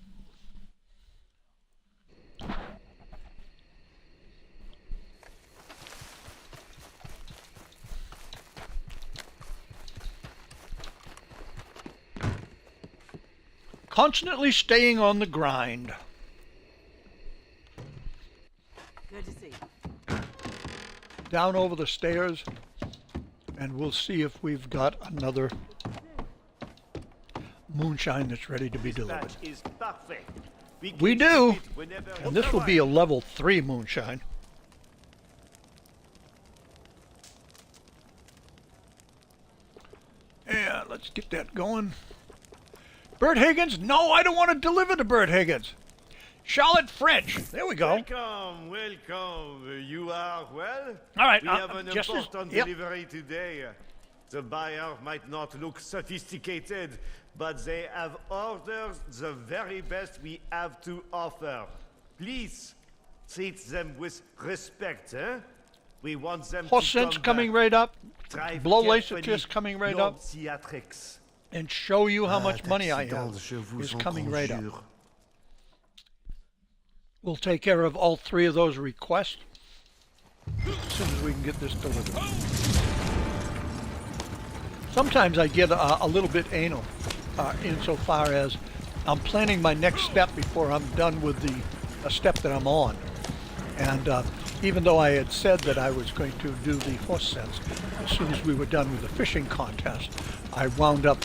Constantly staying on the grind.
Good to see you.
Down over the stairs, and we'll see if we've got another moonshine that's ready to be delivered.
That is perfect.
We
can
do.
ship it whenever
And this will be a level 3 moonshine. Yeah, let's get that going. Bert Higgins? No, I don't want to deliver to Bert Higgins. Charlotte French. There we go.
Welcome, welcome. You are well?
All right.
We have an
just as-
important
yep.
delivery today. The buyer might not look sophisticated, but they have ordered the very best we have to offer. Please treat them with respect, eh? We want them
Horse
to
sense
come
coming
back.
right up.
Drive
Blow laser
carefully,
kiss coming right
no
up.
theatrics.
And show you how much money I have is coming right up. We'll take care of all 3 of those requests as soon as we can get this delivered. Sometimes I get a little bit anal insofar as I'm planning my next step before I'm done with the step that I'm on. And even though I had said that I was going to do the horse sense as soon as we were done with the fishing contest, I wound up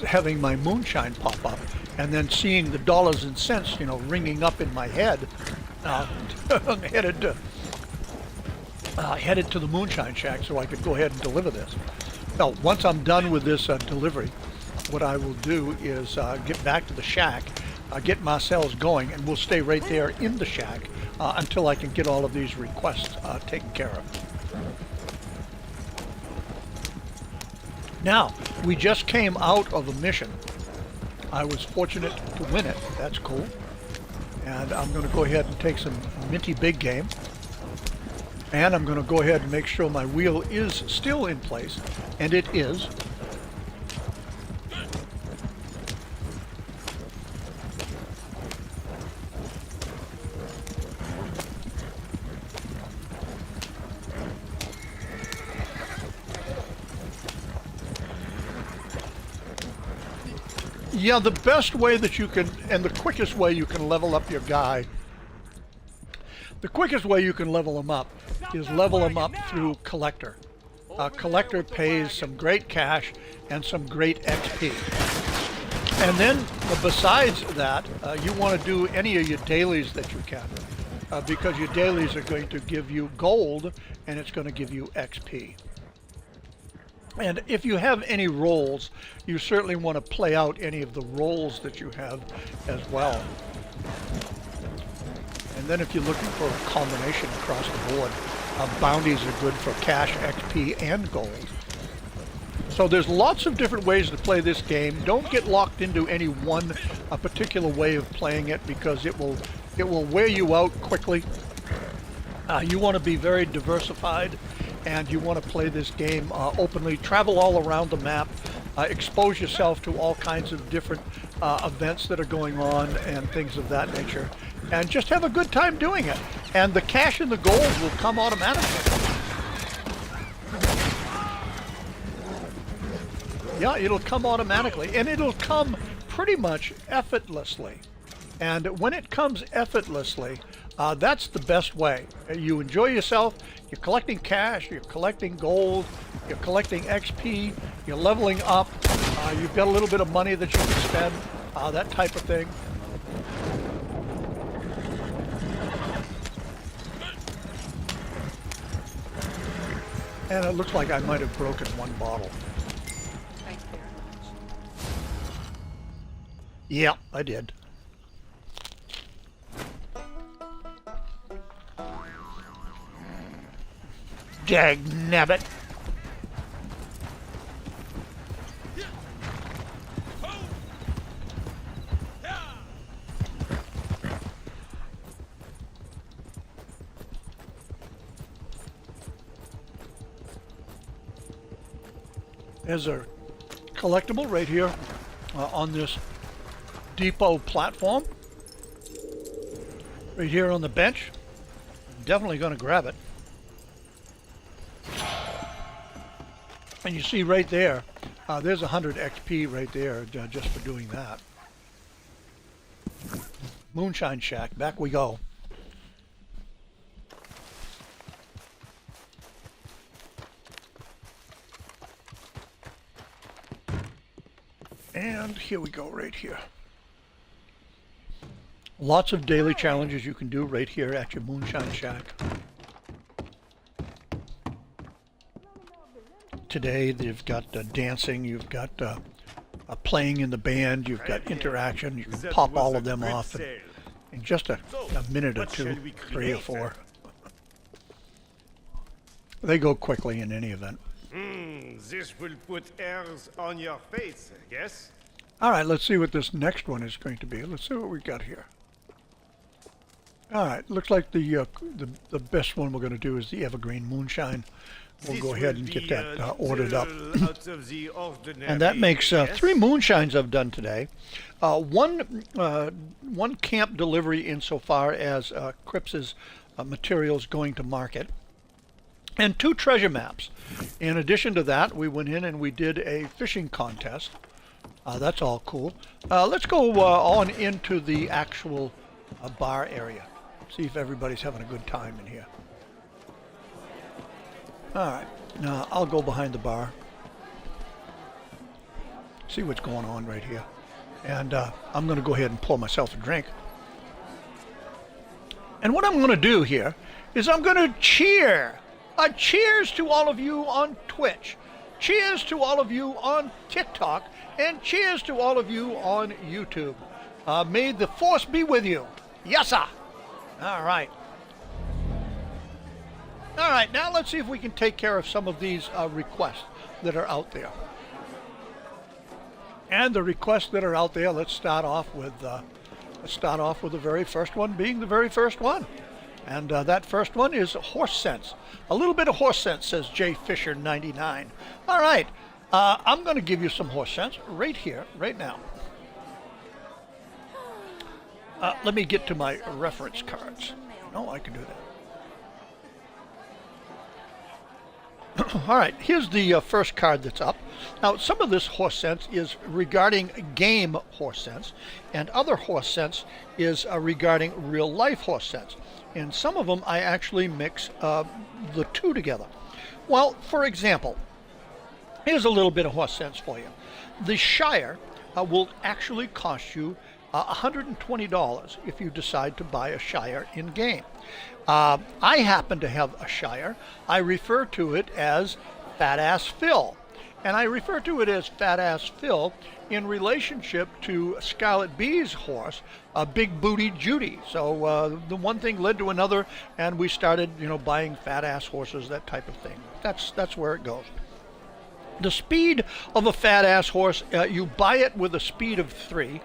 having my moonshine pop up and then seeing the dollars and cents, ringing up in my head, headed to the Moonshine Shack so I could go ahead and deliver this. Now, once I'm done with this delivery, what I will do is get back to the shack, get Marcel's going, and we'll stay right there in the shack until I can get all of these requests taken care of. Now, we just came out of a mission. I was fortunate to win it. That's cool. And I'm going to go ahead and take some minty big game. And I'm going to go ahead and make sure my wheel is still in place. And it is. Yeah, the best way that you can, and the quickest way you can level up your guy, the quickest way you can level him up is level him up through Collector. Collector pays some great cash and some great XP. And then, besides that, you want to do any of your dailies that you can, because your dailies are going to give you gold, and it's going to give you XP. And if you have any roles, you certainly want to play out any of the roles that you have as well. And then if you're looking for a combination across the board, bounties are good for cash, XP, and gold. So there's lots of different ways to play this game. Don't get locked into any one particular way of playing it, because it will wear you out quickly. You want to be very diversified, and you want to play this game openly. Travel all around the map, expose yourself to all kinds of different events that are going on and things of that nature, and just have a good time doing it. And the cash and the gold will come automatically. Yeah, it'll come automatically, and it'll come pretty much effortlessly. And when it comes effortlessly, that's the best way. You enjoy yourself, you're collecting cash, you're collecting gold, you're collecting XP, you're leveling up, you've got a little bit of money that you can spend, that type of thing. And it looks like I might have broken one bottle.
Thank you very much.
Yeah, I did. Dag nabbit. There's a collectible right here on this depot platform. Right here on the bench. I'm definitely going to grab it. And you see right there, there's 100 XP right there just for doing that. Moonshine Shack, back we go. And here we go right here. Lots of daily challenges you can do right here at your Moonshine Shack. Today you've got dancing, you've got playing in the band, you've got interaction. You can pop all of them off in just a minute or two, 3 or 4. They go quickly in any event.
This will put airs on your face, I guess.
All right, let's see what this next one is going to be. Let's see what we got here. All right, looks like the best one we're going to do is the Evergreen Moonshine. We'll go ahead and get that ordered up. And that makes 3 moonshines I've done today. One camp delivery insofar as Cripps' materials going to market. And 2 treasure maps. In addition to that, we went in and we did a fishing contest. That's all cool. Let's go on into the actual bar area. See if everybody's having a good time in here. Alright, now I'll go behind the bar. See what's going on right here. And I'm going to go ahead and pour myself a drink. And what I'm going to do here is I'm going to cheer. Cheers to all of you on Twitch. Cheers to all of you on TikTok. And cheers to all of you on YouTube. May the force be with you. Yes, sir. All right. All right, now let's see if we can take care of some of these requests that are out there. And the requests that are out there, let's start off with the very first one being the very first one. And that first one is horse sense. A little bit of horse sense, says J Fisher 99. All right, I'm going to give you some horse sense right here, right now. Let me get to my reference cards. No, I can do that. All right, here's the first card that's up. Now, some of this horse sense is regarding game horse sense, and other horse sense is regarding real life horse sense. And some of them I actually mix the 2 together. Well, for example, here's a little bit of horse sense for you. The Shire will actually cost you $120 if you decide to buy a Shire in game. I happen to have a Shire. I refer to it as Fat Ass Phil. And I refer to it as Fat Ass Phil in relationship to Scarlet B's horse, Big Booty Judy. So the one thing led to another, and we started, buying fat ass horses, that type of thing. That's where it goes. The speed of a fat ass horse, you buy it with a speed of 3.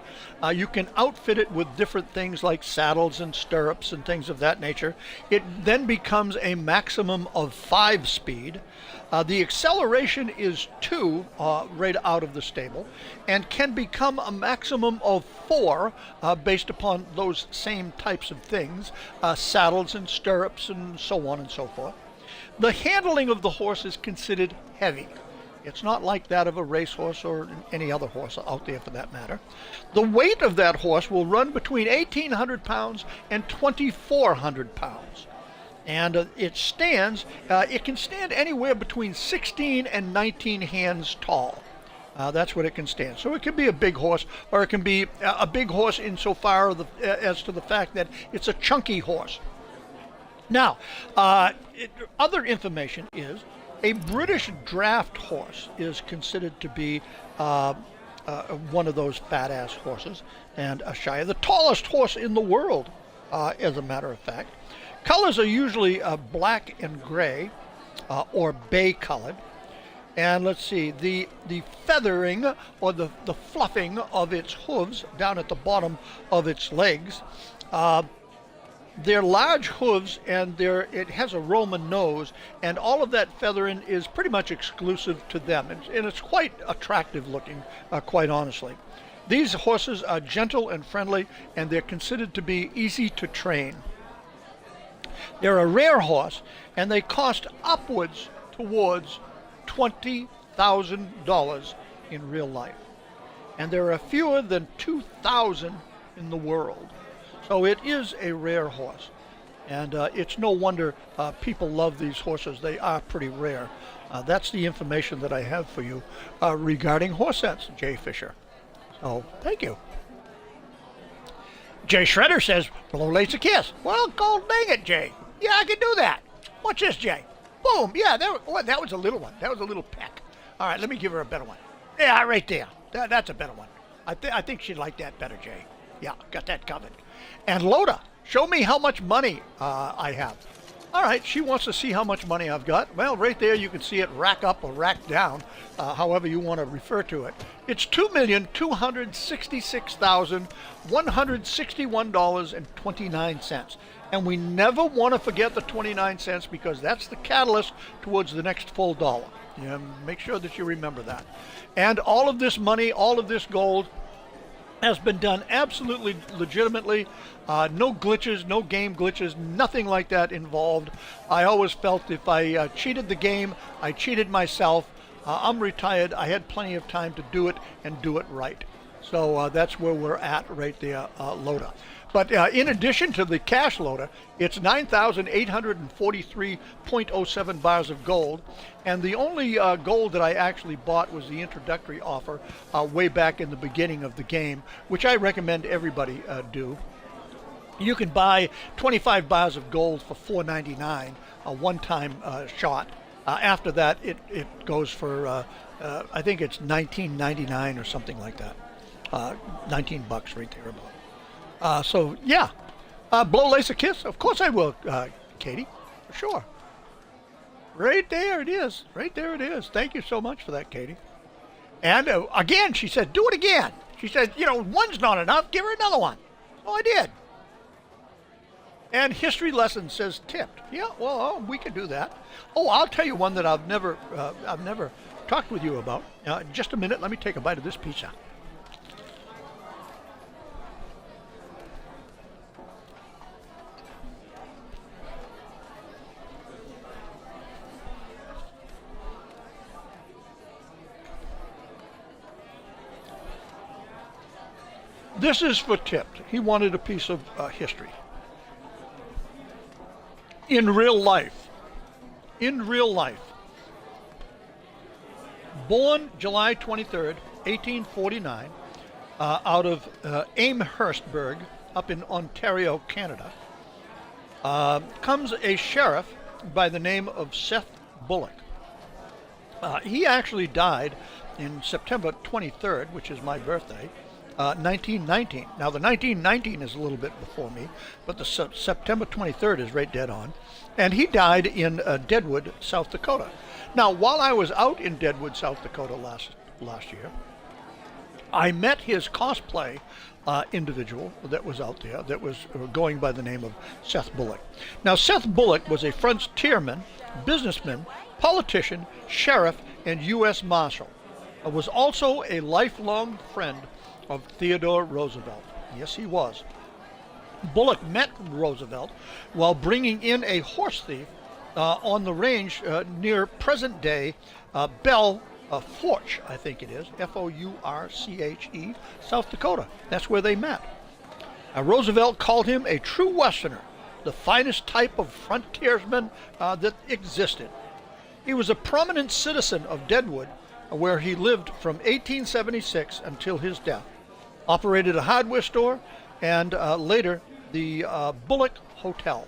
You can outfit it with different things like saddles and stirrups and things of that nature. It then becomes a maximum of 5 speed. The acceleration is 2 right out of the stable, and can become a maximum of 4 based upon those same types of things, saddles and stirrups and so on and so forth. The handling of the horse is considered heavy. It's not like that of a racehorse or any other horse out there for that matter. The weight of that horse will run between 1,800 pounds and 2,400 pounds. And it can stand anywhere between 16 and 19 hands tall. That's what it can stand. So it can be a big horse, or it can be a big horse insofar as to the fact that it's a chunky horse. Now, other information is A British draft horse is considered to be one of those fat-ass horses, and a Shire, the tallest horse in the world, as a matter of fact. Colors are usually black and gray, or bay-colored. And let's see, the feathering or the fluffing of its hooves down at the bottom of its legs, they're large hooves, and it has a Roman nose, and all of that feathering is pretty much exclusive to them, and it's quite attractive looking, quite honestly. These horses are gentle and friendly, and they're considered to be easy to train. They're a rare horse, and they cost upwards towards $20,000 in real life. And there are fewer than 2,000 in the world. So it is a rare horse. And it's no wonder people love these horses. They are pretty rare. That's the information that I have for you regarding horse sense, Jay Fisher. So, thank you. Jay Shredder says, blow Lace a kiss. Well, gold dang it, Jay. Yeah, I can do that. Watch this, Jay. Boom. Yeah, that was a little one. That was a little peck. All right, let me give her a better one. Yeah, right there. That's a better one. I think she'd like that better, Jay. Yeah, got that covered. And Loda, show me how much money I have. All right, she wants to see how much money I've got. Well, right there you can see it rack up or rack down, however you want to refer to it. It's $2,266,161.29. And we never want to forget the 29 cents, because that's the catalyst towards the next full dollar. Yeah, make sure that you remember that. And all of this money, all of this gold, has been done absolutely legitimately. No glitches, no game glitches, nothing like that involved. I always felt if I cheated the game, I cheated myself. I'm retired. I had plenty of time to do it and do it right. So that's where we're at right there, Loda. But in addition to the cash Loda, it's 9,843.07 bars of gold. And the only gold that I actually bought was the introductory offer way back in the beginning of the game, which I recommend everybody do. You can buy 25 bars of gold for $4.99, a one-time shot. After that, it goes for, I think it's $19.99 or something like that. $19 right there about. So, yeah. Blow Lace a kiss? Of course I will, Katie. For sure. Right there it is. Right there it is. Thank you so much for that, Katie. And again, she said, do it again. She said, one's not enough. Give her another one. So I did. And History Lesson says tipped. Yeah, well, we could do that. Oh, I'll tell you one that I've never talked with you about. Just a minute. Let me take a bite of this pizza. This is for tipped. He wanted a piece of history. In real life. Born July 23rd, 1849, out of Amherstburg, up in Ontario, Canada, comes a sheriff by the name of Seth Bullock. He actually died in September 23rd, which is my birthday, 1919. Now, the 1919 is a little bit before me, but the September 23rd is right dead on. And he died in Deadwood, South Dakota. Now, while I was out in Deadwood, South Dakota last year, I met his cosplay individual that was out there that was going by the name of Seth Bullock. Now, Seth Bullock was a frontierman, businessman, politician, sheriff, and U.S. Marshal. Was also a lifelong friend of Theodore Roosevelt. Yes, he was. Bullock met Roosevelt while bringing in a horse thief on the range near present-day Belle Fourche, I think it is, F-O-U-R-C-H-E, South Dakota. That's where they met. Roosevelt called him a true Westerner, the finest type of frontiersman that existed. He was a prominent citizen of Deadwood, where he lived from 1876 until his death. Operated a hardware store, and later the Bullock Hotel.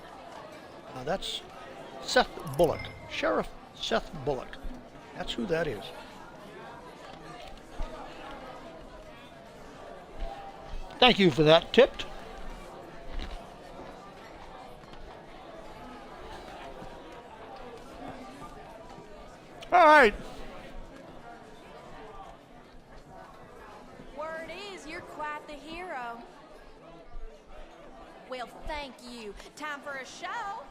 That's Seth Bullock, Sheriff Seth Bullock. That's who that is. Thank you for that, Tipped. All right.
Word is, you're quite the hero. Well, thank you. Time for a show.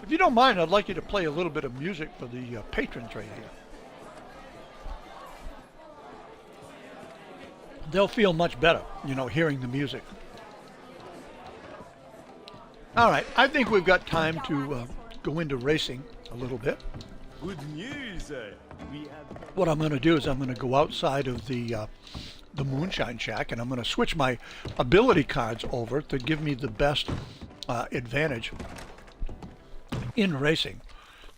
If you don't mind, I'd like you to play a little bit of music for the patrons right here. They'll feel much better, you know, hearing the music. All right, I think we've got time to go into racing a little bit.
Good news. We have.
What I'm going to do is I'm going to go outside of the Moonshine Shack, and I'm going to switch my ability cards over to give me the best advantage in racing.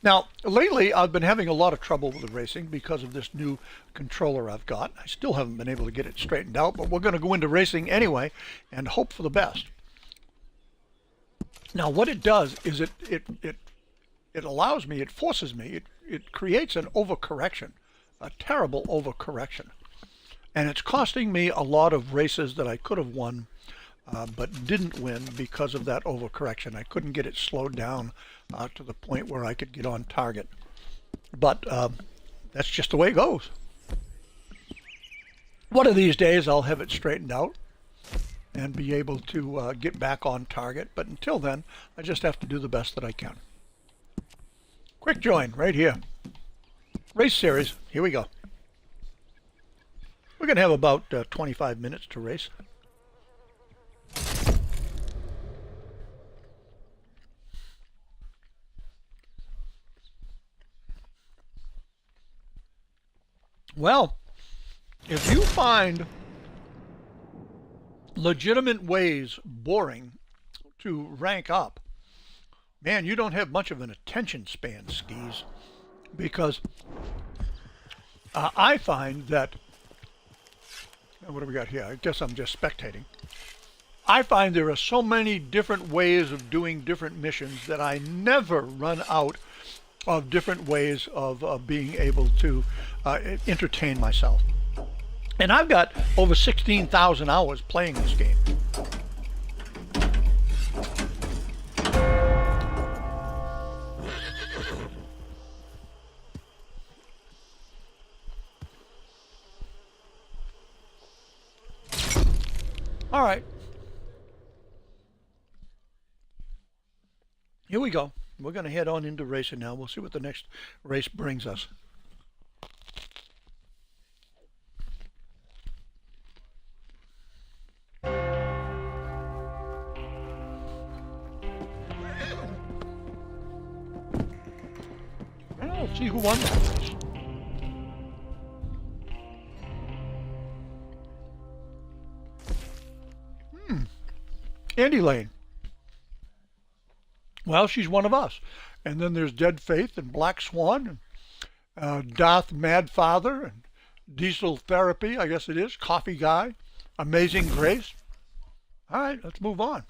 Now, lately I've been having a lot of trouble with the racing because of this new controller I've got. I still haven't been able to get it straightened out, but we're going to go into racing anyway and hope for the best. Now, what it does is it allows me, it forces me, it creates an overcorrection, a terrible overcorrection. And it's costing me a lot of races that I could have won, but didn't win because of that overcorrection. I couldn't get it slowed down to the point where I could get on target. But that's just the way it goes. One of these days I'll have it straightened out and be able to get back on target. But until then, I just have to do the best that I can. Quick join right here. Race series. Here we go. We're going to have about 25 minutes to race. Well, if you find legitimate ways boring to rank up, man, you don't have much of an attention span, skis, because I find that, what do we got here? I guess I'm just spectating. I find there are so many different ways of doing different missions that I never run out of different ways of being able to entertain myself. And I've got over 16,000 hours playing this game. All right. Here we go. We're going to head on into racing now. We'll see what the next race brings us. Well, let's see who won that race. Andy Lane. Well, she's one of us. And then there's Dead Faith and Black Swan and Darth Madfather and Diesel Therapy, I guess it is, Coffee Guy, Amazing Grace. All right, let's move on.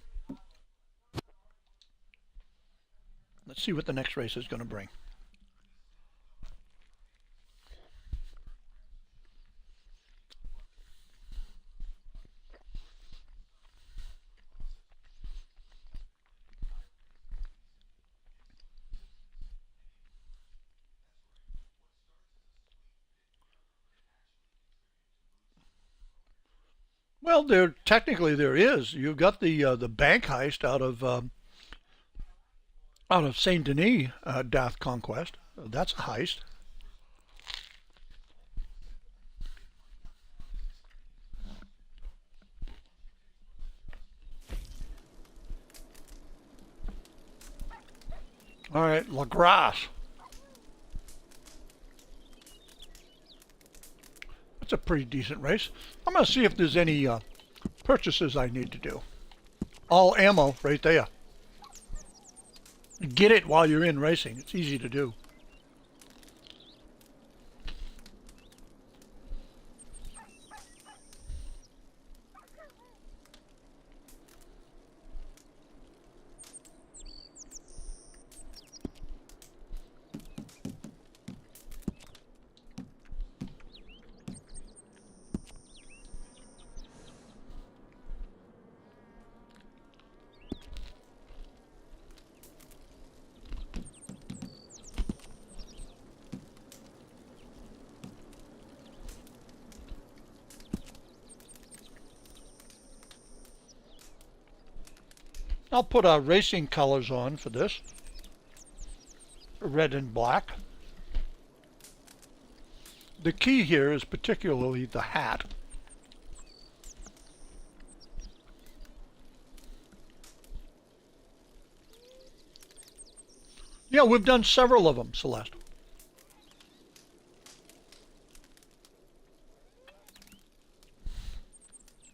Let's see what the next race is going to bring. Well, technically there is. You've got the bank heist out of Saint Denis, Daft Conquest. That's a heist. All right, La Grasse. That's a pretty decent race. I'm going to see if there's any purchases I need to do. All ammo right there. Get it while you're in racing. It's easy to do. I'll put our racing colors on for this. Red and black. The key here is particularly the hat. Yeah, we've done several of them, Celeste.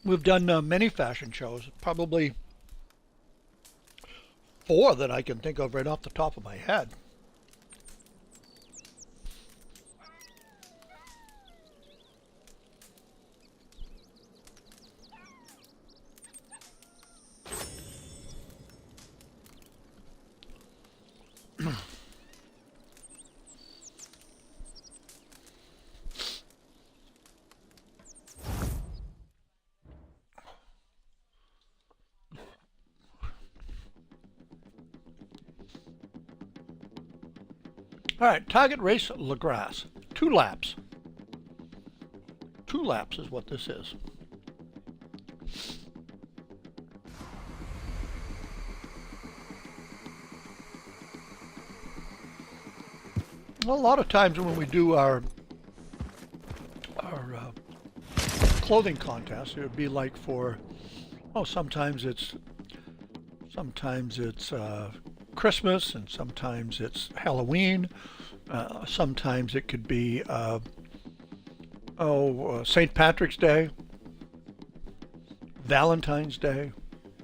We've done many fashion shows, probably 4 that I can think of right off the top of my head. All right, target race Lagras. 2 laps. 2 laps is what this is. Well, a lot of times when we do our clothing contest, it would be like for, oh, sometimes it's Christmas, and sometimes it's Halloween. Sometimes it could be St. Patrick's Day, Valentine's Day,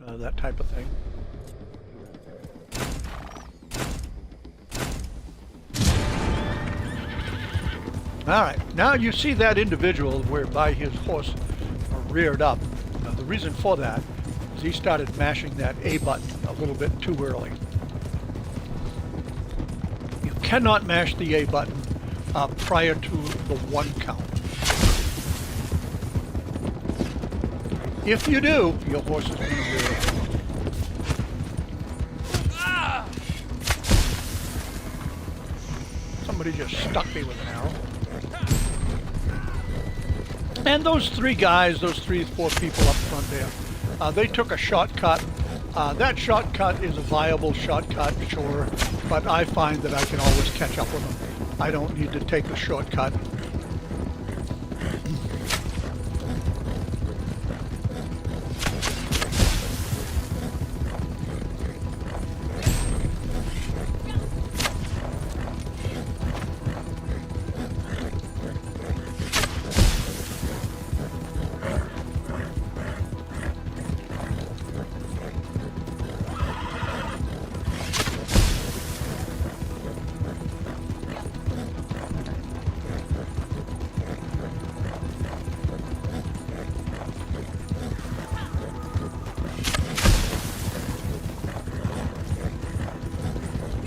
that type of thing. All right, now you see that individual whereby his horse reared up. The reason for that is he started mashing that A button a little bit too early. You cannot mash the A button prior to the 1 count. If you do, your horse is going to rear up. Somebody just stuck me with an arrow. And those 3 guys, those 4 people up front there, they took a shortcut. That shortcut is a viable shortcut, sure, but I find that I can always catch up with them. I don't need to take the shortcut.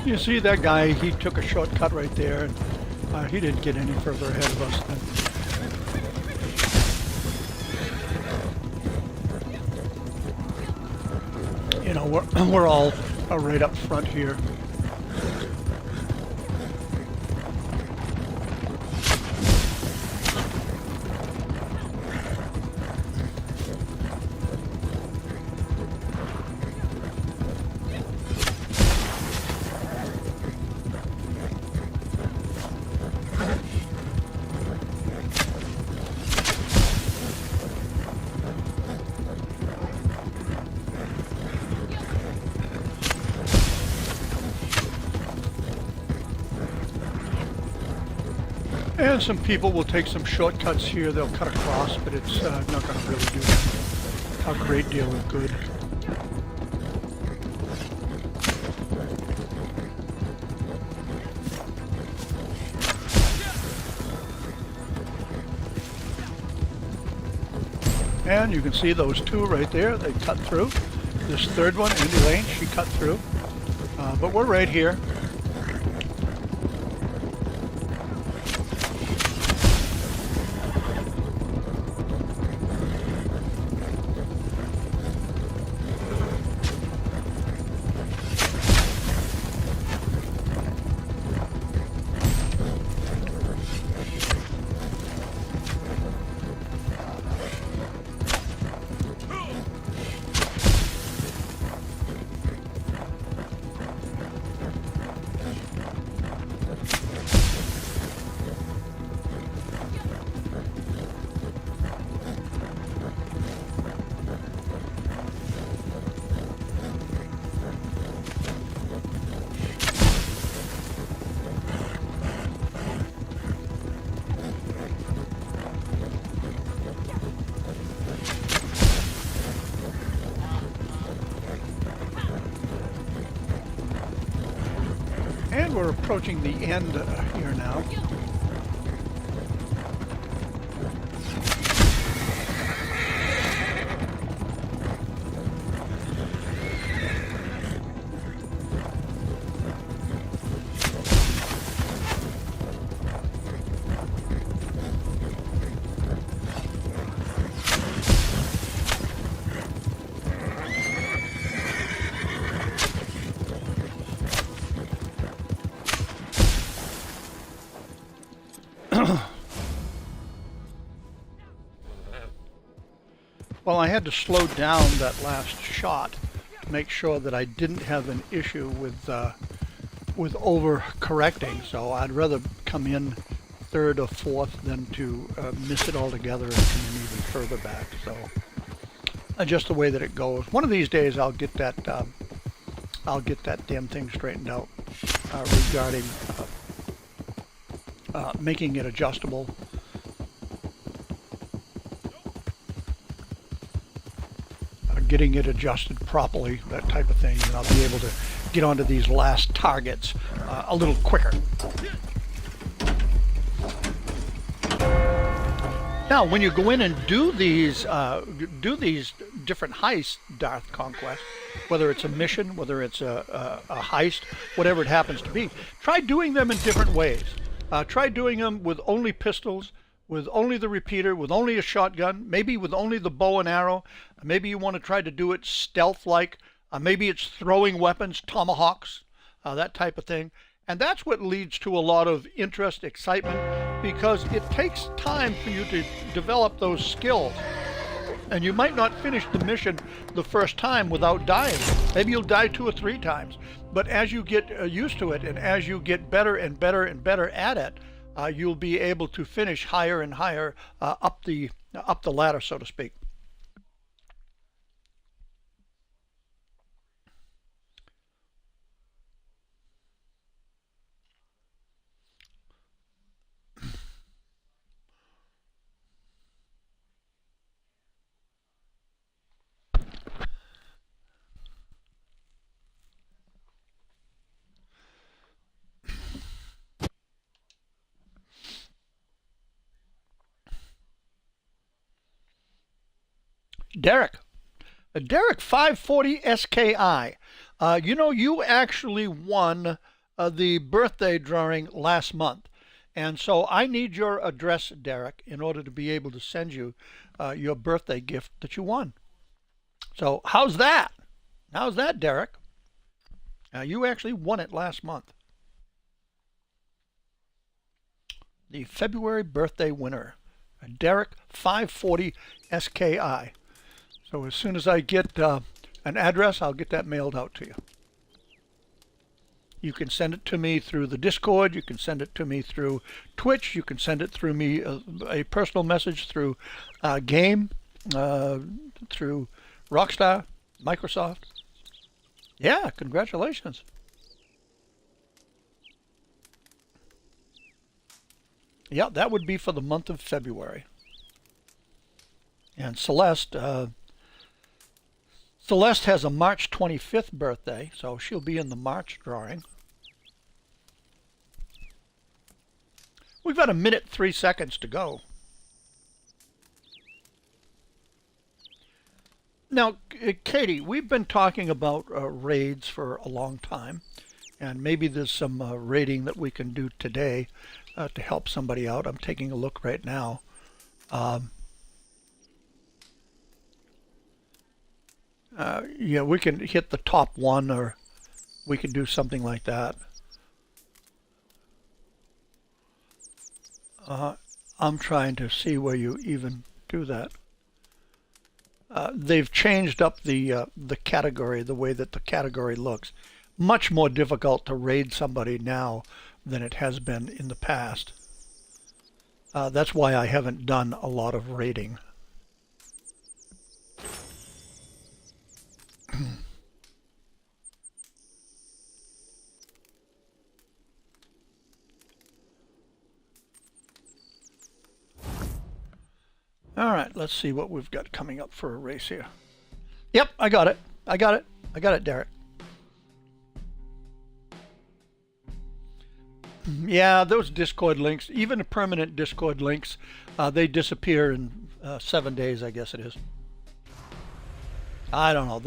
You see that guy, he took a shortcut right there, and he didn't get any further ahead of us then. You know, we're all right up front here. And some people will take some shortcuts here. They'll cut across, but it's not going to really do a great deal of good. And you can see those 2 right there. They cut through. This 3rd one, Andy Lane, she cut through. But we're right here. think we're approaching the end here now. Well, I had to slow down that last shot to make sure that I didn't have an issue with over-correcting. So I'd rather come in third or fourth than to miss it altogether and come in even further back. So just the way that it goes. One of these days I'll get that damn thing straightened out regarding making it adjustable. Getting it adjusted properly, that type of thing, and I'll be able to get onto these last targets a little quicker. Now, when you go in and do these different heists, Darth Conquest, whether it's a mission, whether it's a heist, whatever it happens to be, try doing them in different ways. Try doing them with only pistols, with only the repeater, with only a shotgun, maybe with only the bow and arrow. Maybe you want to try to do it stealth-like. Maybe it's throwing weapons, tomahawks, that type of thing. And that's what leads to a lot of interest, excitement, because it takes time for you to develop those skills. And you might not finish the mission the first time without dying. Maybe you'll die 2 or 3 times. But as you get used to it, and as you get better and better and better at it, you'll be able to finish higher and higher up the ladder, so to speak. Derek 540 SKI. You know, you actually won the birthday drawing last month. And so I need your address, Derek, in order to be able to send you your birthday gift that you won. So how's that? How's that, Derek? You actually won it last month. The February birthday winner, Derek 540 SKI. So as soon as I get an address, I'll get that mailed out to you. You can send it to me through the Discord. You can send it to me through Twitch. You can send it through me a personal message through Game, through Rockstar, Microsoft. Yeah, congratulations. Yeah, that would be for the month of February. And Celeste has a March 25th birthday, so she'll be in the March drawing. We've got 1 minute 3 seconds to go. Now, Katie, we've been talking about raids for a long time, and maybe there's some raiding that we can do today to help somebody out. I'm taking a look right now. Yeah, we can hit the top 1, or we can do something like that. I'm trying to see where you even do that. They've changed up the category, the way that the category looks. Much more difficult to raid somebody now than it has been in the past. That's why I haven't done a lot of raiding. All right, let's see what we've got coming up for a race here. Yep, I got it. I got it, Derek. Yeah, those Discord links, even the permanent Discord links, they disappear in 7 days, I guess it is. I don't know.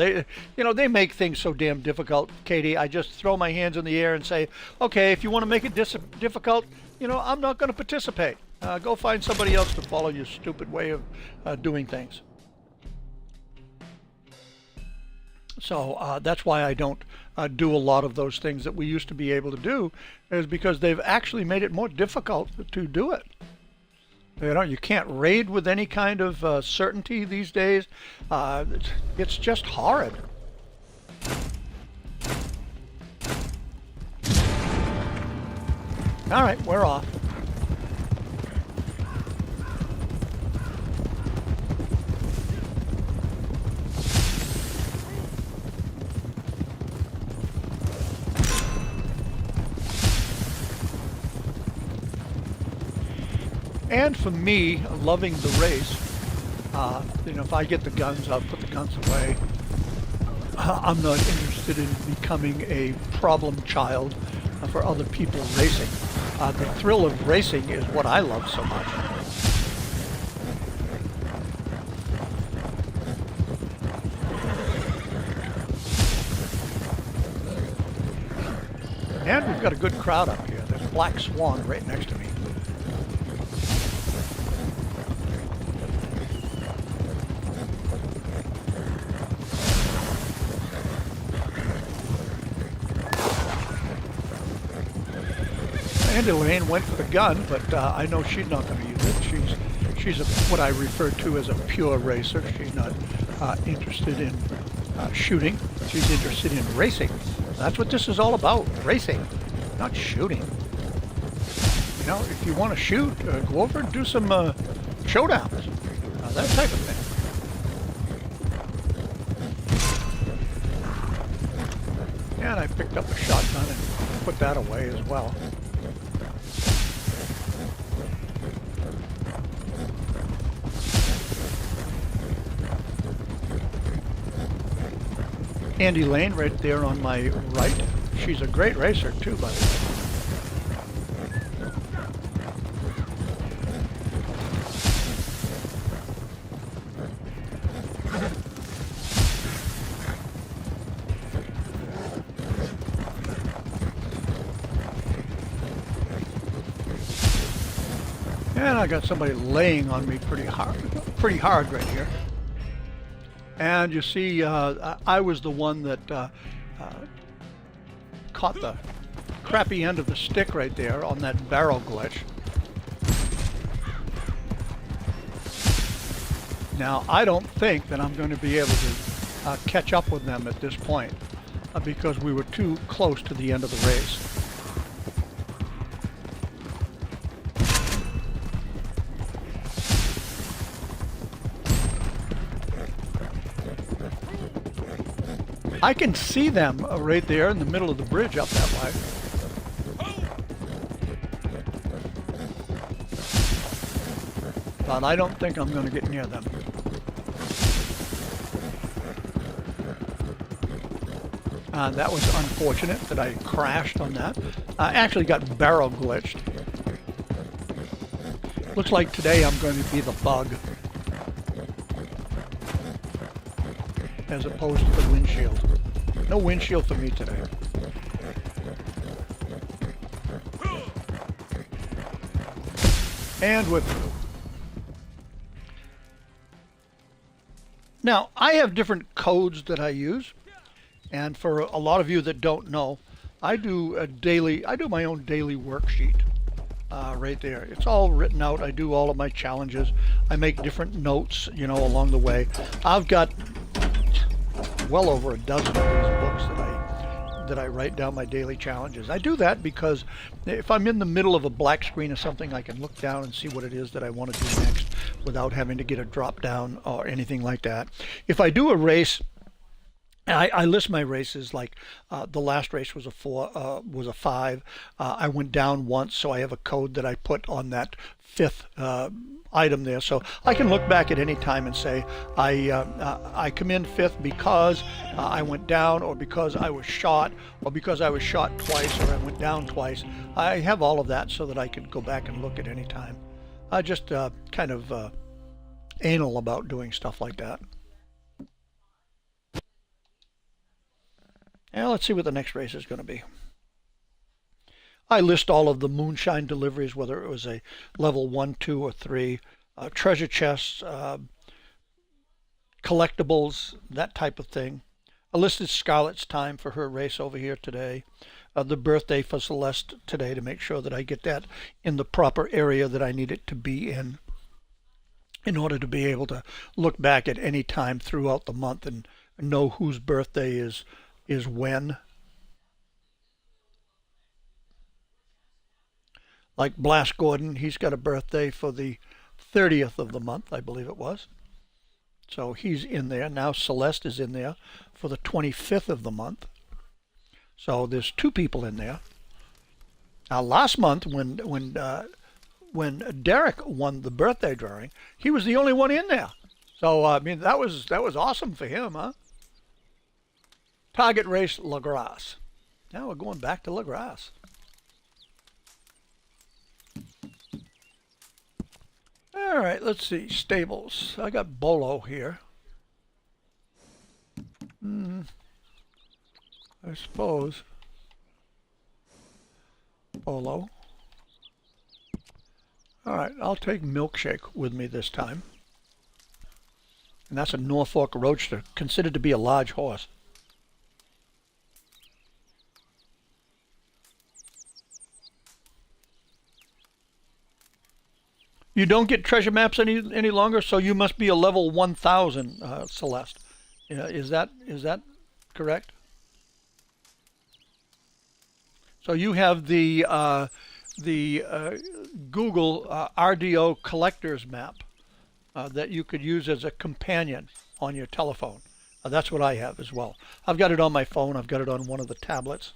They make things so damn difficult, Katie. I just throw my hands in the air and say, okay, if you want to make it difficult, I'm not going to participate. Go find somebody else to follow your stupid way of doing things. So that's why I don't do a lot of those things that we used to be able to do, is because they've actually made it more difficult to do it. You can't raid with any kind of certainty these days. It's just horrid. All right, we're off. And for me, loving the race, if I get the guns, I'll put the guns away. I'm not interested in becoming a problem child for other people racing. The thrill of racing is what I love so much. And we've got a good crowd up here. There's Black Swan right next to me. Andy Lane went for the gun, but I know she's not going to use it. She's what I refer to as a pure racer. She's not interested in shooting. She's interested in racing. That's what this is all about, racing, not shooting. If you want to shoot, go over and do some showdowns, that type of thing. And I picked up a shotgun and put that away as well. Andy Lane right there on my right. She's a great racer too, by the way. And I got somebody laying on me pretty hard right here. And you see, I was the one that caught the crappy end of the stick right there on that barrel glitch. Now, I don't think that I'm going to be able to catch up with them at this point because we were too close to the end of the race. I can see them right there in the middle of the bridge up that way. But I don't think I'm going to get near them. That was unfortunate that I crashed on that. I actually got barrel glitched. Looks like today I'm going to be the bug, as opposed to the windshield. No windshield for me today. And we're through. Now, I have different codes that I use, and for a lot of you that don't know, I do my own daily worksheet right there. It's all written out. I do all of my challenges. I make different notes, along the way. I've got well over a dozen of these books that I write down my daily challenges. I do that because if I'm in the middle of a black screen or something, I can look down and see what it is that I want to do next without having to get a drop down or anything like that. If I do a race, I list my races, like the last race was a 5. I went down once, so I have a code that I put on that fifth item there. So I can look back at any time and say I come in fifth because I went down, or because I was shot, or because I was shot twice, or I went down twice. I have all of that so that I can go back and look at any time. I just kind of anal about doing stuff like that. Now let's see what the next race is going to be. I list all of the moonshine deliveries, whether it was a level 1, 2, or 3, treasure chests, collectibles, that type of thing. I listed Scarlett's time for her race over here today. The birthday for Celeste today, to make sure that I get that in the proper area that I need it to be in order to be able to look back at any time throughout the month and know whose birthday is when. Like Blast Gordon, he's got a birthday for the 30th of the month, I believe it was. So he's in there. Now Celeste is in there for the 25th of the month. So there's 2 people in there. Now last month when Derek won the birthday drawing, he was the only one in there. So I mean that was awesome for him, huh? Target race La Grasse. Now we're going back to La Grasse. All right, let's see. Stables. I got Bolo here. I suppose. Bolo. All right, I'll take Milkshake with me this time. And that's a Norfolk Roadster, considered to be a large horse. You don't get treasure maps any longer, so you must be a level 1000, Celeste. Is that correct? So you have the Google RDO collector's map that you could use as a companion on your telephone. That's what I have as well. I've got it on my phone. I've got it on one of the tablets.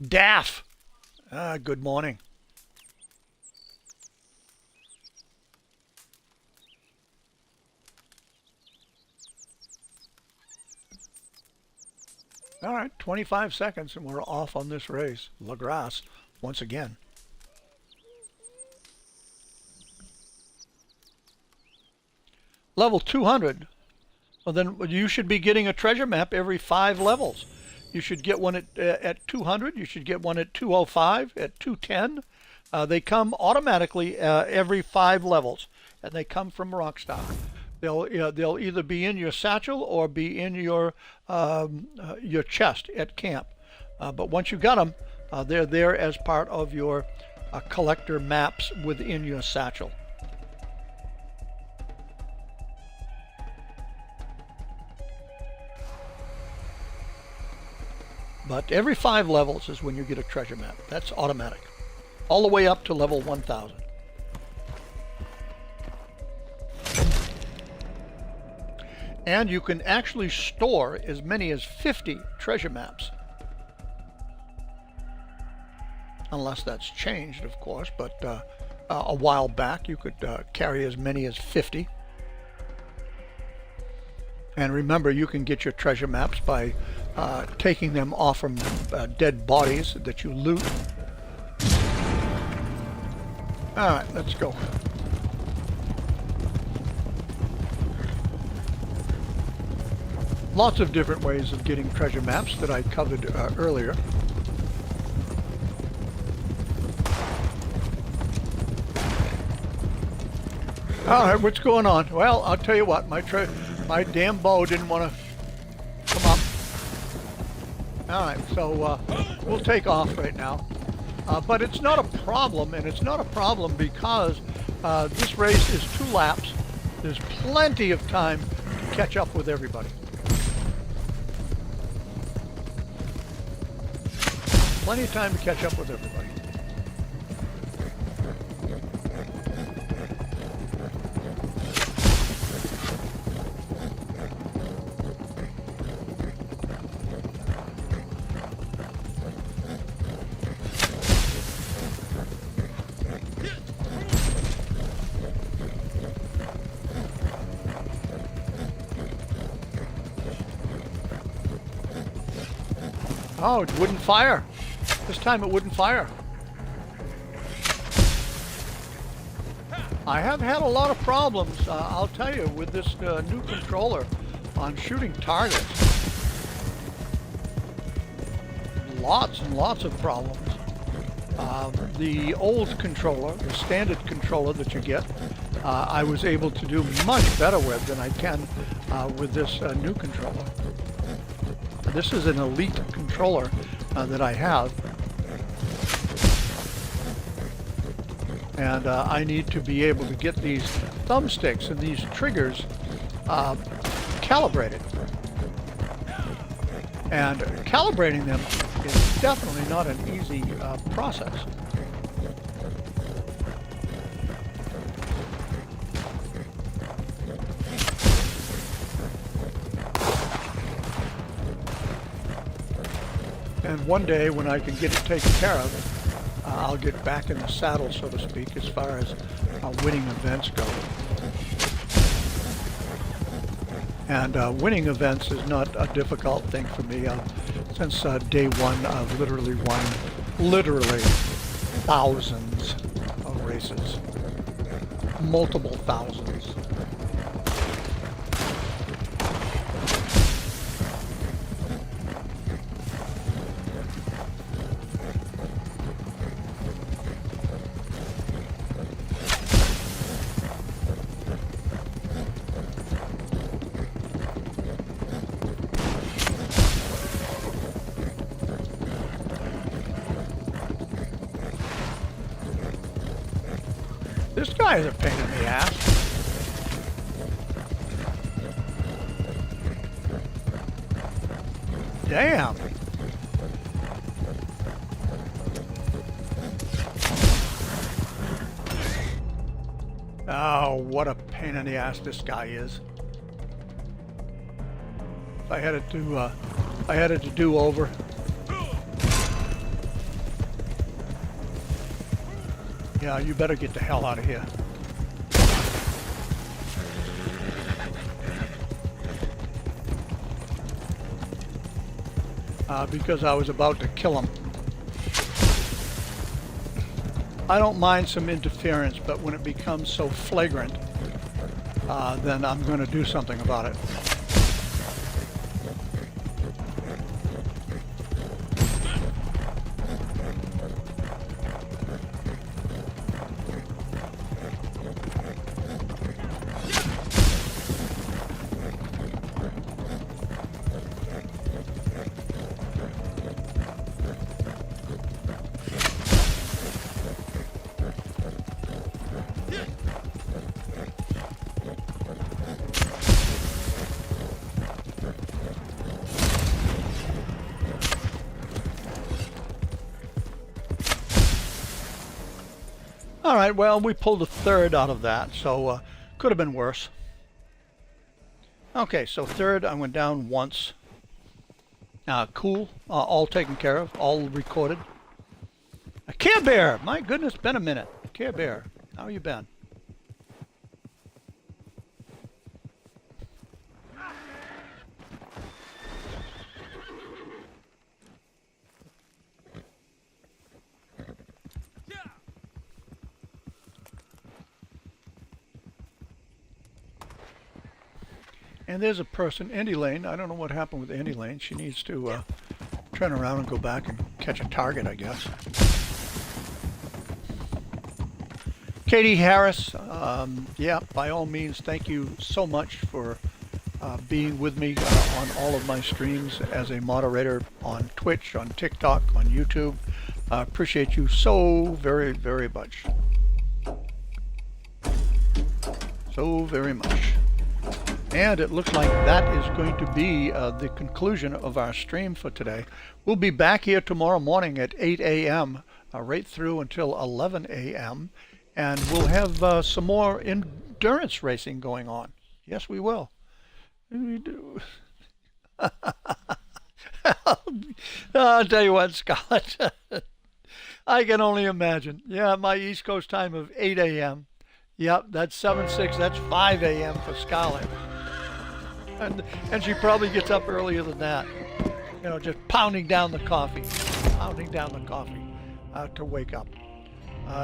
Daff. Good morning. All right, 25 seconds and we're off on this race. La Grasse, once again. Level 200. Well, then you should be getting a treasure map every 5 levels. You should get one at 200. You should get one at 205, at 210. They come automatically every 5 levels, and they come from Rockstar. They'll either be in your satchel or be in your chest at camp. But once you got them, they're there as part of your collector maps within your satchel. But every 5 levels is when you get a treasure map. That's automatic. All the way up to level 1000. And you can actually store as many as 50 treasure maps. Unless that's changed, of course, but a while back you could carry as many as 50. And remember, you can get your treasure maps by taking them off from dead bodies that you loot. All right, let's go. Lots of different ways of getting treasure maps that I covered earlier. All right, what's going on? Well, I'll tell you what, my damn bow didn't want to come up. All right, so we'll take off right now. But it's not a problem, and it's not a problem because this race is 2 laps. There's plenty of time to catch up with everybody. Plenty of time to catch up with everybody. Oh, it wouldn't fire. This time it wouldn't fire. I have had a lot of problems, I'll tell you, with this new controller on shooting targets. Lots and lots of problems. The old controller, the standard controller that you get, I was able to do much better with than I can with this new controller. This is an elite controller that I have. And I need to be able to get these thumbsticks and these triggers calibrated. And calibrating them is definitely not an easy process. And one day when I can get it taken care of, I'll get back in the saddle, so to speak, as far as winning events go. And winning events is not a difficult thing for me. Since day one, I've literally won thousands of races. Multiple thousands. This guy is a pain in the ass. Damn. Oh, what a pain in the ass this guy is. If I had it to do over. Yeah, you better get the hell out of here. Because I was about to kill him. I don't mind some interference, but when it becomes so flagrant, then I'm going to do something about it. All right, well, we pulled a third out of that, so could have been worse. Okay, so third, I went down once. Cool, all taken care of, all recorded. Care Bear, my goodness, been a minute. Care Bear, how you been? And there's a person, Andy Lane. I don't know what happened with Andy Lane. She needs to turn around and go back and catch a target, I guess. Katie Harris, yeah, by all means, thank you so much for being with me on all of my streams as a moderator on Twitch, on TikTok, on YouTube. I appreciate you so very, very much. So very much. And it looks like that is going to be the conclusion of our stream for today. We'll be back here tomorrow morning at 8 a.m. Right through until 11 a.m. And we'll have some more endurance racing going on. Yes, we will. We do. I'll tell you what, Scott. I can only imagine. Yeah, my East Coast time of 8 a.m. Yep, that's 7-6. That's 5 a.m. for Scarlett. And she probably gets up earlier than that. You know, just pounding down the coffee to wake up.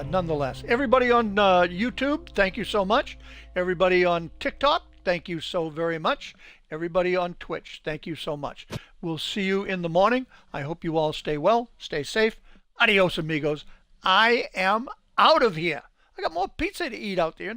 Nonetheless, everybody on YouTube, thank you so much. Everybody on TikTok, thank you so very much. Everybody on Twitch, thank you so much. We'll see you in the morning. I hope you all stay well, stay safe. Adios, amigos. I am out of here. I got more pizza to eat out there.